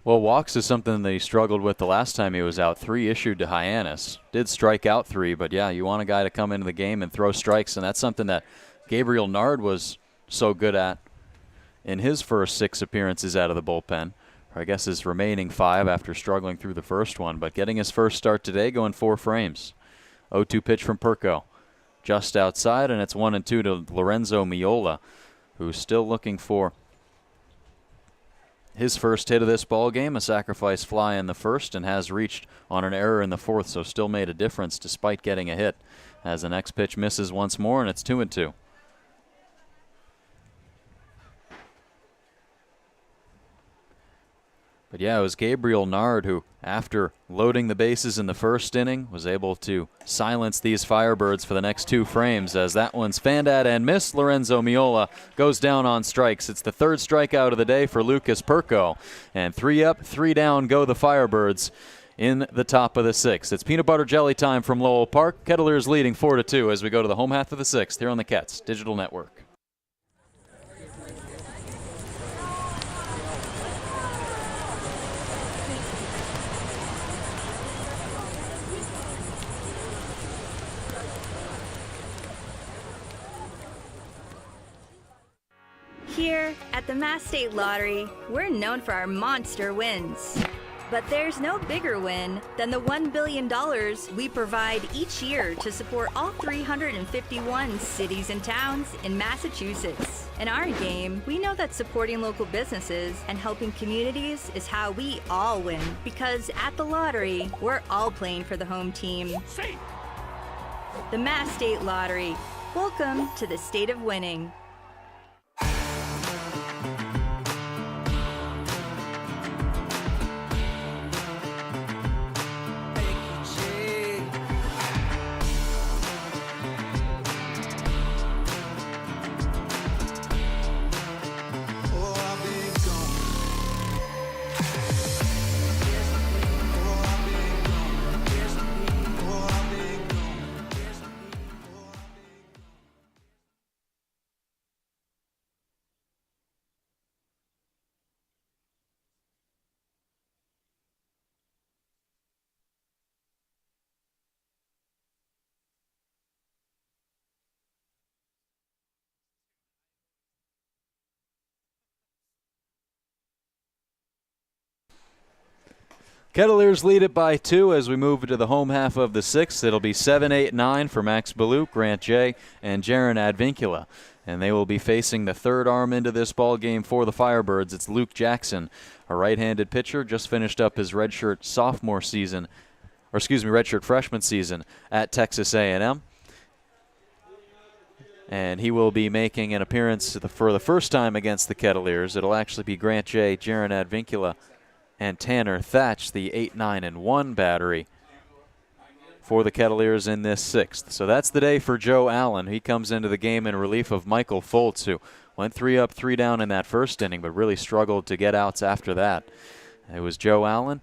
S1: Well, walks is something that he struggled with the last time he was out. 3 issued to Hyannis. Did strike out 3, but yeah, you want a guy to come into the game and throw strikes, and that's something that Gabriel Nard was so good at in his first 6 appearances out of the bullpen. I guess his remaining 5 after struggling through the first one, but getting his first start today, going 4 frames. 0-2 pitch from Perko. Just outside, and it's 1-2 to Lorenzo Miola, who's still looking for his first hit of this ball game, a sacrifice fly in the first, and has reached on an error in the 4th, so still made a difference despite getting a hit. As the next pitch misses once more, and it's 2-2. But yeah, it was Gabriel Nard who, after loading the bases in the first inning, was able to silence these Firebirds for the next 2 frames, as that one's fanned at and missed. Lorenzo Miola goes down on strikes. It's the 3rd strikeout of the day for Lucas Perko. And 3 up, 3 down go the Firebirds in the top of the 6th. It's peanut butter jelly time from Lowell Park. Kettleers leading 4-2 as we go to the home half of the 6th here on the Cats Digital Network.
S4: Here at the Mass State Lottery, we're known for our monster wins. But there's no bigger win than the $1 billion we provide each year to support all 351 cities and towns in Massachusetts. In our game, we know that supporting local businesses and helping communities is how we all win. Because at the lottery, we're all playing for the home team. The Mass State Lottery. Welcome to the state of winning.
S1: Kettleers lead it by 2 as we move into the home half of the 6th. It'll be 7, 8, 9 for Max Baluk, Grant J., and Jaron Advincula. And they will be facing the third arm into this ball game for the Firebirds. It's Luke Jackson, a right-handed pitcher, just finished up his redshirt freshman season at Texas A&M. And he will be making an appearance for the first time against the Kettleers. It'll actually be Grant J., Jaron Advincula, and Tanner Thatch, the 8, 9, and 1 battery for the Kettleers in this 6th. So that's the day for Joe Allen. He comes into the game in relief of Michael Foltz, who went 3 up, 3 down in that first inning, but really struggled to get outs after that. It was Joe Allen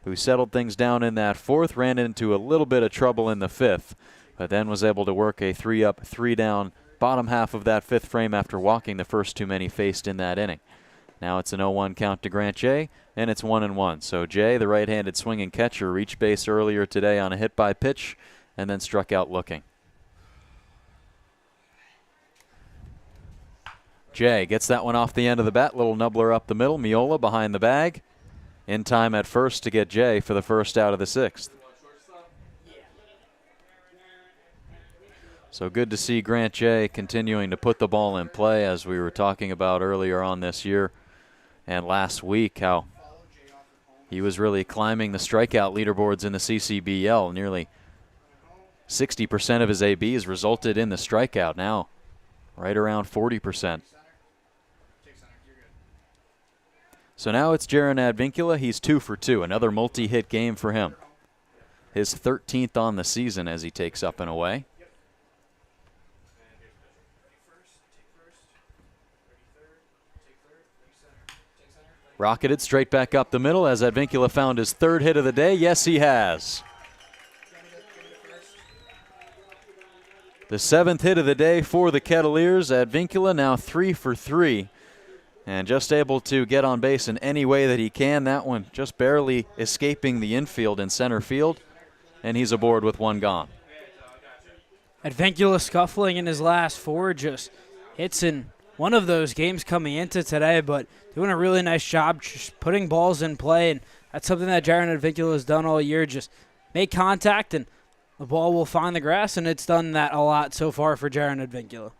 S1: who settled things down in that 4th, ran into a little bit of trouble in the 5th, but then was able to work a 3 up, 3 down bottom half of that 5th frame after walking the first too many faced in that inning. Now it's an 0-1 count to Grant J., and it's 1-1. So Jay, the right-handed swinging catcher, reached base earlier today on a hit by pitch and then struck out looking. Jay gets that one off the end of the bat. Little nubbler up the middle. Miola behind the bag. In time at first to get Jay for the first out of the 6th. So good to see Grant J. continuing to put the ball in play, as we were talking about earlier on this year and last week, how he was really climbing the strikeout leaderboards in the CCBL. Nearly 60% of his ABs resulted in the strikeout, now right around 40%. So now it's Jaron Advincula. He's 2 for 2, another multi-hit game for him. His 13th on the season as he takes up and away. Rocketed straight back up the middle as Advincula found his 3rd hit of the day. Yes, he has. The 7th hit of the day for the Kettleers. Advincula now 3 for 3. And just able to get on base in any way that he can. That one just barely escaping the infield and center field. And he's aboard with 1 gone.
S3: Advincula scuffling in his last 4, just hits in one of those games coming into today, but doing a really nice job just putting balls in play, and that's something that Jaron Advincula has done all year. Just make contact, and the ball will find the grass, and it's done that a lot so far for Jaron Advincula.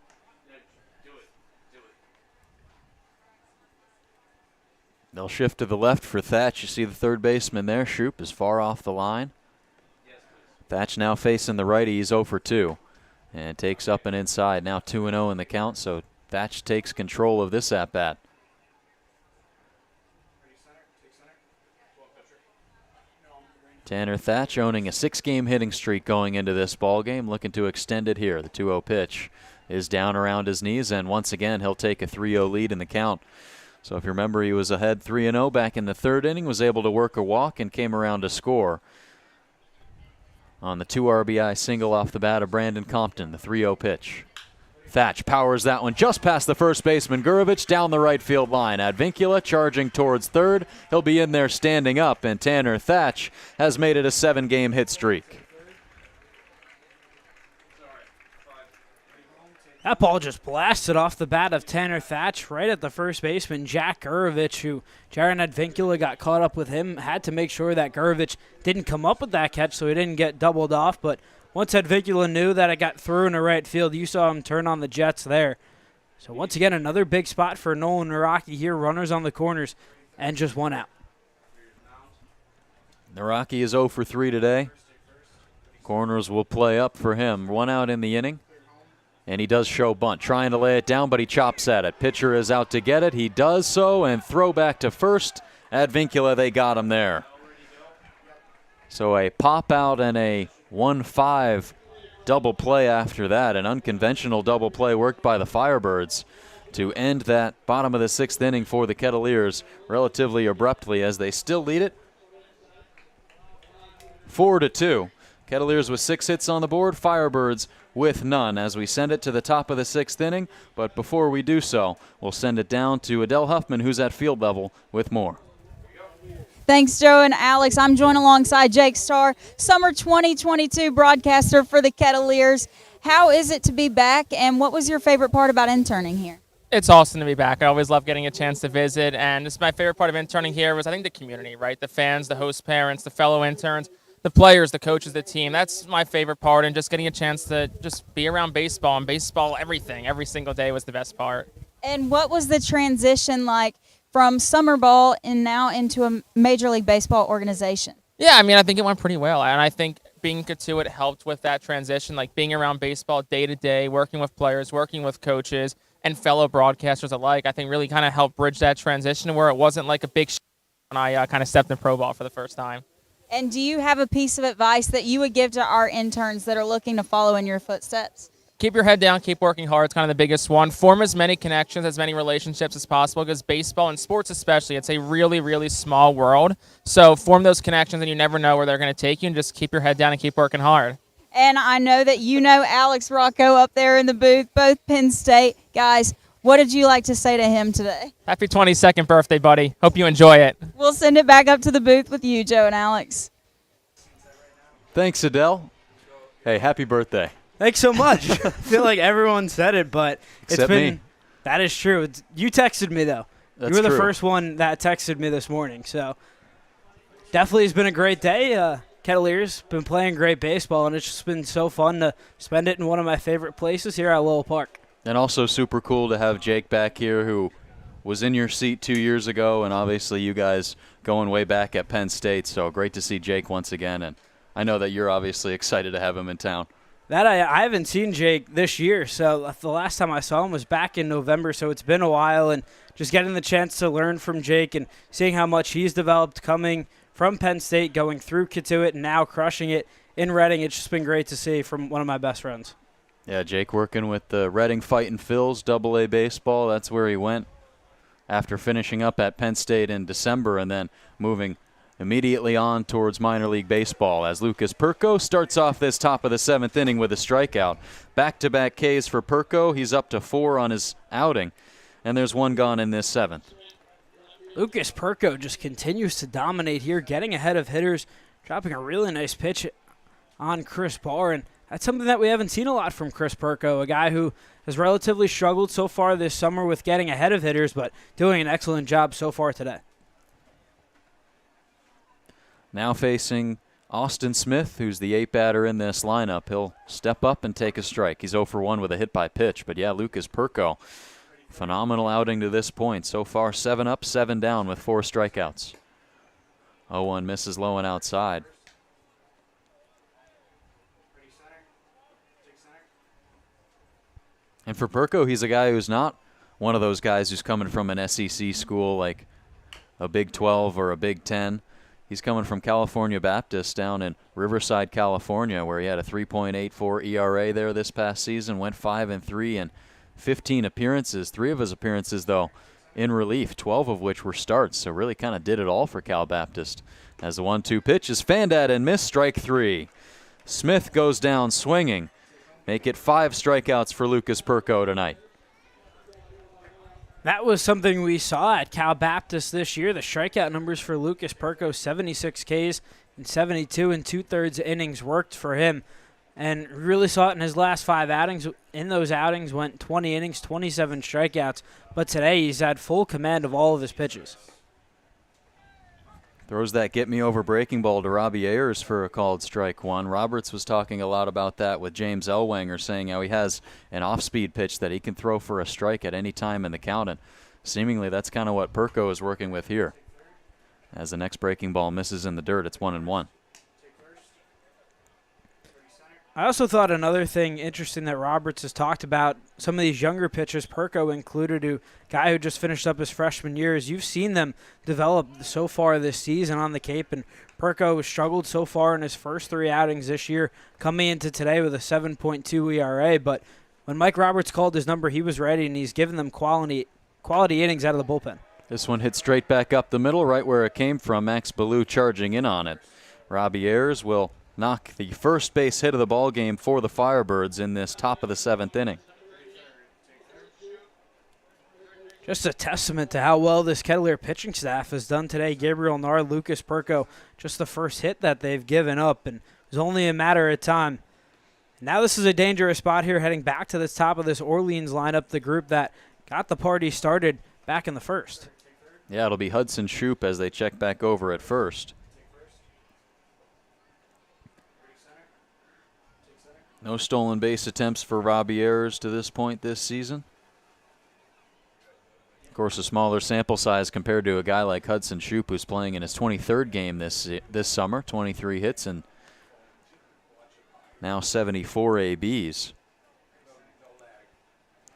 S1: They'll shift to the left for Thatch. You see the third baseman there. Shoop is far off the line. Thatch now facing the righty. He's 0 for 2 and takes up and inside. Now 2-0 in the count, so Thatch takes control of this at-bat. Tanner Thatch owning a 6-game hitting streak going into this ball game, looking to extend it here. The 2-0 pitch is down around his knees, and once again he'll take a 3-0 lead in the count. So if you remember, he was ahead 3-0 back in the 3rd inning, was able to work a walk and came around to score on the 2 RBI single off the bat of Brandon Compton, the 3-0 pitch. Thatch powers that one just past the first baseman, Gurevich, down the right field line. Advincula charging towards 3rd. He'll be in there standing up, and Tanner Thatch has made it a 7-game hit streak.
S3: That ball just blasted off the bat of Tanner Thatch right at the first baseman, Jack Gurovich, who Jaron Advincula got caught up with him, had to make sure that Gurovich didn't come up with that catch so he didn't get doubled off. But once Advincula knew that it got through into right field, you saw him turn on the Jets there. So once again, another big spot for Nolan Naraki here, runners on the corners, and just one out.
S1: Naraki is 0 for 3 today. Corners will play up for him. 1 out in the inning. And he does show bunt, trying to lay it down, but he chops at it. Pitcher is out to get it. He does so, and throw back to first. Advincula, they got him there. So a pop out and a 1-5 double play after that. An unconventional double play worked by the Firebirds to end that bottom of the 6th inning for the Kettleers relatively abruptly as they still lead it 4-2. Kettleers with 6 hits on the board, Firebirds with none as we send it to the top of the 6th inning. But before we do so, we'll send it down to Adele Huffman, who's at field level with more.
S7: Thanks, Joe and Alex. I'm joined alongside Jake Starr, summer 2022 broadcaster for the Kettleers. How is it to be back, and what was your favorite part about interning here?
S19: It's awesome to be back. I always love getting a chance to visit, and this is my favorite part of interning here was I think the community, right? The fans, the host parents, the fellow interns, the players, the coaches, the team. That's my favorite part, and just getting a chance to just be around baseball and baseball everything every single day was the best part.
S7: And what was the transition like from summer ball and now into a Major League Baseball organization?
S19: Yeah, I mean, I think it went pretty well, and I think being Cotuit helped with that transition, like being around baseball day to day, working with players, working with coaches, and fellow broadcasters alike. I think really kind of helped bridge that transition where it wasn't like a big when I kind of stepped in pro ball for the first time.
S7: And do you have a piece of advice that you would give to our interns that are looking to follow in your footsteps?
S19: Keep your head down, keep working hard. It's kind of the biggest one. Form as many connections, as many relationships as possible because baseball and sports especially, it's a really, really small world. So form those connections and you never know where they're going to take you, and just keep your head down and keep working hard.
S7: And I know that you know Alex Rocco up there in the booth, both Penn State guys. What did you like to say to him today?
S19: Happy 22nd birthday, buddy. Hope you enjoy it.
S7: We'll send it back up to the booth with you, Joe and Alex.
S1: Thanks, Adele. Hey, happy birthday.
S3: Thanks so much. I feel like everyone said it, but
S1: Except me.
S3: That is true. You texted me, though.
S1: That's
S3: you were the
S1: true.
S3: first one that texted me this morning. So definitely has been a great day. Kettleers been playing great baseball, and it's just been so fun to spend it in one of my favorite places here at Lowell Park.
S1: And also super cool to have Jake back here, who was in your seat 2 years ago, and obviously you guys going way back at Penn State. So great to see Jake once again, and I know that you're obviously excited to have him in town.
S3: That I haven't seen Jake this year, so the last time I saw him was back in November, so it's been a while, and just getting the chance to learn from Jake and seeing how much he's developed coming from Penn State, going through Cotuit, and now crushing it in Reading. It's just been great to see from one of my best friends.
S1: Yeah, Jake working with the Reading Fightin' Phils, AA baseball. That's where he went after finishing up at Penn State in December and then moving immediately on towards minor league baseball as Lucas Perko starts off this top of the 7th inning with a strikeout. Back-to-back Ks for Perko. He's up to 4 on his outing, and there's 1 gone in this 7th.
S3: Lucas Perko just continues to dominate here, getting ahead of hitters, dropping a really nice pitch on Chris Barr, and that's something that we haven't seen a lot from Chris Perko, a guy who has relatively struggled so far this summer with getting ahead of hitters, but doing an excellent job so far today.
S1: Now facing Austin Smith, who's the 8th batter in this lineup. He'll step up and take a strike. He's 0 for 1 with a hit by pitch. But, yeah, Lucas Perko, phenomenal outing to this point. So far, 7 up, 7 down with 4 strikeouts. 0-1 misses low and outside. And for Perko, he's a guy who's not one of those guys who's coming from an SEC school like a Big 12 or a Big 10. He's coming from California Baptist down in Riverside, California, where he had a 3.84 ERA there this past season, went 5-3 in 15 appearances. 3 of his appearances, though, in relief, 12 of which were starts, so really kind of did it all for Cal Baptist. As the 1-2 pitch is fanned at and missed, strike 3. Smith goes down swinging. Make it 5 strikeouts for Lucas Perko tonight.
S3: That was something we saw at Cal Baptist this year. The strikeout numbers for Lucas Perko, 76 Ks and 72 2/3 innings worked for him. and really saw it in his last 5 outings. In those outings, went 20 innings, 27 strikeouts, but today he's had full command of all of his pitches.
S1: Throws that get-me-over breaking ball to Robbie Ayers for a called strike one. Roberts was talking a lot about that with James Ellwanger, saying how he has an off-speed pitch that he can throw for a strike at any time in the count, and seemingly that's kind of what Perko is working with here. As the next breaking ball misses in the dirt, it's 1-1.
S3: I also thought another thing interesting that Roberts has talked about, some of these younger pitchers, Perko included, a guy who just finished up his freshman year, is you've seen them develop so far this season on the Cape, and Perko has struggled so far in his first 3 outings this year, coming into today with a 7.2 ERA, but when Mike Roberts called his number, he was ready, and he's given them quality innings out of the bullpen.
S1: This one hit straight back up the middle, right where it came from. Max Ballou charging in on it. Robbie Ayers will knock the first base hit of the ball game for the Firebirds in this top of the 7th inning.
S3: Just a testament to how well this Kettleer pitching staff has done today. Gabriel Nard, Lucas Perko, just the first hit that they've given up, and it was only a matter of time. Now this is a dangerous spot here, heading back to the top of this Orleans lineup, the group that got the party started back in the first.
S1: Yeah, it'll be Hudson Shoup as they check back over at first. No stolen base attempts for Robbie Ayers to this point this season. Of course, a smaller sample size compared to a guy like Hudson Shoup, who's playing in his 23rd game this summer, 23 hits and now 74 ABs.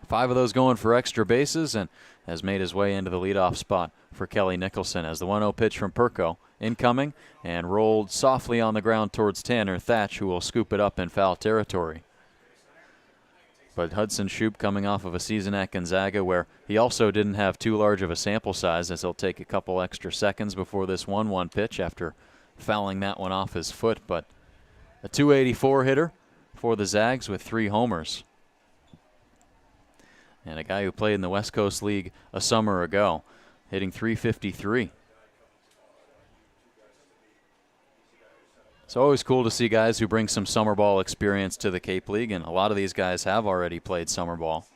S1: 5 of those going for extra bases, and has made his way into the leadoff spot for Kelly Nicholson as the 1-0 pitch from Perko incoming and rolled softly on the ground towards Tanner Thatch, who will scoop it up in foul territory. But Hudson Shoup coming off of a season at Gonzaga where he also didn't have too large of a sample size, as he'll take a couple extra seconds before this 1-1 pitch after fouling that one off his foot. But a .284 hitter for the Zags with 3 homers. And a guy who played in the West Coast League a summer ago, hitting .353. It's always cool to see guys who bring some summer ball experience to the Cape League, and a lot of these guys have already played summer ball.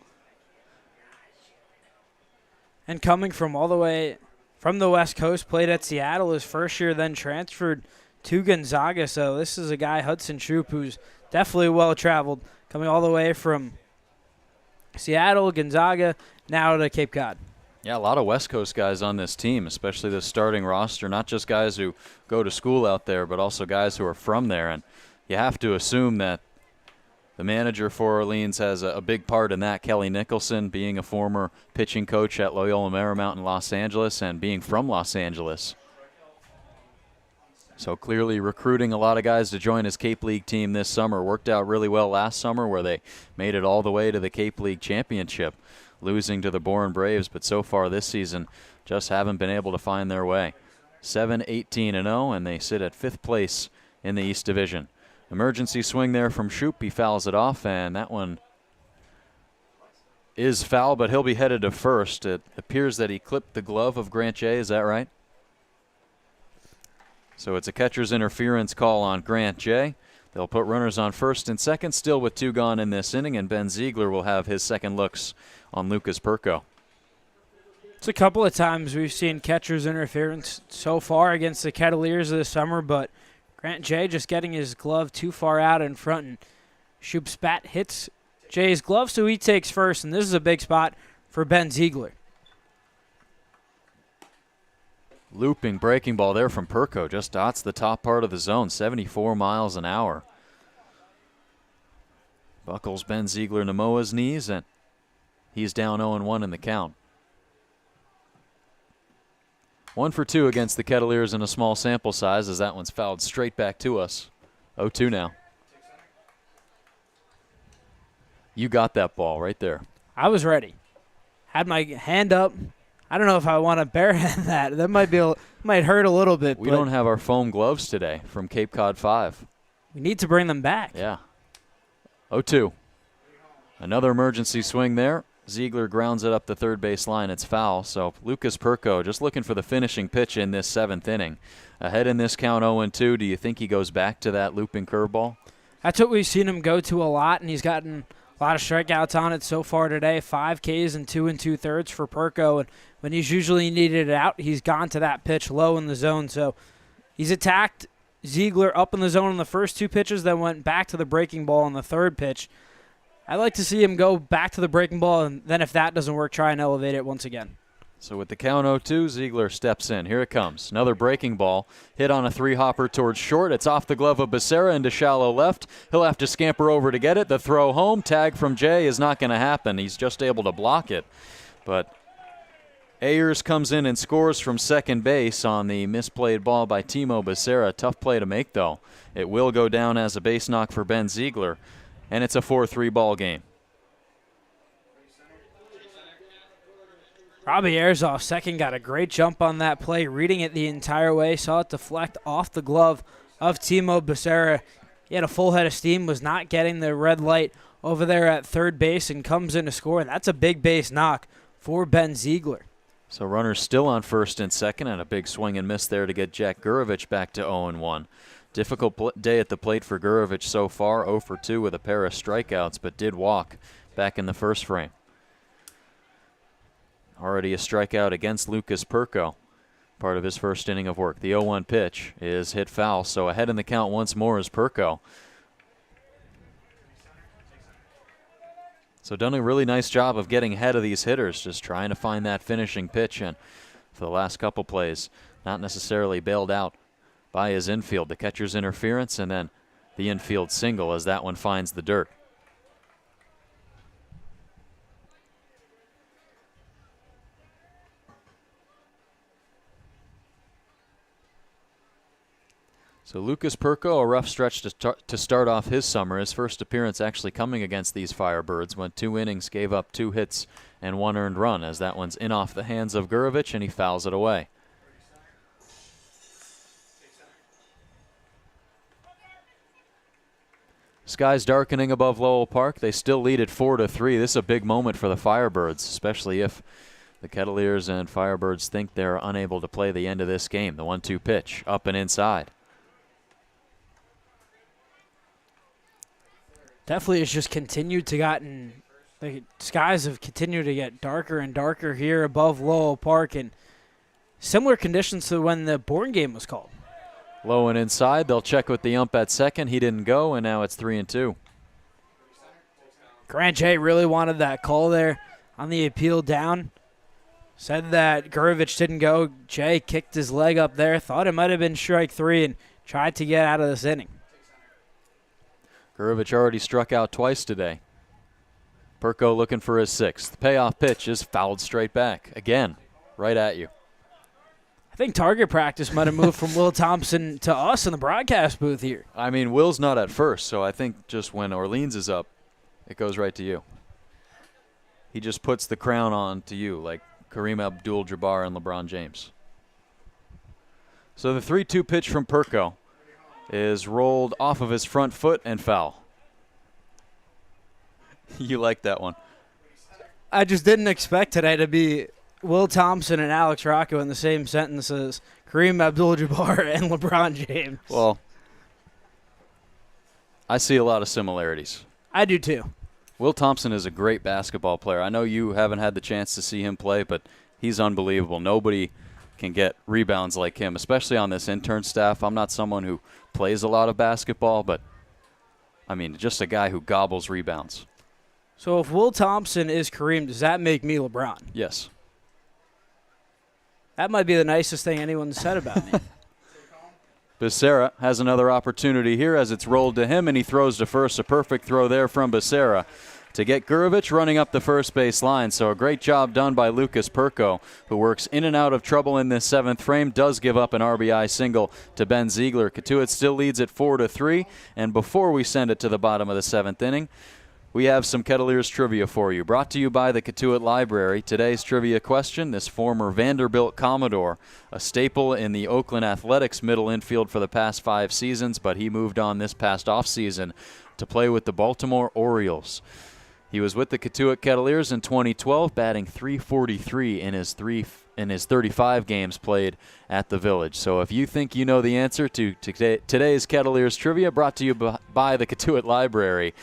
S3: And coming from all the way from the West Coast, played at Seattle his first year, then transferred to Gonzaga. So this is a guy, Hudson Shoup, who's definitely well-traveled, coming all the way from Seattle, Gonzaga, now to Cape Cod.
S1: Yeah, a lot of West Coast guys on this team, especially the starting roster. Not just guys who go to school out there, but also guys who are from there. And you have to assume that the manager for Orleans has a big part in that. Kelly Nicholson, being a former pitching coach at Loyola Marymount in Los Angeles and being from Los Angeles. So clearly recruiting a lot of guys to join his Cape League team this summer. Worked out really well last summer where they made it all the way to the Cape League Championship, losing to the Bourne Braves, but so far this season just haven't been able to find their way. 7-18-0, and they sit at 5th place in the East Division. Emergency swing there from Shoup. He fouls it off, and that one is foul, but he'll be headed to first. It appears that he clipped the glove of Grant J. Is that right? So it's a catcher's interference call on Grant J. They'll put runners on first and second, still with 2 gone in this inning, and Ben Ziegler will have his second looks on Lucas Perko.
S3: It's a couple of times we've seen catcher's interference so far against the Kettleers this summer, but Grant J just getting his glove too far out in front, and Shoup's bat hits J's glove, so he takes first, and this is a big spot for Ben Ziegler.
S1: Looping breaking ball there from Perko, just dots the top part of the zone, 74 miles an hour. Buckles Ben Ziegler Namoa's knees, and he's down 0-1 in the count. 1 for 2 against the Kettleers in a small sample size, as that one's fouled straight back to us. 0-2 now. You got that ball right there.
S3: I was ready. Had my hand up. I don't know if I want to barehand that. That might hurt a little bit.
S1: We don't have our foam gloves today from Cape Cod 5.
S3: We need to bring them back.
S1: Yeah. 0-2. Another emergency swing there. Ziegler grounds it up the third base line. It's foul. So Lucas Perko just looking for the finishing pitch in this 7th inning. Ahead in this count 0-2. Do you think he goes back to that looping curveball?
S3: That's what we've seen him go to a lot, and he's gotten a lot of strikeouts on it so far today. 5 Ks and 2 2/3 for Perko, and when he's usually needed it out, he's gone to that pitch low in the zone. So he's attacked Ziegler up in the zone in the first 2 pitches, then went back to the breaking ball on the 3rd pitch. I'd like to see him go back to the breaking ball, and then if that doesn't work, try and elevate it once again.
S1: So with the count 0-2, Ziegler steps in. Here it comes. Another breaking ball. Hit on a 3-hopper towards short. It's off the glove of Becerra into shallow left. He'll have to scamper over to get it. The throw home. Tag from Jay is not going to happen. He's just able to block it. But Ayers comes in and scores from second base on the misplayed ball by Timo Becerra. Tough play to make, though. It will go down as a base knock for Ben Ziegler, and it's a 4-3 ball game.
S3: Robbie Ayers off second, got a great jump on that play, reading it the entire way, saw it deflect off the glove of Timo Becerra. He had a full head of steam, was not getting the red light over there at third base, and comes in to score, and that's a big base knock for Ben Ziegler.
S1: So runners still on first and second, and a big swing and miss there to get Jack Gurovich back to 0-1. Difficult day at the plate for Gurovich so far, 0 for 2 with a pair of strikeouts, but did walk back in the first frame. Already a strikeout against Lucas Perko, part of his first inning of work. The 0-1 pitch is hit foul, so ahead in the count once more is Perko. So done a really nice job of getting ahead of these hitters, just trying to find that finishing pitch, and for the last couple plays, not necessarily bailed out by his infield. The catcher's interference and then the infield single as that one finds the dirt. So Lucas Perko, a rough stretch to start off his summer. His first appearance actually coming against these Firebirds. Went 2 innings, gave up 2 hits and 1 earned run as that one's in off the hands of Gurovich and he fouls it away. Skies darkening above Lowell Park. They still lead at 4-3. This is a big moment for the Firebirds, especially if the Kettleers and Firebirds think they're unable to play the end of this game. The 1-2 pitch, up and inside.
S3: Definitely has just continued to the skies have continued to get darker and darker here above Lowell Park, and similar conditions to when the Bourne game was called.
S1: Low and inside. They'll check with the ump at second. He didn't go, and now it's 3-2.
S3: Grant Jay really wanted that call there on the appeal down. Said that Gurovich didn't go. Jay kicked his leg up there, thought it might have been strike 3, and tried to get out of this inning.
S1: Gurovich already struck out twice today. Perko looking for his 6th. The payoff pitch is fouled straight back. Again, right at you.
S3: I think target practice might have moved from Will Thompson to us in the broadcast booth here.
S1: I mean, Will's not at first, so I think just when Orleans is up, it goes right to you. He just puts the crown on to you, like Kareem Abdul-Jabbar and LeBron James. So the 3-2 pitch from Perko is rolled off of his front foot and foul. You like that one.
S3: I just didn't expect today to be Will Thompson and Alex Rocco in the same sentence as Kareem Abdul-Jabbar and LeBron James.
S1: Well, I see a lot of similarities.
S3: I do too.
S1: Will Thompson is a great basketball player. I know you haven't had the chance to see him play, but he's unbelievable. Nobody can get rebounds like him, especially on this intern staff. I'm not someone who plays a lot of basketball, but, I mean, just a guy who gobbles rebounds.
S3: So if Will Thompson is Kareem, does that make me LeBron?
S1: Yes.
S3: That might be the nicest thing anyone's said about me.
S1: Becerra has another opportunity here as it's rolled to him, and he throws to first. A perfect throw there from Becerra to get Gurovich running up the first base line. So a great job done by Lucas Perko, who works in and out of trouble in this 7th frame, does give up an RBI single to Ben Ziegler. Cotuit still leads at 4-3, and before we send it to the bottom of the 7th inning, we have some Kettleers trivia for you, brought to you by the Cotuit Library. Today's trivia question, this former Vanderbilt Commodore, a staple in the Oakland Athletics middle infield for the past 5 seasons, but he moved on this past offseason to play with the Baltimore Orioles. He was with the Cotuit Kettleers in 2012, batting .343 in his 35 games played at the Village. So if you think you know the answer to today's Kettleers trivia, brought to you by the Cotuit Library,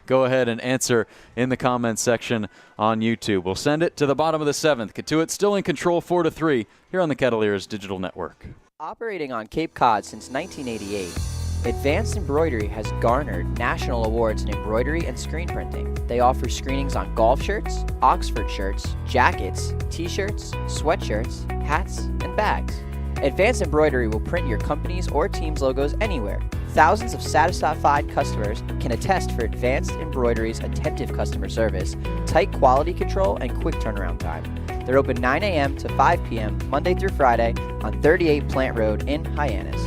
S1: go ahead and answer in the comments section on YouTube. We'll send it to the bottom of the 7th. Cotuit still in control 4-3 here on the Kettleers Digital Network.
S5: Operating on Cape Cod since 1988, Advanced Embroidery has garnered national awards in embroidery and screen printing. They offer screenings on golf shirts, Oxford shirts, jackets, t-shirts, sweatshirts, hats, and bags. Advanced Embroidery will print your company's or team's logos anywhere. Thousands of satisfied customers can attest for Advanced Embroidery's attentive customer service, tight quality control, and quick turnaround time. They're open 9 a.m. to 5 p.m. Monday through Friday on 38 Plant Road in Hyannis.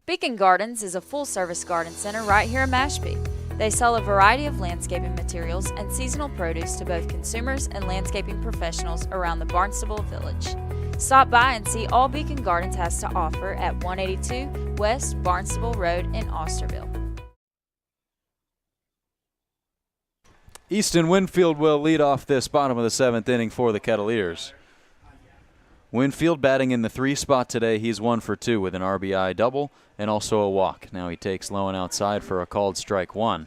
S6: Beacon Gardens is a full-service garden center right here in Mashpee. They sell a variety of landscaping materials and seasonal produce to both consumers and landscaping professionals around the Barnstable Village. Stop by and see all Beacon Gardens has to offer at 182 West Barnstable Road in Austerville.
S1: Easton Winfield will lead off this bottom of the 7th inning for the Kettleers. Winfield batting in the 3 spot today. He's 1 for 2 with an RBI double and also a walk. Now he takes low and outside for a called strike 1.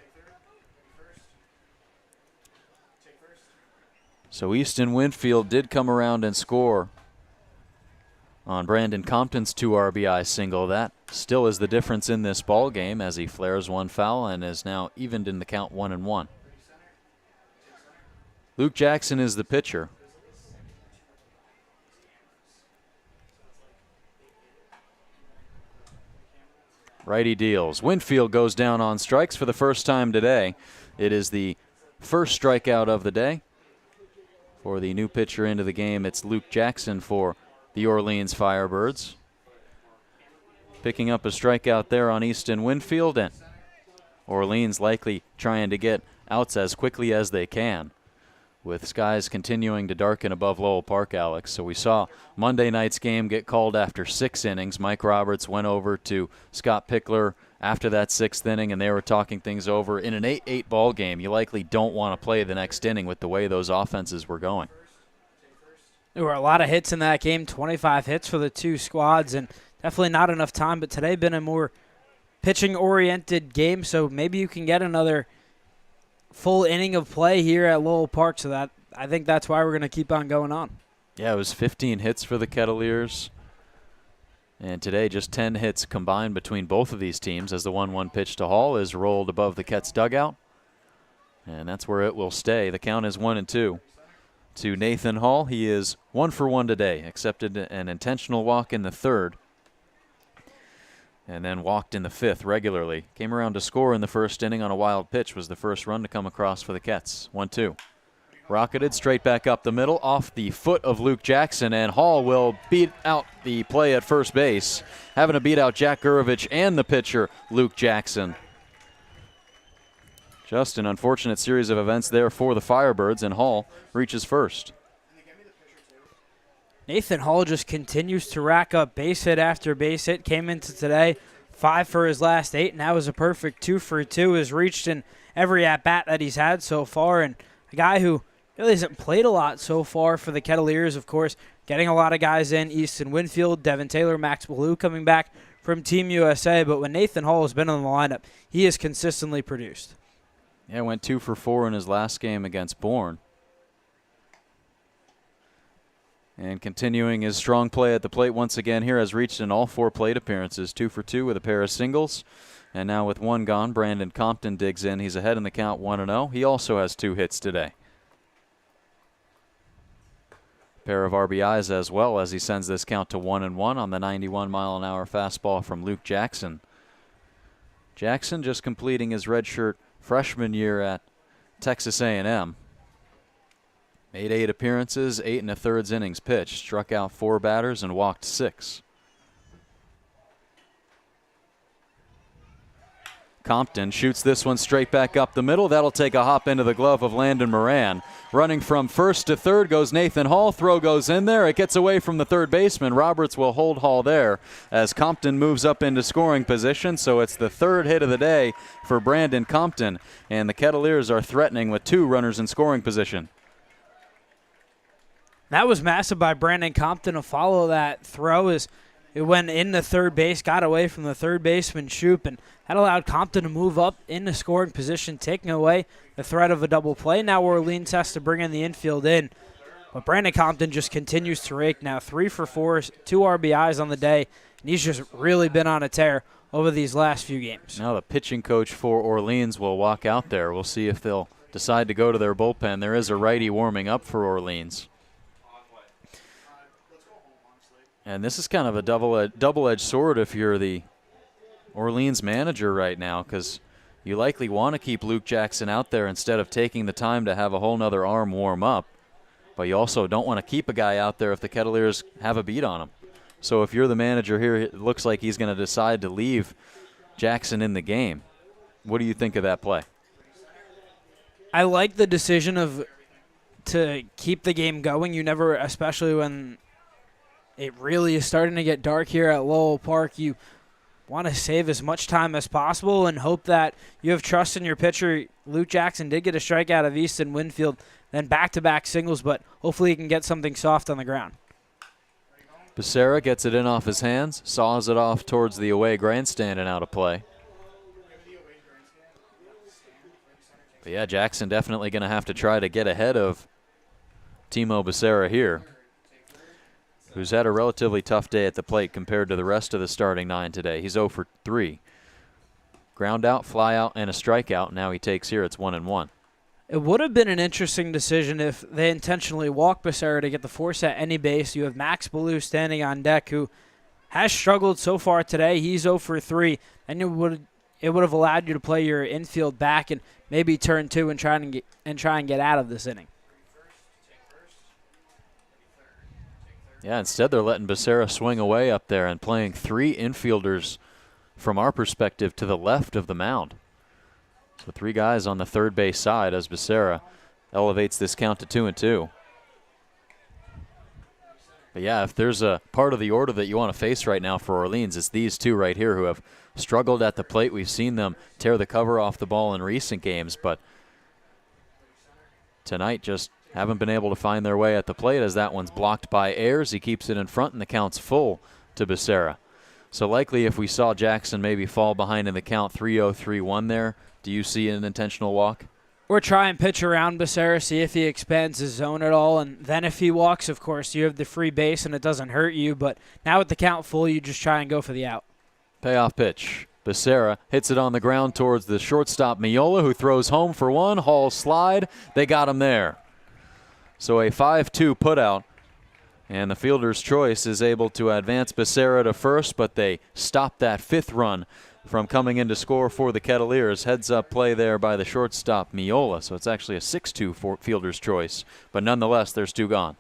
S1: So Easton Winfield did come around and score on Brandon Compton's 2 RBI single. That still is the difference in this ball game as he flares 1 foul and is now evened in the count 1-1. Luke Jackson is the pitcher. Righty deals. Winfield goes down on strikes for the first time today. It is the first strikeout of the day. For the new pitcher into the game, it's Luke Jackson for the Orleans Firebirds. Picking up a strikeout there on Easton Winfield, and Orleans likely trying to get outs as quickly as they can, with skies continuing to darken above Lowell Park, Alex. So we saw Monday night's game get called after 6 innings. Mike Roberts went over to Scott Pickler after that 6th inning, and they were talking things over. In an 8-8 ball game, you likely don't want to play the next inning with the way those offenses were going.
S3: There were a lot of hits in that game, 25 hits for the 2 squads, and definitely not enough time, but today been a more pitching-oriented game, so maybe you can get another full inning of play here at Lowell Park, so that I think that's why we're going to keep on going on.
S1: Yeah, it was 15 hits for the Kettleers. And today just 10 hits combined between both of these teams as the 1-1 pitch to Hall is rolled above the Ketts dugout. And that's where it will stay. The count is 1-2 to Nathan Hall. He is 1 for 1 today, accepted an intentional walk in the 3rd. And then walked in the 5th regularly. Came around to score in the 1st inning on a wild pitch. Was the first run to come across for the Ketts. 1-2. Rocketed straight back up the middle off the foot of Luke Jackson, and Hall will beat out the play at first base, having to beat out Jack Gurovich and the pitcher Luke Jackson. Just an unfortunate series of events there for the Firebirds, and Hall reaches first.
S3: Nathan Hall just continues to rack up base hit after base hit. Came into today 5 for his last 8, and that was a perfect 2 for 2. Has reached in every at-bat that he's had so far, and a guy who really hasn't played a lot so far for the Kettleers, of course, getting a lot of guys in. Easton Winfield, Devin Taylor, Max Ballou coming back from Team USA, but when Nathan Hall has been in the lineup, he has consistently produced.
S1: Yeah, went 2 for 4 in his last game against Bourne. And continuing his strong play at the plate once again here, has reached in all 4 plate appearances, 2 for 2 with a pair of singles. And now with 1 gone, Brandon Compton digs in. He's ahead in the count 1-0. He also has 2 hits today. Pair of RBIs as well as he sends this count to 1-1 on the 91-mile-an-hour fastball from Luke Jackson. Jackson just completing his redshirt freshman year at Texas A&M. Made 8 appearances, 8 1/3 innings pitched, struck out 4 batters and walked 6. Compton shoots this one straight back up the middle. That'll take a hop into the glove of Landon Moran. Running from first to third goes Nathan Hall. Throw goes in there. It gets away from the third baseman. Roberts will hold Hall there as Compton moves up into scoring position. So it's the third hit of the day for Brandon Compton. And the Kettleers are threatening with 2 runners in scoring position.
S3: That was massive by Brandon Compton to follow that throw as it went into third base, got away from the third baseman, Shoop, and that allowed Compton to move up into scoring position, taking away the threat of a double play. Now Orleans has to bring in the infield in. But Brandon Compton just continues to rake now. 3 for 4, 2 RBIs on the day, and he's just really been on a tear over these last few games.
S1: Now the pitching coach for Orleans will walk out there. We'll see if they'll decide to go to their bullpen. There is a righty warming up for Orleans. And this is kind of a double-edged sword if you're the Orleans manager right now, because you likely want to keep Luke Jackson out there instead of taking the time to have a whole nother arm warm up. But you also don't want to keep a guy out there if the Kettleers have a beat on him. So if you're the manager here, it looks like he's going to decide to leave Jackson in the game. What do you think of that play?
S3: I like the decision to keep the game going. You never, especially when it really is starting to get dark here at Lowell Park, you want to save as much time as possible and hope that you have trust in your pitcher. Luke Jackson did get a strikeout of Easton Winfield, then back-to-back singles, but hopefully he can get something soft on the ground.
S1: Becerra gets it in off his hands, saws it off towards the away grandstand and out of play. But yeah, Jackson definitely going to have to try to get ahead of Timo Becerra here, who's had a relatively tough day at the plate compared to the rest of the starting 9 today. He's 0 for 3. Ground out, fly out, and a strikeout. Now he takes here. It's 1-1.
S3: It would have been an interesting decision if they intentionally walked Becerra to get the force at any base. You have Max Ballou standing on deck, who has struggled so far today. He's 0 for 3. And it would have allowed you to play your infield back and maybe turn 2 and try and get out of this inning.
S1: Yeah, instead they're letting Becerra swing away up there and playing 3 infielders from our perspective to the left of the mound. So 3 guys on the third base side as Becerra elevates this count to 2-2. But yeah, if there's a part of the order that you want to face right now for Orleans, it's these 2 right here who have struggled at the plate. We've seen them tear the cover off the ball in recent games, but tonight just haven't been able to find their way at the plate as that one's blocked by Ayers. He keeps it in front and the count's full to Becerra. So likely if we saw Jackson maybe fall behind in the count 3-0, 3-1 there, do you see an intentional walk?
S3: Or try and pitch around Becerra, see if he expands his zone at all. And then if he walks, of course, you have the free base and it doesn't hurt you. But now with the count full, you just try and go for the out.
S1: Payoff pitch. Becerra hits it on the ground towards the shortstop Miola, who throws home for 1. Hall slide. They got him there. So a 5-2 putout. And the fielder's choice is able to advance Becerra to first, but they stop that 5th run from coming in to score for the Kettleers. Heads up play there by the shortstop Miola. So it's actually a 6-2 for fielder's choice. But nonetheless, there's 2 gone.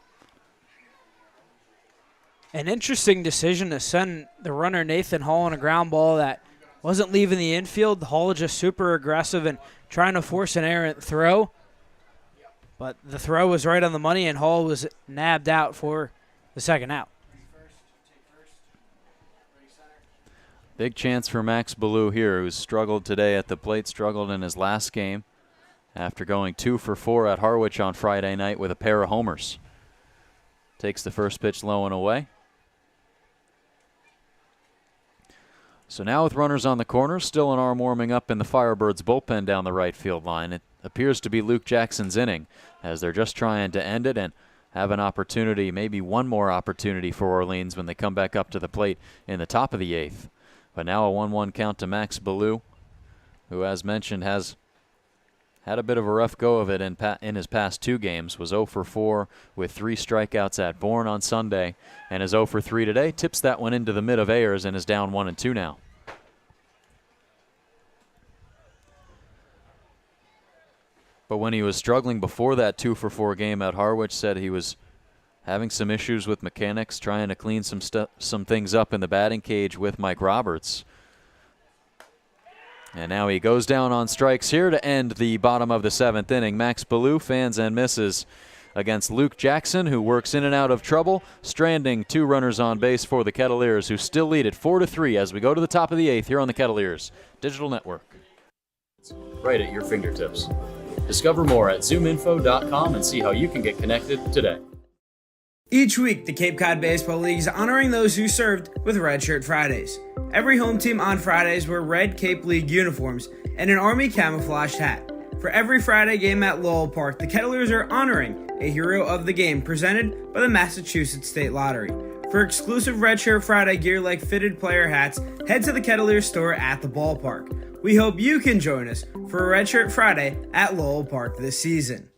S3: An interesting decision to send the runner Nathan Hall on a ground ball that wasn't leaving the infield. Hall just super aggressive and trying to force an errant throw. But the throw was right on the money, and Hall was nabbed out for the second out.
S1: Big chance for Max Ballou here, who's struggled today at the plate, struggled in his last game after going 2 for 4 at Harwich on Friday night with a pair of homers. Takes the first pitch low and away. So now with runners on the corner, still an arm warming up in the Firebirds bullpen down the right field line. It appears to be Luke Jackson's inning as they're just trying to end it and have an opportunity, maybe one more opportunity for Orleans when they come back up to the plate in the top of the 8th. But now a 1-1 count to Max Ballou, who, as mentioned, has had a bit of a rough go of it in his past 2 games, was 0 for 4 with 3 strikeouts at Bourne on Sunday, and is 0 for 3 today. Tips that one into the mid of Ayers and is down 1-2 now. But when he was struggling before that 2 for 4 game at Harwich, said he was having some issues with mechanics, trying to clean some things up in the batting cage with Mike Roberts. And now he goes down on strikes here to end the bottom of the 7th inning. Max Ballou fans and misses against Luke Jackson, who works in and out of trouble, stranding 2 runners on base for the Kettleers, who still lead it 4-3 as we go to the top of the 8th here on the Kettleers Digital Network. Right at your fingertips. Discover more at zoominfo.com and see how you can get connected today.
S20: Each week, the Cape Cod Baseball League is honoring those who served with Red Shirt Fridays. Every home team on Fridays wear red Cape League uniforms and an Army camouflaged hat. For every Friday game at Lowell Park, the Kettleers are honoring a hero of the game presented by the Massachusetts State Lottery. For exclusive Red Shirt Friday gear like fitted player hats, head to the Kettleers store at the ballpark. We hope you can join us for a Red Shirt Friday at Lowell Park this season.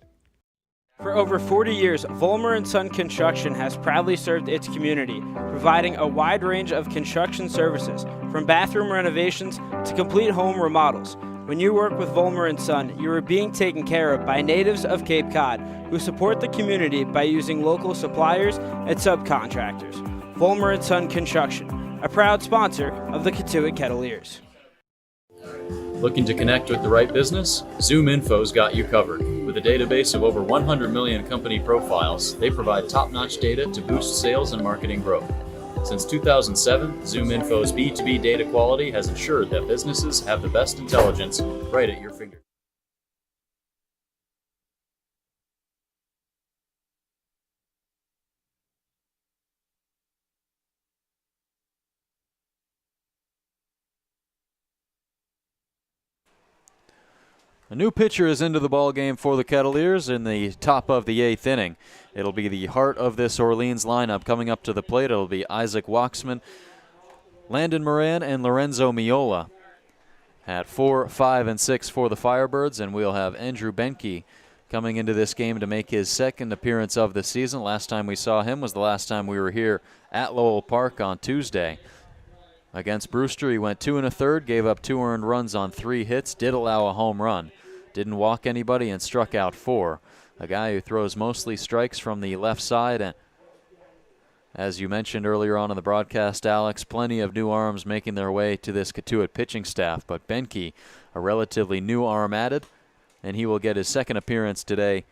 S3: For over 40 years, Vollmer & Son Construction has proudly served its community, providing a wide range of construction services, from bathroom renovations to complete home remodels. When you work with Vollmer & Son, you are being taken care of by natives of Cape Cod who support the community by using local suppliers and subcontractors. Vollmer & Son Construction, a proud sponsor of the Cotuit Kettleers.
S1: Looking to connect with the right business? ZoomInfo's got you covered. With a database of over 100 million company profiles, they provide top-notch data to boost sales and marketing growth. Since 2007, ZoomInfo's B2B data quality has ensured that businesses have the best intelligence right at your fingertips. A new pitcher is into the ball game for the Kettleers in the top of the 8th inning. It'll be the heart of this Orleans lineup coming up to the plate. It'll be Isaac Waxman, Landon Moran, and Lorenzo Miola. At 4, 5, and 6 for the Firebirds, and we'll have Andrew Benke coming into this game to make his 2nd appearance of the season. Last time we saw him was the last time we were here at Lowell Park on Tuesday. Against Brewster, he went 2 1/3, gave up 2 earned runs on 3 hits, did allow a home run. Didn't walk anybody and struck out 4. A guy who throws mostly strikes from the left side. And as you mentioned earlier on in the broadcast, Alex, plenty of new arms making their way to this Cotuit pitching staff. But Benke, a relatively new arm added, and he will get his 2nd appearance today.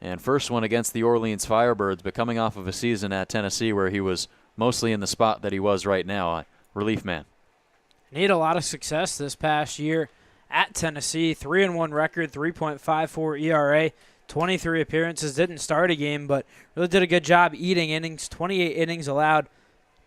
S1: And first one against the Orleans Firebirds, but coming off of a season at Tennessee where he was mostly in the spot that he was right now. Relief man.
S3: He had a lot of success this past year at Tennessee. 3-1 record, 3.54 ERA, 23 appearances. Didn't start a game, but really did a good job eating innings. 28 innings allowed,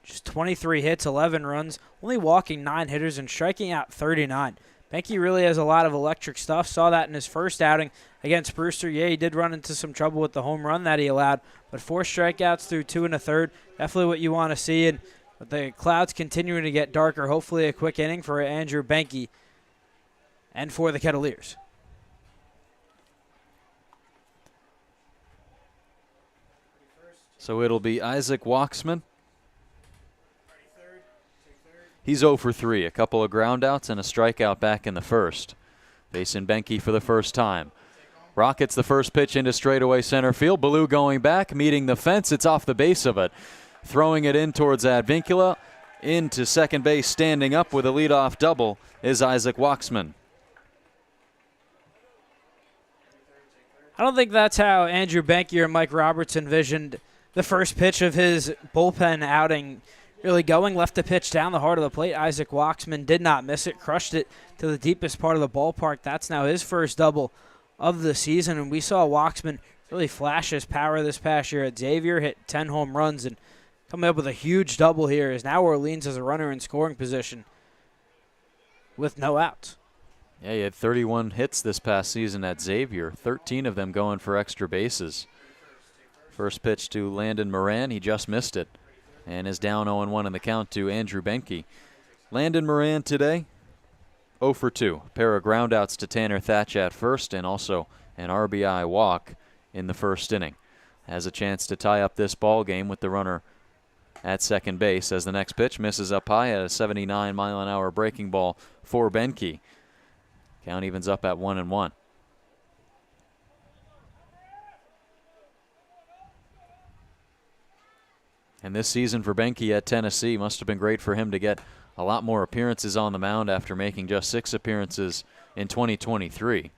S3: just 23 hits, 11 runs, only walking 9 hitters and striking out 39. Benke really has a lot of electric stuff. Saw that in his first outing against Brewster. Yeah, he did run into some trouble with the home run that he allowed, but 4 strikeouts through 2 1/3. Definitely what you want to see. And with the clouds continuing to get darker, hopefully a quick inning for Andrew Benke and for the Kettleers.
S1: So it'll be Isaac Waxman. He's 0 for 3, a couple of groundouts and a strikeout back in the first. Facing Benke for the first time. Rockets the first pitch into straightaway center field. Ballou going back, meeting the fence. It's off the base of it. Throwing it in towards Advincula. Into second base, standing up with a leadoff double, is Isaac Waxman.
S3: I don't think that's how Andrew Benke or Mike Roberts envisioned the first pitch of his bullpen outing really going. Left the pitch down the heart of the plate. Isaac Waxman did not miss it, crushed it to the deepest part of the ballpark. That's now his first double of the season, and we saw Waxman really flash his power this past year at Xavier, hit 10 home runs, and coming up with a huge double here as now Orleans has a runner in scoring position with no outs.
S1: Yeah, he had 31 hits this past season at Xavier, 13 of them going for extra bases. First pitch to Landon Moran, he just missed it, and is down 0-1 in the count to Andrew Benke. Landon Moran today, 0 for 2. A pair of groundouts to Tanner Thatch at first, and also an RBI walk in the first inning. Has a chance to tie up this ball game with the runner at second base as the next pitch misses up high at a 79-mile-an-hour breaking ball for Benke. Count evens up at 1-1. And this season for Benke at Tennessee must have been great for him to get a lot more appearances on the mound after making just 6 appearances in 2023.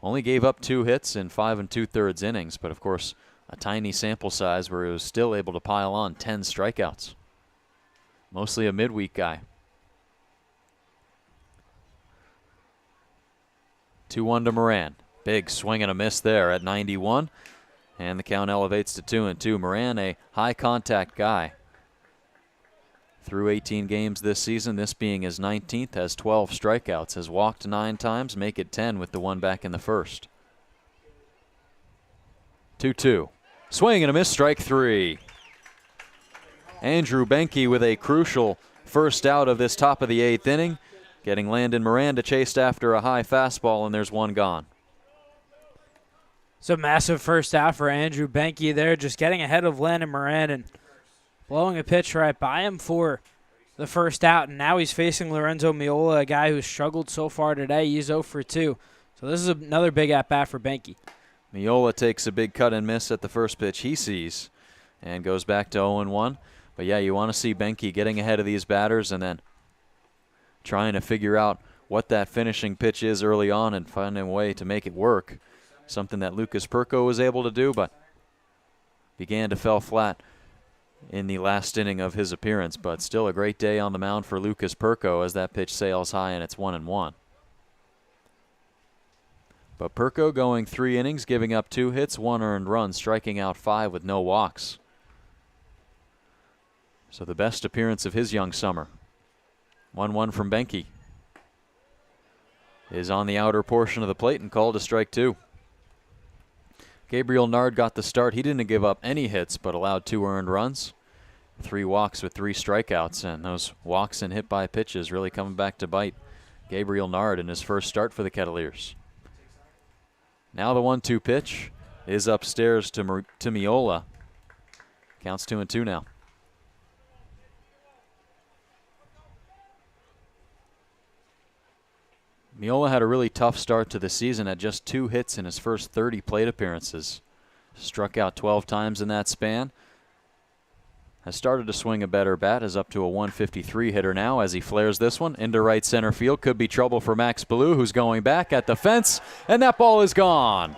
S1: Only gave up 2 hits in 5 2/3 innings, but of course a tiny sample size where he was still able to pile on 10 strikeouts. Mostly a midweek guy. 2-1 to Moran. Big swing and a miss there at 91. And the count elevates to 2-2. Moran, a high contact guy. Through 18 games this season, this being his 19th, has 12 strikeouts, has walked 9 times, make it 10 with the one back in the first. 2-2. Swing and a miss, strike 3. Andrew Benke with a crucial first out of this top of the 8th inning, getting Landon Moran to chase after a high fastball, and there's one gone.
S3: So massive first out for Andrew Benke there, just getting ahead of Landon Moran and blowing a pitch right by him for the first out. And now he's facing Lorenzo Miola, a guy who's struggled so far today. He's 0 for 2. So this is another big at-bat for Benke.
S1: Miola takes a big cut and miss at the first pitch he sees and goes back to 0-1. But yeah, you want to see Benke getting ahead of these batters and then trying to figure out what that finishing pitch is early on and finding a way to make it work. Something that Lucas Perko was able to do, but began to fell flat in the last inning of his appearance. But still a great day on the mound for Lucas Perko as that pitch sails high and it's 1-1. But Perko going 3 innings, giving up 2 hits, 1 earned run, striking out 5 with no walks. So the best appearance of his young summer. 1-1 from Benke. Is on the outer portion of the plate and called a strike 2. Gabriel Nard got the start. He didn't give up any hits but allowed 2 earned runs. 3 walks with 3 strikeouts, and those walks and hit by pitches really coming back to bite Gabriel Nard in his first start for the Kettleers. Now the 1-2 pitch is upstairs to Miola. Counts 2-2 now. Miola had a really tough start to the season at just 2 hits in his first 30 plate appearances. Struck out 12 times in that span. Has started to swing a better bat, is up to a 153 hitter now as he flares this one into right center field. Could be trouble for Max Ballou, who's going back at the fence, and that ball is gone.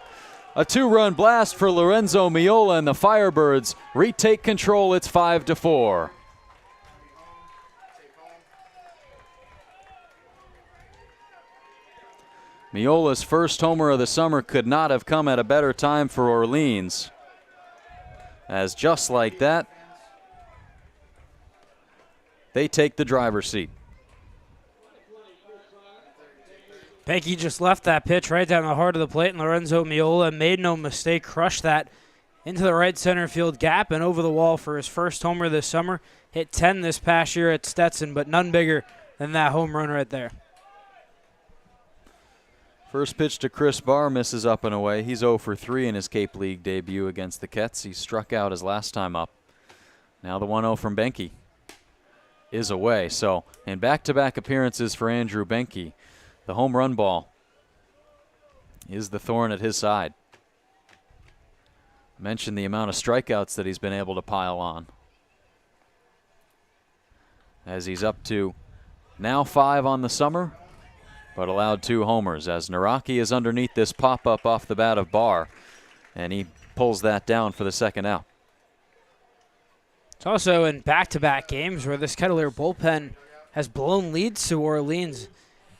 S1: A 2-run blast for Lorenzo Miola, and the Firebirds retake control. It's 5-4. Miola's first homer of the summer could not have come at a better time for Orleans, as just like that, they take the driver's seat.
S3: Benke just left that pitch right down the heart of the plate, and Lorenzo Miola made no mistake, crushed that into the right center field gap and over the wall for his first homer this summer. Hit 10 this past year at Stetson, but none bigger than that home run right there.
S1: First pitch to Chris Barr misses up and away. He's 0 for 3 in his Cape League debut against the Kets. He struck out his last time up. Now the 1-0 from Benke is away. So in back-to-back appearances for Andrew Benke, the home run ball is the thorn at his side. Mentioned the amount of strikeouts that he's been able to pile on, as he's up to now 5 on the summer, but allowed 2 homers as Naraki is underneath this pop-up off the bat of Barr, and he pulls that down for the second out.
S3: It's also in back-to-back games where this Kettleer bullpen has blown leads to Orleans.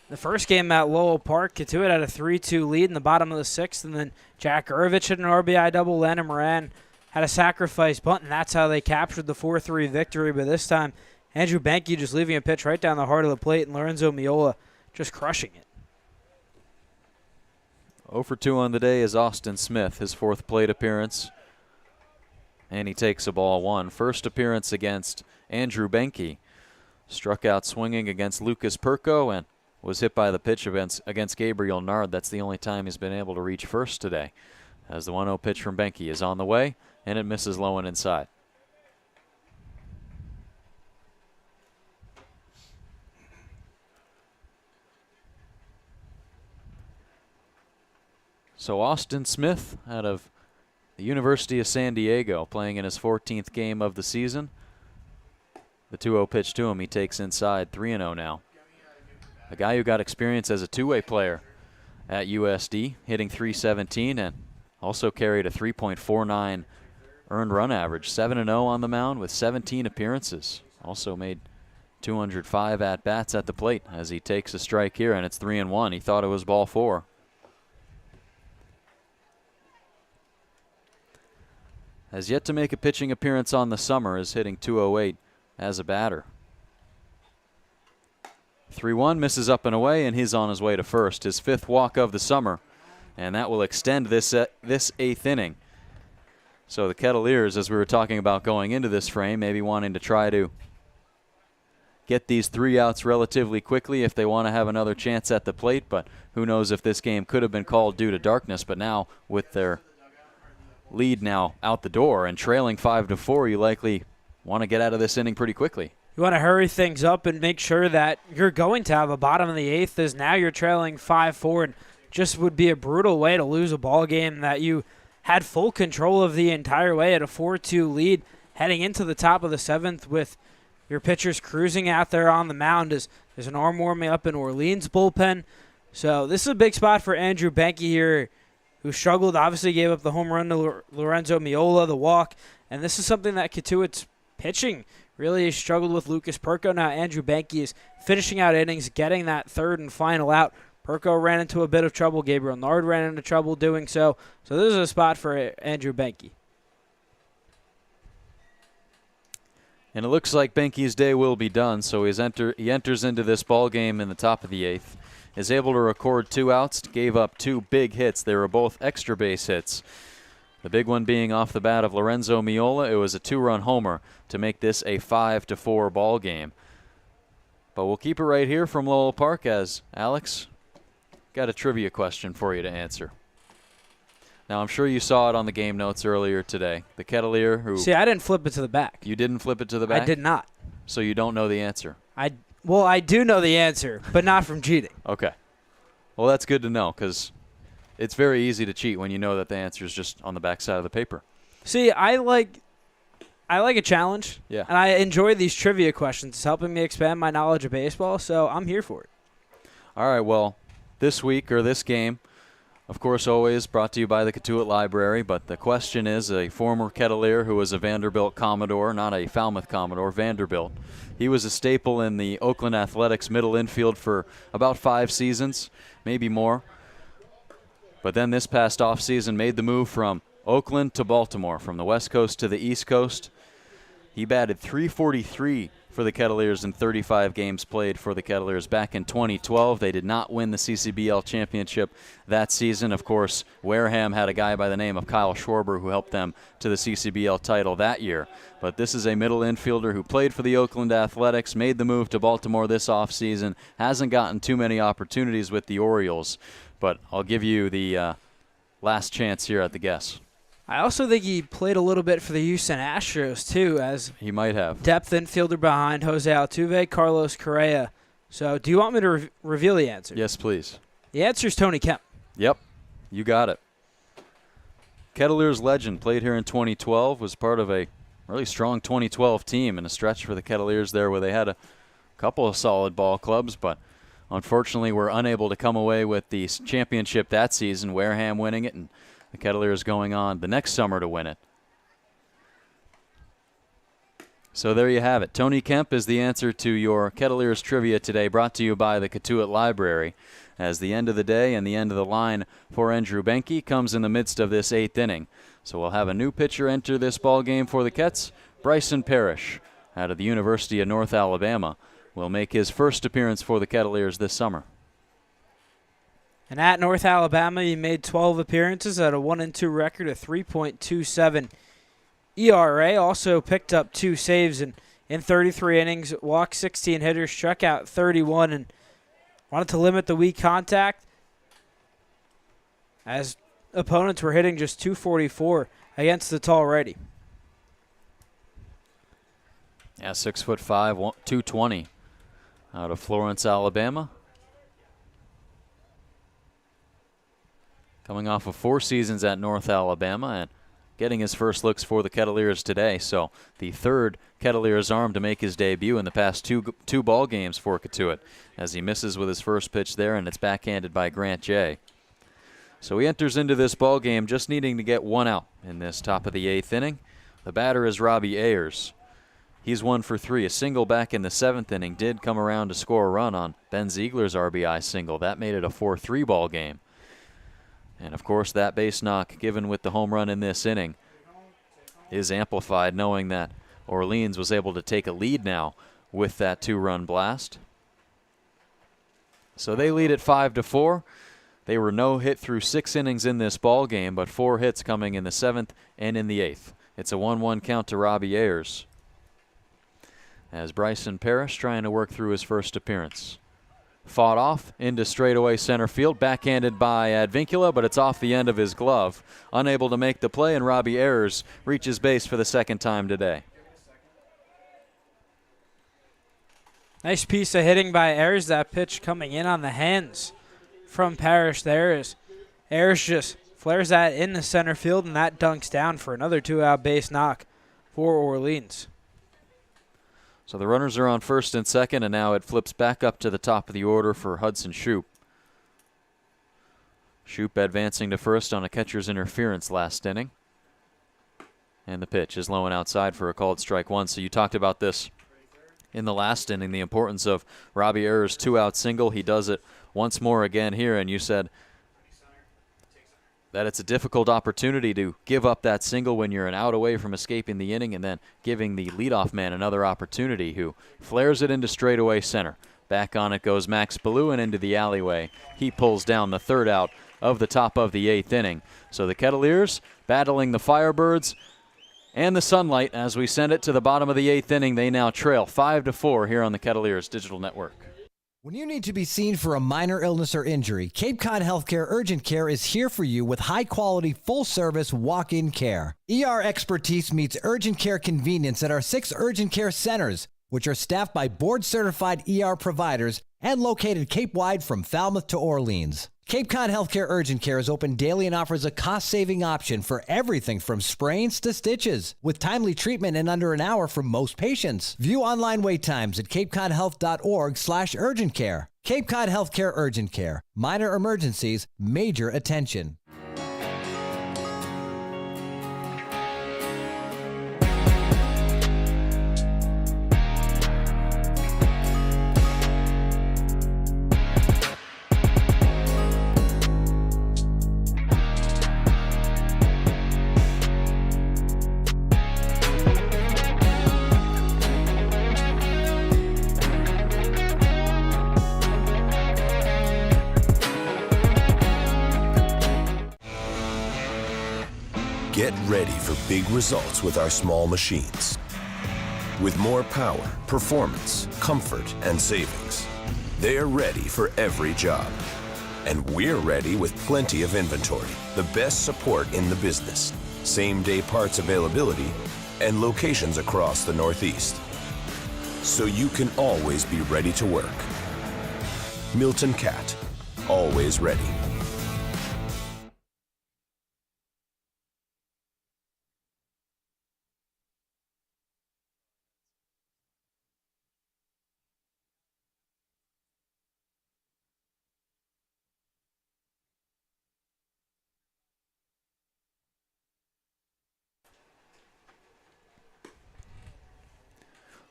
S3: The first game at Lowell Park, Cotuit had a 3-2 lead in the bottom of the 6th, and then Jack Irvich hit an RBI double. Landon Moran had a sacrifice bunt, and that's how they captured the 4-3 victory. But this time, Andrew Benke just leaving a pitch right down the heart of the plate, and Lorenzo Miola just crushing it.
S1: 0 for 2 on the day is Austin Smith, his 4th plate appearance. And he takes a ball 1. First appearance against Andrew Benke. Struck out swinging against Lucas Perko and was hit by the pitch against Gabriel Nard. That's the only time he's been able to reach first today, as the 1-0 pitch from Benke is on the way, and it misses low and inside. So Austin Smith out of the University of San Diego, playing in his 14th game of the season. The 2-0 pitch to him. He takes inside, 3-0 now. A guy who got experience as a two-way player at USD, hitting .317 and also carried a 3.49 earned run average. 7-0 on the mound with 17 appearances. Also made 205 at-bats at the plate as he takes a strike here, and it's 3-1. He thought it was ball 4. Has yet to make a pitching appearance on the summer, is hitting .208 as a batter. 3-1, misses up and away, and he's on his way to first. His 5th walk of the summer, and that will extend this 8th inning. So the Kettleers, as we were talking about going into this frame, maybe wanting to try to get these 3 outs relatively quickly if they want to have another chance at the plate, but who knows if this game could have been called due to darkness. But now with their lead now out the door and trailing 5-4, you likely want to get out of this inning pretty quickly.
S3: You want to hurry things up and make sure that you're going to have a bottom of the 8th, as now you're trailing 5-4, and just would be a brutal way to lose a ball game that you had full control of the entire way at a 4-2 lead heading into the top of the 7th with your pitchers cruising out there on the mound. As there's an arm warming up in Orleans bullpen. So this is a big spot for Andrew Benke here, who struggled, obviously gave up the home run to Lorenzo Miola, the walk, and this is something that Cotuit's pitching really struggled with. Lucas Perko. Now Andrew Benke is finishing out innings, getting that 3rd and final out. Perko ran into a bit of trouble. Gabriel Nard ran into trouble doing so. So this is a spot for Andrew Benke.
S1: And it looks like Benke's day will be done, so he enters into this ball game in the top of the 8th. Is able to record 2 outs, gave up 2 big hits. They were both extra base hits. The big one being off the bat of Lorenzo Miola. It was a 2-run homer to make this a 5-4 ball game. But we'll keep it right here from Lowell Park, as Alex got a trivia question for you to answer. Now, I'm sure you saw it on the game notes earlier today. The Kettleer who...
S3: See, I didn't flip it to the back.
S1: You didn't flip it to the back?
S3: I did not.
S1: So you don't know the answer?
S3: Well, I do know the answer, but not from cheating.
S1: Okay. Well, that's good to know, because it's very easy to cheat when you know that the answer is just on the back side of the paper.
S3: See, I like a challenge.
S1: Yeah.
S3: And I enjoy these trivia questions. It's helping me expand my knowledge of baseball, so I'm here for it.
S1: All right, well, this week, or this game, of course, always brought to you by the Cotuit Library, but the question is a former Kettleer who was a Vanderbilt Commodore, not a Falmouth Commodore, Vanderbilt. He was a staple in the Oakland Athletics middle infield for about 5 seasons, maybe more. But then this past offseason made the move from Oakland to Baltimore, from the West Coast to the East Coast. He batted .343 for the Kettleers in 35 games played for the Kettleers back in 2012. They did not win the CCBL championship that season. Of course, Wareham had a guy by the name of Kyle Schwarber who helped them to the CCBL title that year. But this is a middle infielder who played for the Oakland Athletics, made the move to Baltimore this offseason, hasn't gotten too many opportunities with the Orioles. But I'll give you the last chance here at the guess.
S3: I also think he played a little bit for the Houston Astros, too, as
S1: he might have
S3: depth infielder behind Jose Altuve, Carlos Correa. So do you want me to reveal the answer?
S1: Yes, please.
S3: The answer is Tony Kemp.
S1: Yep, you got it. Kettleers legend, played here in 2012, was part of a really strong 2012 team, and a stretch for the Kettleers there where they had a couple of solid ball clubs, but unfortunately were unable to come away with the championship that season, Wareham winning it, and the Kettleers going on the next summer to win it. So there you have it. Tony Kemp is the answer to your Kettleers trivia today, brought to you by the Cotuit Library, as the end of the day and the end of the line for Andrew Benke comes in the midst of this 8th inning. So we'll have a new pitcher enter this ball game for the Ketts. Bryson Parrish, out of the University of North Alabama, will make his first appearance for the Kettleers this summer.
S3: And at North Alabama, he made 12 appearances at a 1-2 record, a 3.27 ERA. Also picked up 2 saves in 33 innings, walked 16 hitters, struck out 31, and wanted to limit the weak contact as opponents were hitting just 244 against the tall righty.
S1: Yeah, 6'5", 220, out of Florence, Alabama. Coming off of 4 seasons at North Alabama, and getting his first looks for the Kettleers today. So the third Kettleers arm to make his debut in the past two ball games for Cotuit, as he misses with his first pitch there, and it's backhanded by Grant J. So he enters into this ball game just needing to get one out in this top of the 8th inning. The batter is Robbie Ayers. He's 1 for 3. A single back in the 7th inning did come around to score a run on Ben Ziegler's RBI single. That made it a 4-3 ball game. And, of course, that base knock given with the home run in this inning is amplified, knowing that Orleans was able to take a lead now with that 2-run blast. So they lead at 5-4. They were no hit through 6 innings in this ball game, but 4 hits coming in the 7th and in the 8th. It's a 1-1 count to Robbie Ayers, as Bryson Parrish trying to work through his first appearance. Fought off into straightaway center field, backhanded by Advincula, but it's off the end of his glove. Unable to make the play, and Robbie Ayers reaches base for the second time today.
S3: Nice piece of hitting by Ayers. That pitch coming in on the hands from Parrish there is Ayers just flares that in the center field, and that dunks down for another 2-out base knock for Orleans.
S1: So the runners are on first and second, and now it flips back up to the top of the order for Hudson Shoup. Shoup advancing to first on a catcher's interference last inning. And the pitch is low and outside for a called strike 1. So you talked about this in the last inning, the importance of Robbie Ayers' 2-out single. He does it once more again here, and you said that it's a difficult opportunity to give up that single when you're an out away from escaping the inning, and then giving the leadoff man another opportunity, who flares it into straightaway center. Back on it goes Max Ballou, and into the alleyway. He pulls down the 3rd out of the top of the 8th inning. So the Kettleers battling the Firebirds and the sunlight as we send it to the bottom of the 8th inning. They now trail 5-4 here on the Kettleers Digital Network.
S13: When you need to be seen for a minor illness or injury, Cape Cod Healthcare Urgent Care is here for you with high-quality, full-service walk-in care. ER expertise meets urgent care convenience at our 6 urgent care centers, which are staffed by board-certified ER providers and located Cape-wide from Falmouth to Orleans. Cape Cod Healthcare Urgent Care is open daily and offers a cost-saving option for everything from sprains to stitches, with timely treatment in under an hour for most patients. View online wait times at capecodhealth.org/urgent care. Cape Cod Healthcare Urgent Care. Minor emergencies, major attention.
S14: Get ready for big results with our small machines. With more power, performance, comfort, and savings, they are ready for every job. And we're ready with plenty of inventory, the best support in the business, same-day parts availability, and locations across the Northeast. So you can always be ready to work. Milton Cat, always ready.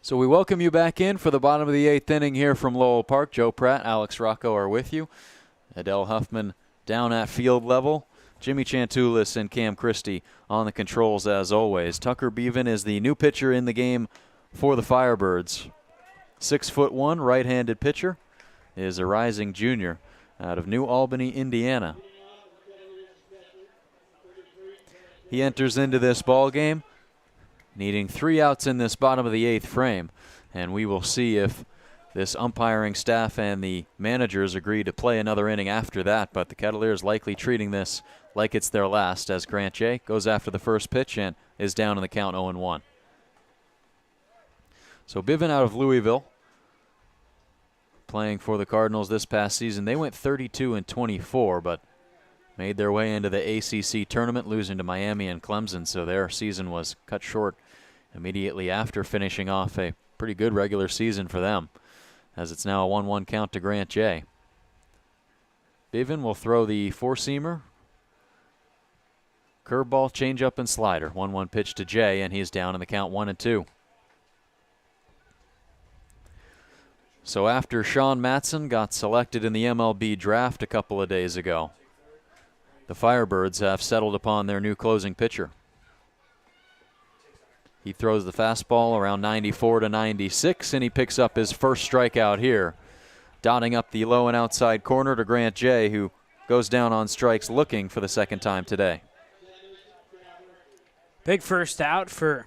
S1: So we welcome you back in for the bottom of the 8th inning here from Lowell Park. Joe Pratt, Alex Rocco are with you. Adele Huffman down at field level. Jimmy Chantulis and Cam Christie on the controls as always. Tucker Bevan is the new pitcher in the game for the Firebirds. 6'1", right-handed pitcher, is a rising junior out of New Albany, Indiana. He enters into this ball game needing 3 outs in this bottom of the 8th frame, and we will see if this umpiring staff and the managers agree to play another inning after that, but the Kettleers likely treating this like it's their last, as Grant J goes after the first pitch and is down in the count 0-1. So Bevan out of Louisville, playing for the Cardinals this past season. They went 32-24, but made their way into the ACC tournament, losing to Miami and Clemson, so their season was cut short immediately after finishing off a pretty good regular season for them, as it's now a 1-1 count to Grant J. Bivin will throw the four-seamer, curveball, changeup, and slider. 1-1 pitch to Jay, and he's down in the count 1-2. So after Sean Matson got selected in the MLB draft a couple of days ago, the Firebirds have settled upon their new closing pitcher. He throws the fastball around 94 to 96, and he picks up his first strikeout here, dotting up the low and outside corner to Grant J, who goes down on strikes looking for the second time today.
S3: Big first out for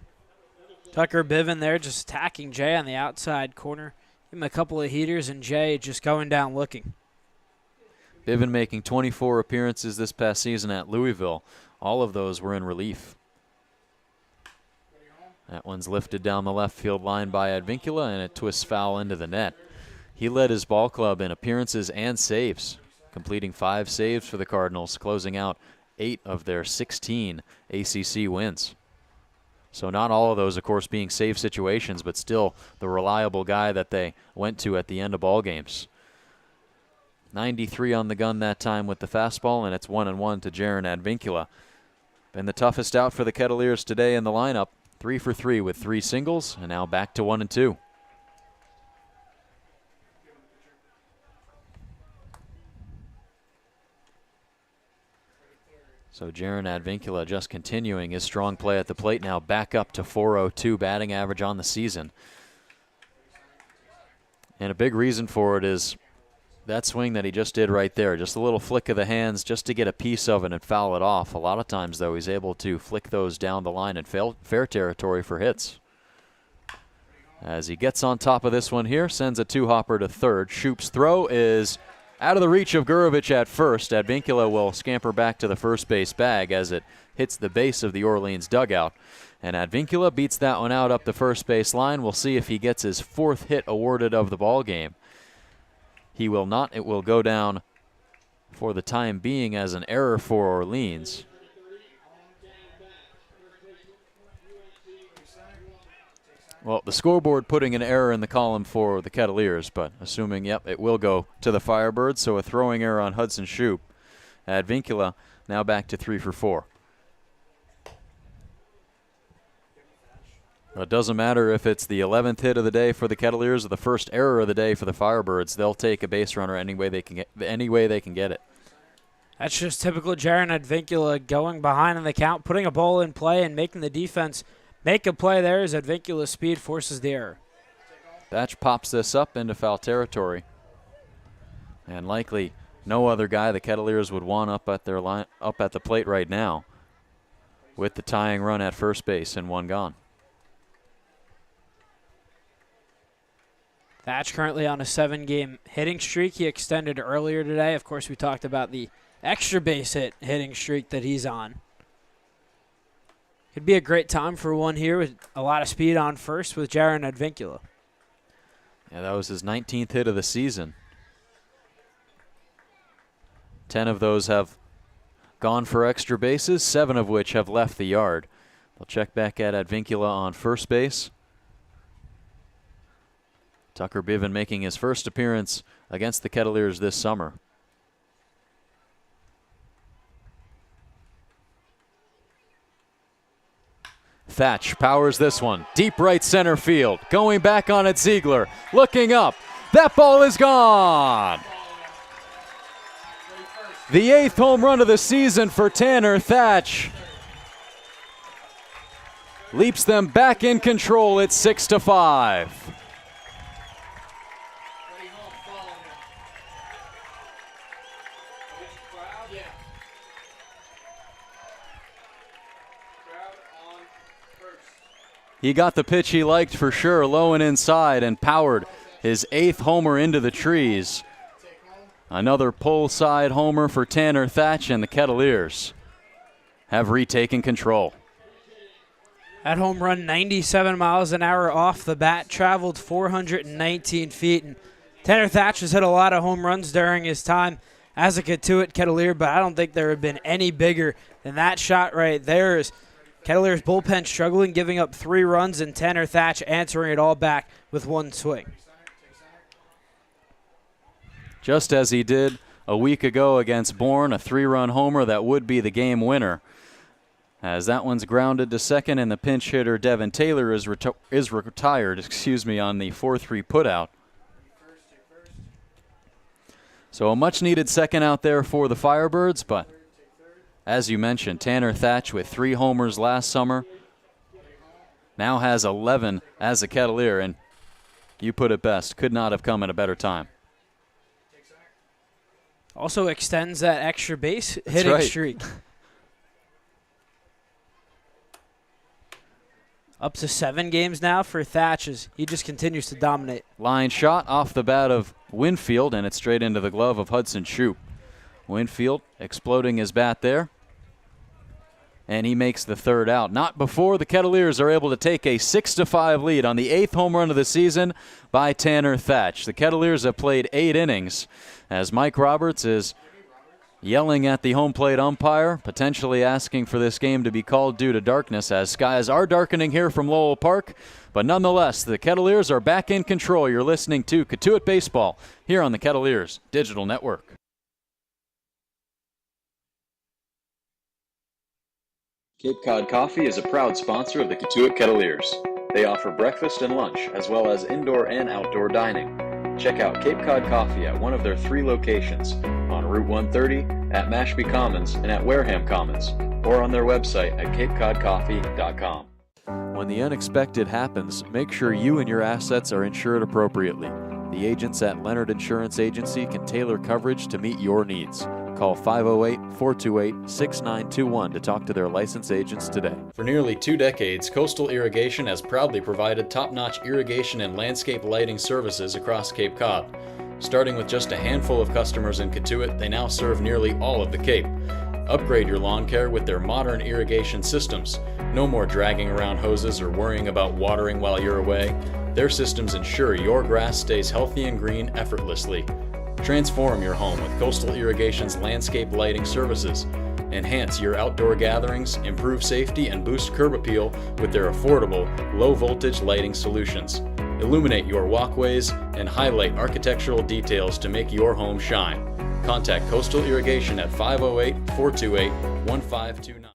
S3: Tucker Bivin there, just attacking Jay on the outside corner. Give him a couple of heaters, and Jay just going down looking.
S1: Bivin making 24 appearances this past season at Louisville. All of those were in relief. That one's lifted down the left field line by Advincula, and it twists foul into the net. He led his ball club in appearances and saves, completing 5 saves for the Cardinals, closing out 8 of their 16 ACC wins. So not all of those, of course, being save situations, but still the reliable guy that they went to at the end of ball games. 93 on the gun that time with the fastball, and it's 1-1 to Jaron Advincula. Been the toughest out for the Kettleers today in the lineup. 3 for 3 with 3 singles, and now back to 1-2. So Jaron Advincula just continuing his strong play at the plate, now back up to .402 batting average on the season. And a big reason for it is that swing that he just did right there, just a little flick of the hands just to get a piece of it and foul it off. A lot of times, though, he's able to flick those down the line in fair territory for hits. As he gets on top of this one here, sends a two-hopper to third. Shoop's throw is out of the reach of Gurovich at first. Advincula will scamper back to the first base bag as it hits the base of the Orleans dugout. And Advincula beats that one out up the first base line. We'll see if he gets his 4th hit awarded of the ball game. He will not. It will go down for the time being as an error for Orleans. Well, the scoreboard putting an error in the column for the Kettleers, but assuming, yep, it will go to the Firebirds, so a throwing error on Hudson Shoop. Advincula now back to 3 for 4. Well, it doesn't matter if it's the 11th hit of the day for the Kettleers or the first error of the day for the Firebirds. They'll take a base runner any way they can get it.
S3: That's just typical Jaron Advincula, going behind in the count, putting a ball in play and making the defense make a play there as Advincula's speed forces the error.
S1: Batch pops this up into foul territory. And likely no other guy the Kettleers would want up at their line, up at the plate right now, with the tying run at first base and one gone.
S3: Thatch currently on a 7-game hitting streak. He extended earlier today. Of course, we talked about the extra base hit hitting streak that he's on. Could be a great time for one here with a lot of speed on first with Jaron Advincula.
S1: Yeah, that was his 19th hit of the season. 10 of those have gone for extra bases, 7 of which have left the yard. They'll check back at Advincula on first base. Tucker Bivin making his first appearance against the Kettleers this summer. Thatch powers this one. Deep right center field. Going back on it, Ziegler. Looking up. That ball is gone. The 8th home run of the season for Tanner Thatch. Leaps them back in control at 6-5. He got the pitch he liked for sure, low and inside, and powered his 8th homer into the trees. Another pull side homer for Tanner Thatch, and the Kettleers have retaken control.
S3: That home run, 97 miles an hour off the bat, traveled 419 feet. And Tanner Thatch has hit a lot of home runs during his time as a Cotuit Kettleer, but I don't think there have been any bigger than that shot right there. As Kettleers bullpen struggling, giving up 3 runs, and Tanner Thatch answering it all back with 1 swing.
S1: Just as he did a week ago against Bourne, a 3-run homer that would be the game winner. As that one's grounded to second, and the pinch hitter Devin Taylor is retired, on the 4-3 putout. So a much-needed second out there for the Firebirds, but as you mentioned, Tanner Thatch with 3 homers last summer now has 11 as a Kettleer, and you put it best, could not have come at a better time.
S3: Also extends that extra base hitting streak. Up to 7 games now for Thatch as he just continues to dominate.
S1: Line shot off the bat of Winfield, and it's straight into the glove of Hudson Shoup. Winfield exploding his bat there, and he makes the 3rd out. Not before the Kettleers are able to take a 6-5 lead on the 8th home run of the season by Tanner Thatch. The Kettleers have played 8 innings as Mike Roberts is yelling at the home plate umpire, potentially asking for this game to be called due to darkness, as skies are darkening here from Lowell Park. But nonetheless, the Kettleers are back in control. You're listening to Cotuit Baseball here on the Kettleers Digital Network. Cape Cod Coffee is a proud sponsor of the Cotuit Kettleers. They offer breakfast and lunch, as well as indoor and outdoor dining. Check out Cape Cod Coffee at one of their 3 locations, on Route 130, at Mashpee Commons, and at Wareham Commons, or on their website at capecodcoffee.com. When the unexpected happens, make sure you and your assets are insured appropriately. The agents at Leonard Insurance Agency can tailor coverage to meet your needs. Call 508-428-6921 to talk to their licensed agents today. For nearly 2 decades, Coastal Irrigation has proudly provided top-notch irrigation and landscape lighting services across Cape Cod. Starting with just a handful of customers in Cotuit, they now serve nearly all of the Cape. Upgrade your lawn care with their modern irrigation systems. No more dragging around hoses or worrying about watering while you're away. Their systems ensure your grass stays healthy and green effortlessly. Transform your home with Coastal Irrigation's landscape lighting services. Enhance your outdoor gatherings, improve safety, and boost curb appeal with their affordable, low-voltage lighting solutions. Illuminate your walkways and highlight architectural details to make your home shine. Contact Coastal Irrigation at 508-428-1529.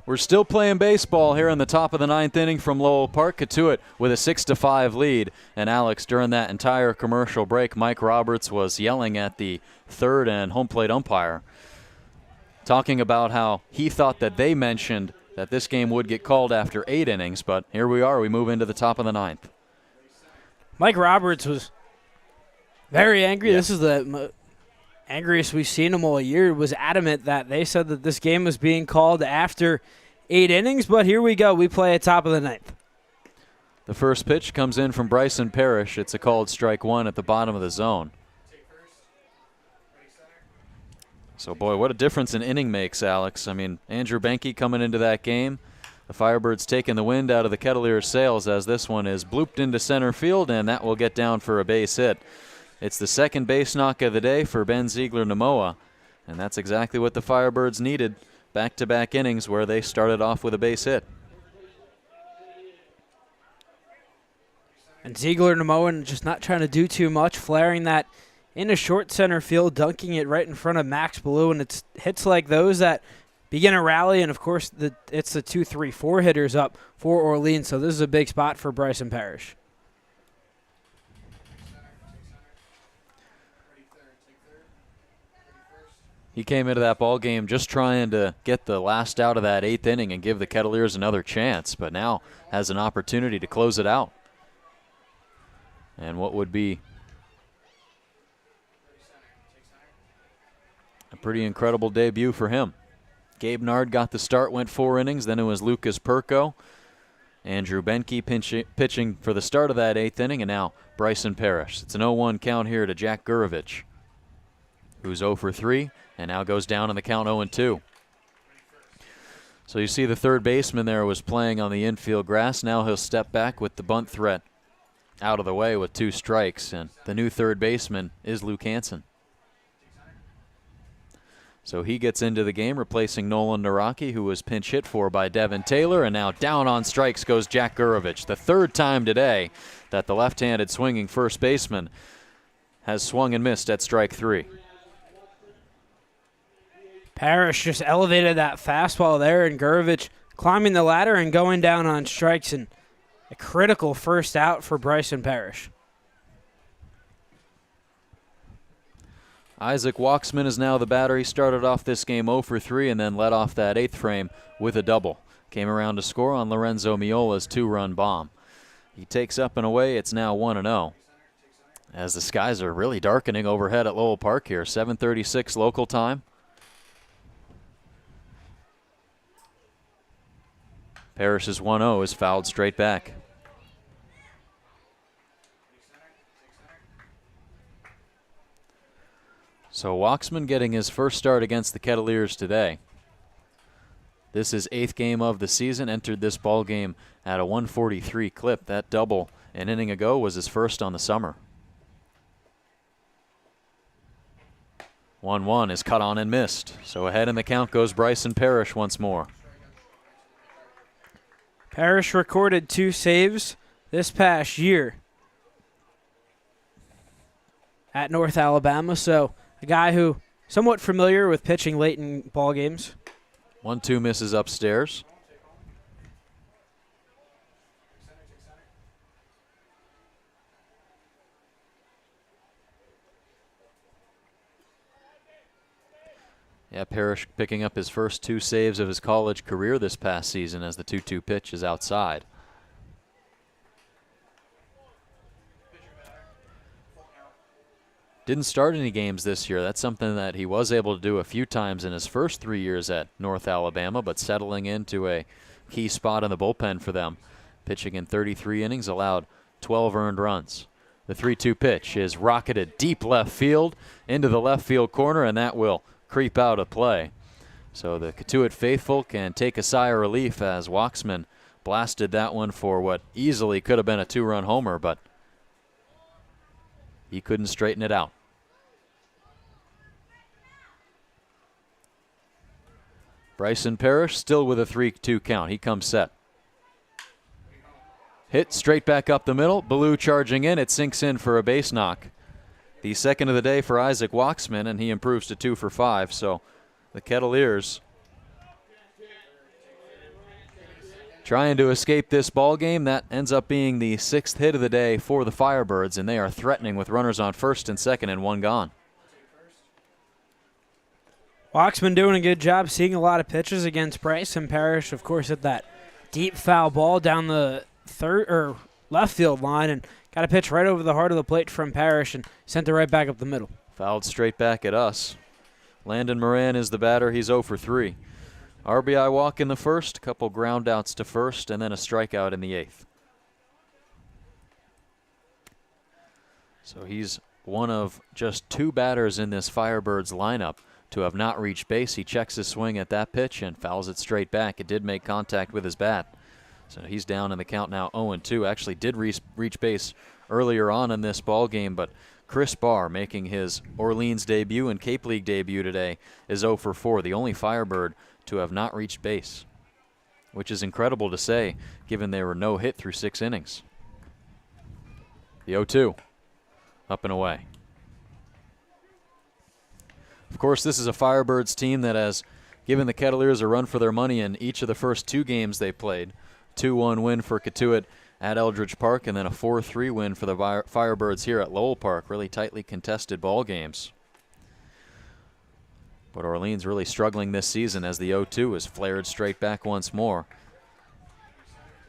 S1: We're still playing baseball here in the top of the 9th inning from Lowell Park. Cotuit with a 6-5 lead. And Alex, during that entire commercial break, Mike Roberts was yelling at the 3rd and home plate umpire, talking about how he thought that they mentioned that this game would get called after 8 innings. But here we are. We move into the top of the 9th.
S3: Mike Roberts was very angry. This is the angriest we've seen him all year. Was adamant that they said that this game was being called after 8 innings, but here we go. We play at top of the 9th.
S1: The first pitch comes in from Bryson Parrish. It's a called strike 1 at the bottom of the zone. So, boy, what a difference an inning makes, Alex. I mean, Andrew Benke coming into that game. The Firebirds taking the wind out of the Kettleers' sails as this one is blooped into center field, and that will get down for a base hit. It's the second base knock of the day for Ben Ziegler-Namoa, and that's exactly what the Firebirds needed. Back-to-back innings where they started off with a base hit.
S3: And Ziegler-Namoa just not trying to do too much, flaring that into short center field, dunking it right in front of Max Ballou, and it's hits like those that begin a rally, and of course it's the 2-3-4 hitters up for Orleans, so this is a big spot for Bryson Parrish.
S1: He came into that ball game just trying to get the last out of that 8th inning and give the Kettleers another chance, but now has an opportunity to close it out. And what would be a pretty incredible debut for him. Gabe Nard got the start, went 4 innings. Then it was Lucas Perko. Andrew Benke pitching for the start of that 8th inning, and now Bryson Parrish. It's an 0-1 count here to Jack Gurovich, who's 0 for 3 and now goes down in the count 0-2. So you see the third baseman there was playing on the infield grass. Now he'll step back with the bunt threat out of the way with 2 strikes, and the new third baseman is Luke Hansen. So he gets into the game, replacing Nolan Naraki, who was pinch hit for by Devin Taylor. And now down on strikes goes Jack Gurovich. The third time today that the left-handed swinging first baseman has swung and missed at strike 3.
S3: Parrish just elevated that fastball there, and Gurovich climbing the ladder and going down on strikes, and a critical first out for Bryson Parrish.
S1: Isaac Walksman is now the batter. He started off this game 0 for 3 and then led off that 8th frame with a double. Came around to score on Lorenzo Miola's 2-run bomb. He takes up and away. It's now 1-0. As the skies are really darkening overhead at Lowell Park here. 7:36 local time. Parrish's 1-0 is fouled straight back. So Walksman getting his first start against the Kettleers today. This is 8th game of the season. Entered this ball game at a 143 clip. That double an inning ago was his first on the summer. 1-1 is cut on and missed. So ahead in the count goes Bryson Parrish once more.
S3: Parrish recorded 2 saves this past year at North Alabama, so a guy who somewhat familiar with pitching late in ball games.
S1: 1-2 misses upstairs. Yeah, Parrish picking up his first 2 saves of his college career this past season as the 2-2 pitch is outside. Didn't start any games this year. That's something that he was able to do a few times in his first 3 years at North Alabama, but settling into a key spot in the bullpen for them. Pitching in 33 innings, allowed 12 earned runs. The 3-2 pitch is rocketed deep left field into the left field corner, and that will creep out of play. So the Cotuit faithful can take a sigh of relief as Walksman blasted that one for what easily could have been a 2-run homer, but he couldn't straighten it out. Bryson Parrish still with a 3-2 count. He comes set. Hit straight back up the middle. Ballou charging in. It sinks in for a base knock. The second of the day for Isaac Walksman, and he improves to 2 for 5. So the Kettleers trying to escape this ball game. That ends up being the 6th hit of the day for the Firebirds, and they are threatening with runners on first and second and 1 gone.
S3: Walksman doing a good job seeing a lot of pitches against Bryson Parrish. Of course, at that deep foul ball down the left field line, and got a pitch right over the heart of the plate from Parrish and sent it right back up the middle.
S1: Fouled straight back at us. Landon Moran is the batter. He's 0 for 3. RBI walk in the first, a couple ground outs to first, and then a strikeout in the 8th. So he's one of just 2 batters in this Firebirds lineup to have not reached base. He checks his swing at that pitch and fouls it straight back. It did make contact with his bat. So he's down in the count now 0-2. Actually did reach base earlier on in this ball game, but Chris Barr, making his Orleans debut and Cape League debut today, is 0 for 4, the only Firebird to have not reached base, which is incredible to say given they were no hit through 6 innings. The 0-2, up and away. Of course, this is a Firebirds team that has given the Kettleers a run for their money in each of the first 2 games they played. 2-1 win for Cotuit at Eldridge Park, and then a 4-3 win for the Firebirds here at Lowell Park. Really tightly contested ball games. But Orleans really struggling this season as the 0-2 is flared straight back once more.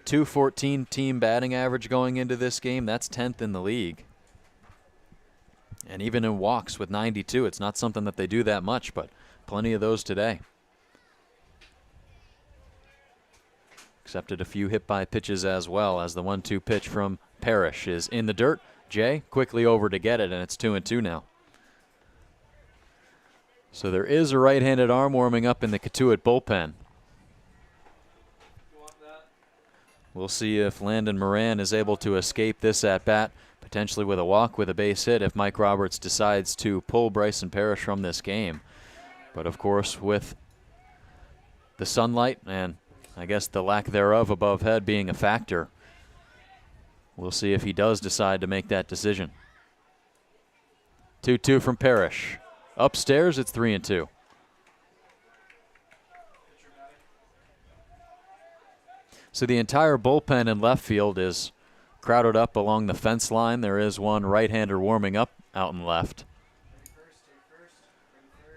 S1: .214 team batting average going into this game. That's 10th in the league. And even in walks with 92, it's not something that they do that much, but plenty of those today. Accepted a few hit by pitches as well, as the 1-2 pitch from Parrish is in the dirt. Jay quickly over to get it, and it's 2-2 now. So there is a right-handed arm warming up in the Cotuit bullpen. We'll see if Landon Moran is able to escape this at-bat, potentially with a walk with a base hit if Mike Roberts decides to pull Bryson Parrish from this game. But, of course, with the sunlight and I guess the lack thereof above head being a factor, we'll see if he does decide to make that decision. 2-2 from Parrish. Upstairs, it's 3-2. So the entire bullpen in left field is crowded up along the fence line. There is one right-hander warming up out in left.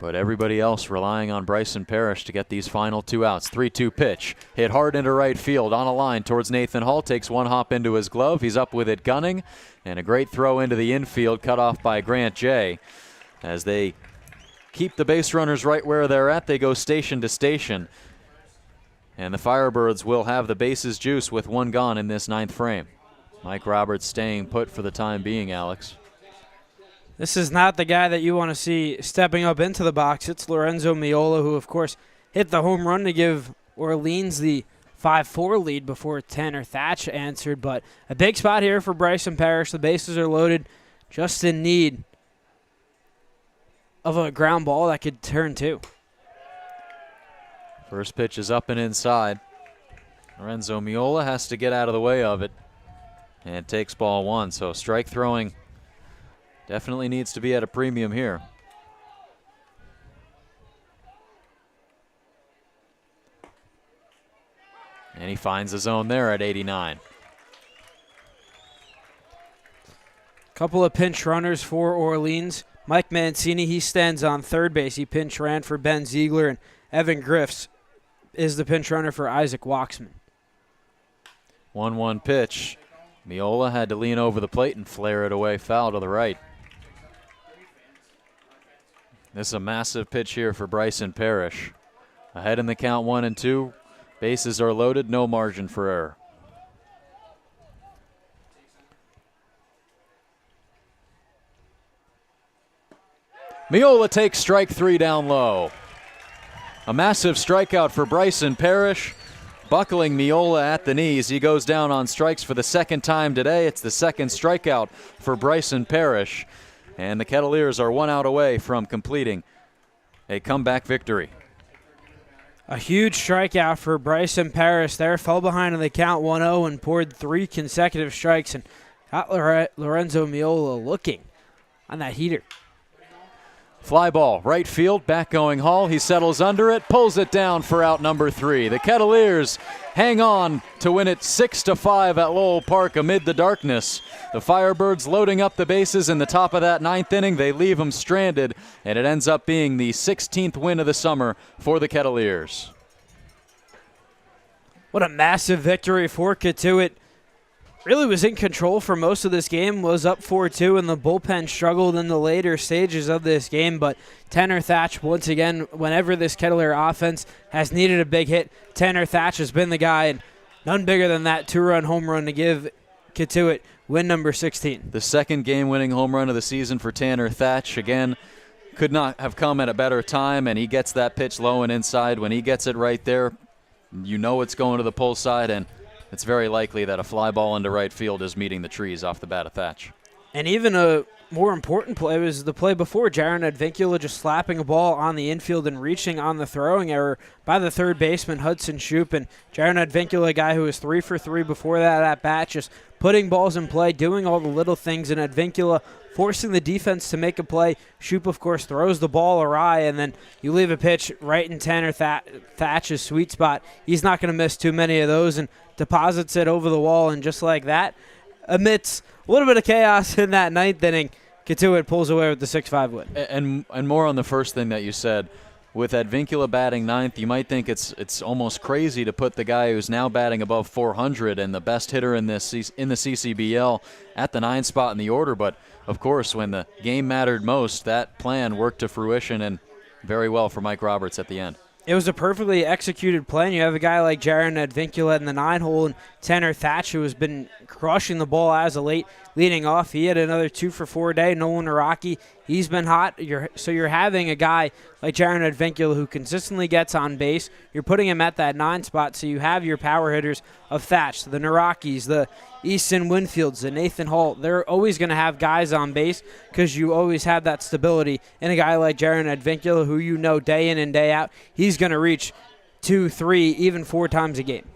S1: But everybody else relying on Bryson Parrish to get these final 2 outs. 3-2 pitch. Hit hard into right field on a line towards Nathan Hall. Takes one hop into his glove. He's up with it gunning. And a great throw into the infield cut off by Grant Jay. As they keep the base runners right where they're at, they go station to station. And the Firebirds will have the bases juice with 1 gone in this 9th frame. Mike Roberts staying put for the time being, Alex.
S3: This is not the guy that you want to see stepping up into the box. It's Lorenzo Miola, who, of course, hit the home run to give Orleans the 5-4 lead before Tanner Thatch answered. But a big spot here for Bryson Parrish. The bases are loaded, just in need of a ground ball that could turn 2.
S1: First pitch is up and inside. Lorenzo Miola has to get out of the way of it and takes ball 1. So strike throwing definitely needs to be at a premium here. And he finds the zone there at 89.
S3: Couple of pinch runners for Orleans. Mike Mancini, he stands on third base. He pinch ran for Ben Ziegler, and Evan Griffiths is the pinch runner for Isaac Waxman.
S1: 1-1 pitch. Miola had to lean over the plate and flare it away foul to the right. This is a massive pitch here for Bryson Parrish. Ahead in the count 1-2. Bases are loaded, no margin for error. Miola takes strike 3 down low. A massive strikeout for Bryson Parrish, buckling Miola at the knees. He goes down on strikes for the 2nd time today. It's the 2nd strikeout for Bryson Parrish. And the Kettleers are 1 out away from completing a comeback victory.
S3: A huge strikeout for Bryson Parrish there. Fell behind in the count 1-0 and poured 3 consecutive strikes and got Lorenzo Miola looking on that heater.
S1: Fly ball, right field, back going Hall. He settles under it, pulls it down for out number 3. The Kettleers hang on to win it 6-5 at Lowell Park amid the darkness. The Firebirds loading up the bases in the top of that 9th inning. They leave them stranded, and it ends up being the 16th win of the summer for the Kettleers.
S3: What a massive victory for Cotuit. Really was in control for most of this game, was up 4-2, and the bullpen struggled in the later stages of this game. But Tanner Thatch, once again, whenever this Kettleer offense has needed a big hit, Tanner Thatch has been the guy, and none bigger than that 2-run home run to give Cotuit win number 16.
S1: The 2nd game-winning home run of the season for Tanner Thatch. Again, could not have come at a better time, and he gets that pitch low and inside. When he gets it right there, you know it's going to the pull side, and it's very likely that a fly ball into right field is meeting the trees off the bat of Thatch.
S3: And even a more important play was the play before, Jaron Advincula just slapping a ball on the infield and reaching on the throwing error by the third baseman, Hudson Shoup. And Jaron Advincula, a guy who was 3 for 3 before that at bat, just putting balls in play, doing all the little things, and Advincula forcing the defense to make a play. Shoup, of course, throws the ball awry, and then you leave a pitch right in Tanner Thatch's sweet spot. He's not going to miss too many of those, and deposits it over the wall, and just like that, amidst a little bit of chaos in that 9th inning, Cotuit pulls away with the 6-5 win.
S1: And more on the first thing that you said. With Advincula batting 9th, you might think it's almost crazy to put the guy who's now batting above 400 and the best hitter in the CCBL at the 9 spot in the order. But, of course, when the game mattered most, that plan worked to fruition, and very well for Mike Roberts at the end.
S3: It was a perfectly executed play, and you have a guy like Jaron Advincula in the 9 hole and Tanner Thatch, who has been crushing the ball as of late, leading off. He had another 2-for-4 day. Nolan Araki, he's been hot. You're having a guy like Jaron Advincula who consistently gets on base. You're putting him at that 9 spot, so you have your power hitters of Thatch, the Narakis, the Easton Winfields, the Nathan Hall. They're always going to have guys on base because you always have that stability. And a guy like Jaron Advincula, who you know day in and day out, he's going to reach 2, 3, even 4 times a game.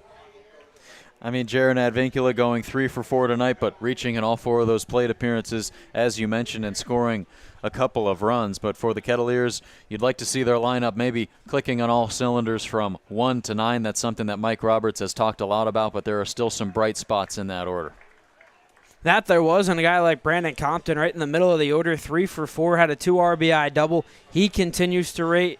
S1: I mean, Jaron Advincula going 3 for 4 tonight, but reaching in all 4 of those plate appearances, as you mentioned, and scoring a couple of runs. But for the Kettleers, you'd like to see their lineup maybe clicking on all cylinders from 1 to 9. That's something that Mike Roberts has talked a lot about, but there are still some bright spots in that order.
S3: That there was, and a guy like Brandon Compton right in the middle of the order, 3 for 4, had a 2 RBI double. He continues to rake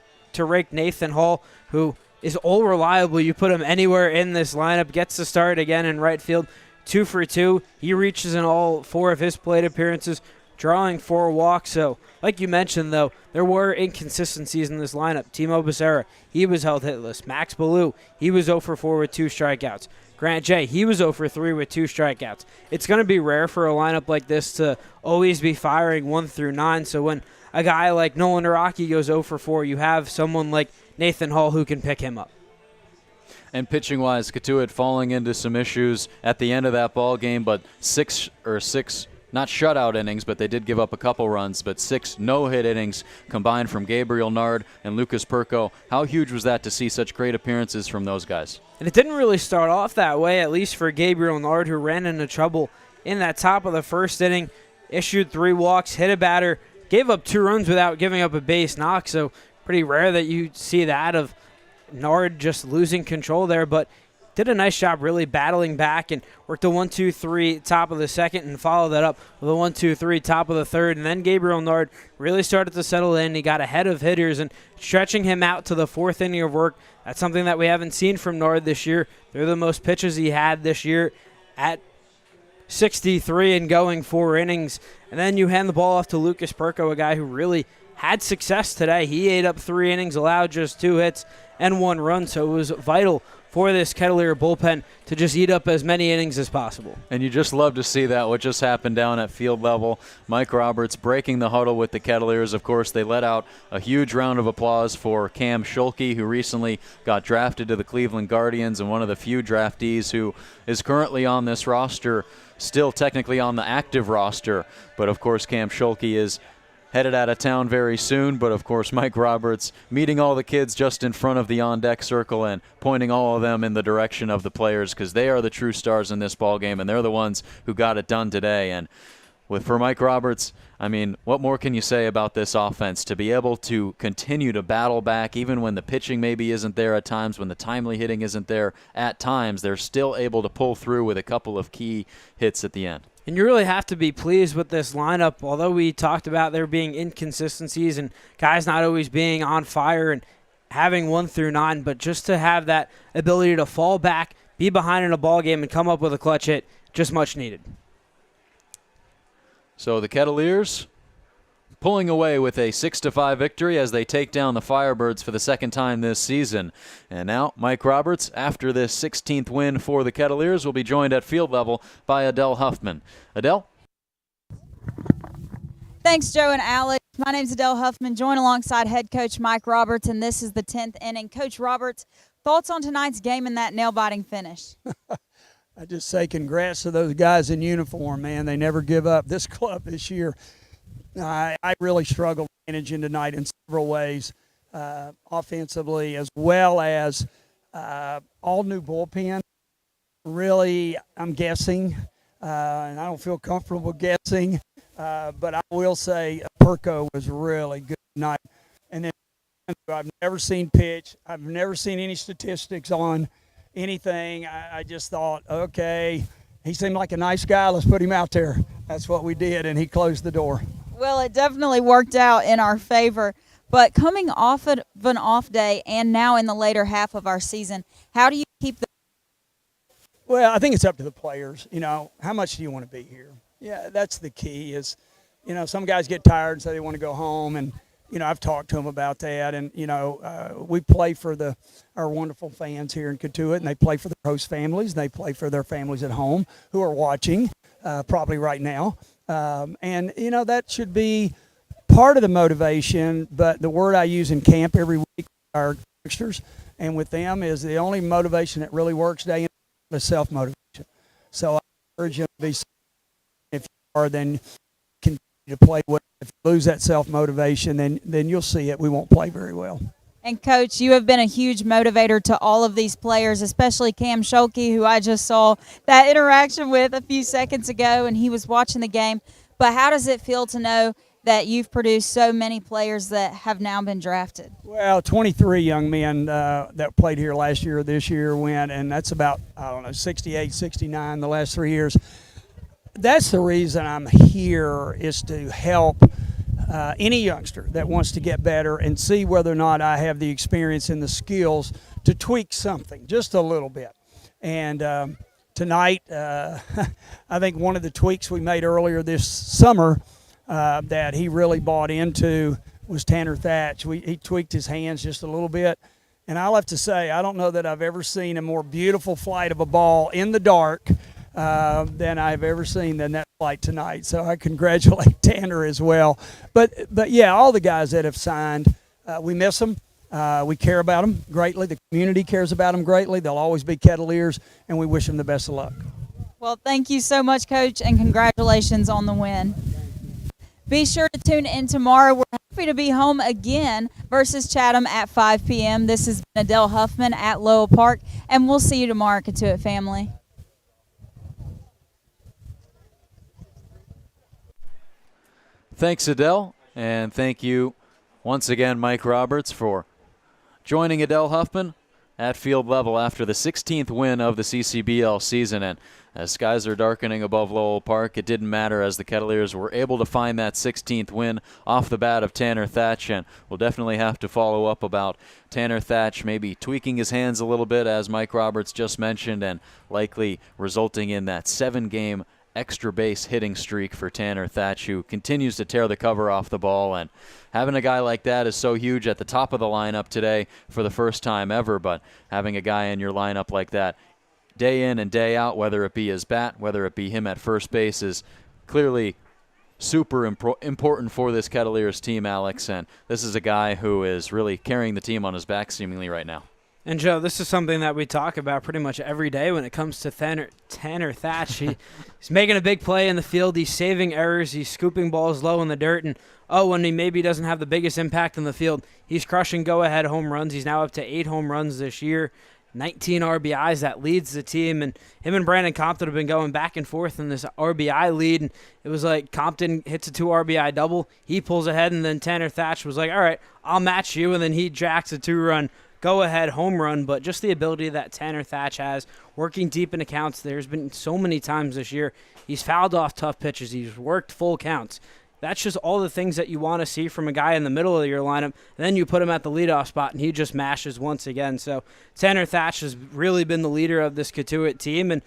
S3: Nathan Hall, who is all reliable. You put him anywhere in this lineup, gets to start again in right field, 2 for 2. He reaches in all 4 of his plate appearances, drawing 4 walks. So, like you mentioned, though, there were inconsistencies in this lineup. Timo Becerra, he was held hitless. Max Ballou, he was 0 for 4 with 2 strikeouts. Grant Jay, he was 0 for 3 with 2 strikeouts. It's going to be rare for a lineup like this to always be firing 1 through 9. So when a guy like Nolan Araki goes 0 for 4, you have someone like Nathan Hall who can pick him up.
S1: And pitching-wise, Cotuit falling into some issues at the end of that ball game, but six, not shutout innings, but they did give up a couple runs, but 6 no-hit innings combined from Gabriel Nard and Lucas Perko. How huge was that to see such great appearances from those guys?
S3: And it didn't really start off that way, at least for Gabriel Nard, who ran into trouble in that top of the first inning, issued 3 walks, hit a batter, gave up 2 runs without giving up a base knock, so pretty rare that you see that of Nard just losing control there, but did a nice job really battling back and worked a 1-2-3 top of the second and followed that up with a 1-2-3 top of the third. And then Gabriel Nard really started to settle in. He got ahead of hitters and stretching him out to the 4th inning of work. That's something that we haven't seen from Nard this year. They're the most pitches he had this year at 63 and going 4 innings. And then you hand the ball off to Lucas Perko, a guy who really had success today. He ate up 3 innings, allowed just 2 hits and 1 run, so it was vital for this Kettleer bullpen to just eat up as many innings as possible.
S1: And you just love to see that, what just happened down at field level. Mike Roberts breaking the huddle with the Kettleers. Of course, they let out a huge round of applause for Cam Schulke, who recently got drafted to the Cleveland Guardians and one of the few draftees who is currently on this roster, still technically on the active roster. But, of course, Cam Schulke is headed out of town very soon, but of course Mike Roberts meeting all the kids just in front of the on-deck circle and pointing all of them in the direction of the players because they are the true stars in this ball game and they're the ones who got it done today. And for Mike Roberts, I mean, what more can you say about this offense? To be able to continue to battle back even when the pitching maybe isn't there at times, when the timely hitting isn't there at times, they're still able to pull through with a couple of key hits at the end.
S3: And you really have to be pleased with this lineup. Although we talked about there being inconsistencies and guys not always being on fire and having 1 through 9, but just to have that ability to fall back, be behind in a ball game, and come up with a clutch hit, just much needed.
S1: So the Kettleers pulling away with a 6-5 victory as they take down the Firebirds for the 2nd time this season. And now Mike Roberts, after this 16th win for the Kettleers, will be joined at field level by Adele Huffman. Adele?
S7: Thanks, Joe and Alex. My name's Adele Huffman, joined alongside head coach Mike Roberts, and this is the 10th inning. Coach Roberts, thoughts on tonight's game and that nail-biting finish?
S21: I just say congrats to those guys in uniform, man. They never give up. This club this year, I really struggled managing tonight in several ways, offensively as well as all new bullpen. Really, I'm guessing, and I don't feel comfortable guessing, but I will say Perko was really good tonight. And then I've never seen pitch. I've never seen any statistics on anything. I just thought, okay, he seemed like a nice guy. Let's put him out there. That's what we did, and he closed the door.
S7: Well, it definitely worked out in our favor. But coming off of an off day and now in the later half of our season, how do you keep the –
S21: Well, I think it's up to the players. You know, how much do you want to be here? Yeah, that's the key is, you know, some guys get tired and say they want to go home. And, you know, I've talked to them about that. And, you know, we play for our wonderful fans here in Cotuit, and they play for their host families, and they play for their families at home who are watching. probably right now. And, that should be part of the motivation, but the word I use in camp every week with our youngsters and with them is the only motivation that really works day in is self-motivation. So I encourage you to be, if you are, then continue to play well. If you lose that self-motivation, then you'll see it. We won't play very well.
S7: And, Coach, you have been a huge motivator to all of these players, especially Cam Schulke, who I just saw that interaction with a few seconds ago, and he was watching the game. But how does it feel to know that you've produced so many players that have now been drafted?
S21: Well, 23 young men that played here last year or this year went, and that's about, 68, 69 the last 3 years. That's the reason I'm here, is to help any youngster that wants to get better and see whether or not I have the experience and the skills to tweak something just a little bit. And tonight, I think one of the tweaks we made earlier this summer that he really bought into was Tanner Thatch. He tweaked his hands just a little bit. And I'll have to say, I don't know that I've ever seen a more beautiful flight of a ball in the dark than I've ever seen than that flight tonight. So I congratulate Tanner as well. But yeah, all the guys that have signed, we miss them. We care about them greatly. The community cares about them greatly. They'll always be Kettleers, and we wish them the best of luck.
S7: Well, thank you so much, Coach, and congratulations on the win. Be sure to tune in tomorrow. We're happy to be home again versus Chatham at 5 p.m. This has been Adele Huffman at Lowell Park, and we'll see you tomorrow, Cotuit family.
S1: Thanks, Adele, and thank you once again, Mike Roberts, for joining Adele Huffman at field level after the 16th win of the CCBL season. And as skies are darkening above Lowell Park, it didn't matter, as the Kettleers were able to find that 16th win off the bat of Tanner Thatch. And we'll definitely have to follow up about Tanner Thatch maybe tweaking his hands a little bit, as Mike Roberts just mentioned, and likely resulting in that 7-game extra base hitting streak for Tanner Thatch, who continues to tear the cover off the ball. And having a guy like that is so huge at the top of the lineup today for the first time ever. But having a guy in your lineup like that day in and day out, whether it be his bat, whether it be him at first base, is clearly super important for this Kettleers team, Alex. And this is a guy who is really carrying the team on his back seemingly right now.
S3: And, Joe, this is something that we talk about pretty much every day when it comes to Tanner Thatch. He's making a big play in the field. He's saving errors. He's scooping balls low in the dirt. And, when he maybe doesn't have the biggest impact in the field, he's crushing go-ahead home runs. He's now up to 8 home runs this year, 19 RBIs. That leads the team. And him and Brandon Compton have been going back and forth in this RBI lead. And it was like Compton hits a 2 RBI double. He pulls ahead, and then Tanner Thatch was like, all right, I'll match you. And then he jacks a 2-run go-ahead home run. But just the ability that Tanner Thatch has, working deep in accounts. There's been so many times this year he's fouled off tough pitches. He's worked full counts. That's just all the things that you want to see from a guy in the middle of your lineup. And then you put him at the leadoff spot, and he just mashes once again. So Tanner Thatch has really been the leader of this Cotuit team, and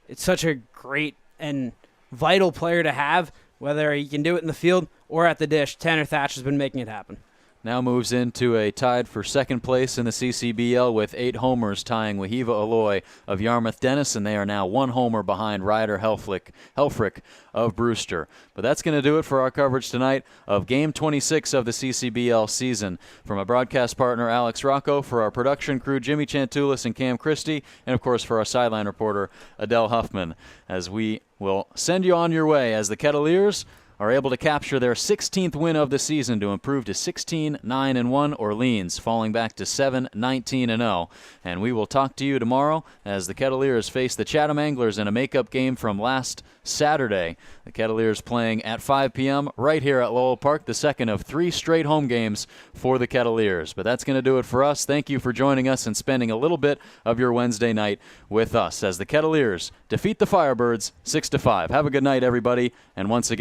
S3: it's such a great and vital player to have, whether he can do it in the field or at the dish. Tanner Thatch has been making it happen.
S1: Now moves into a tied for second place in the CCBL with 8 homers, tying Wahiva Aloy of Yarmouth Denison. They are now 1 homer behind Ryder Helfrich of Brewster. But that's going to do it for our coverage tonight of Game 26 of the CCBL season. For my broadcast partner, Alex Rocco, for our production crew, Jimmy Chantulis and Cam Christie, and, of course, for our sideline reporter, Adele Huffman, as we will send you on your way as the Kettleers are able to capture their 16th win of the season to improve to 16-9-1. Orleans falling back to 7-19-0. And we will talk to you tomorrow as the Kettleers face the Chatham Anglers in a makeup game from last Saturday. The Kettleers playing at 5 p.m. right here at Lowell Park, the second of 3 straight home games for the Kettleers. But that's going to do it for us. Thank you for joining us and spending a little bit of your Wednesday night with us as the Kettleers defeat the Firebirds 6-5. Have a good night, everybody. And once again,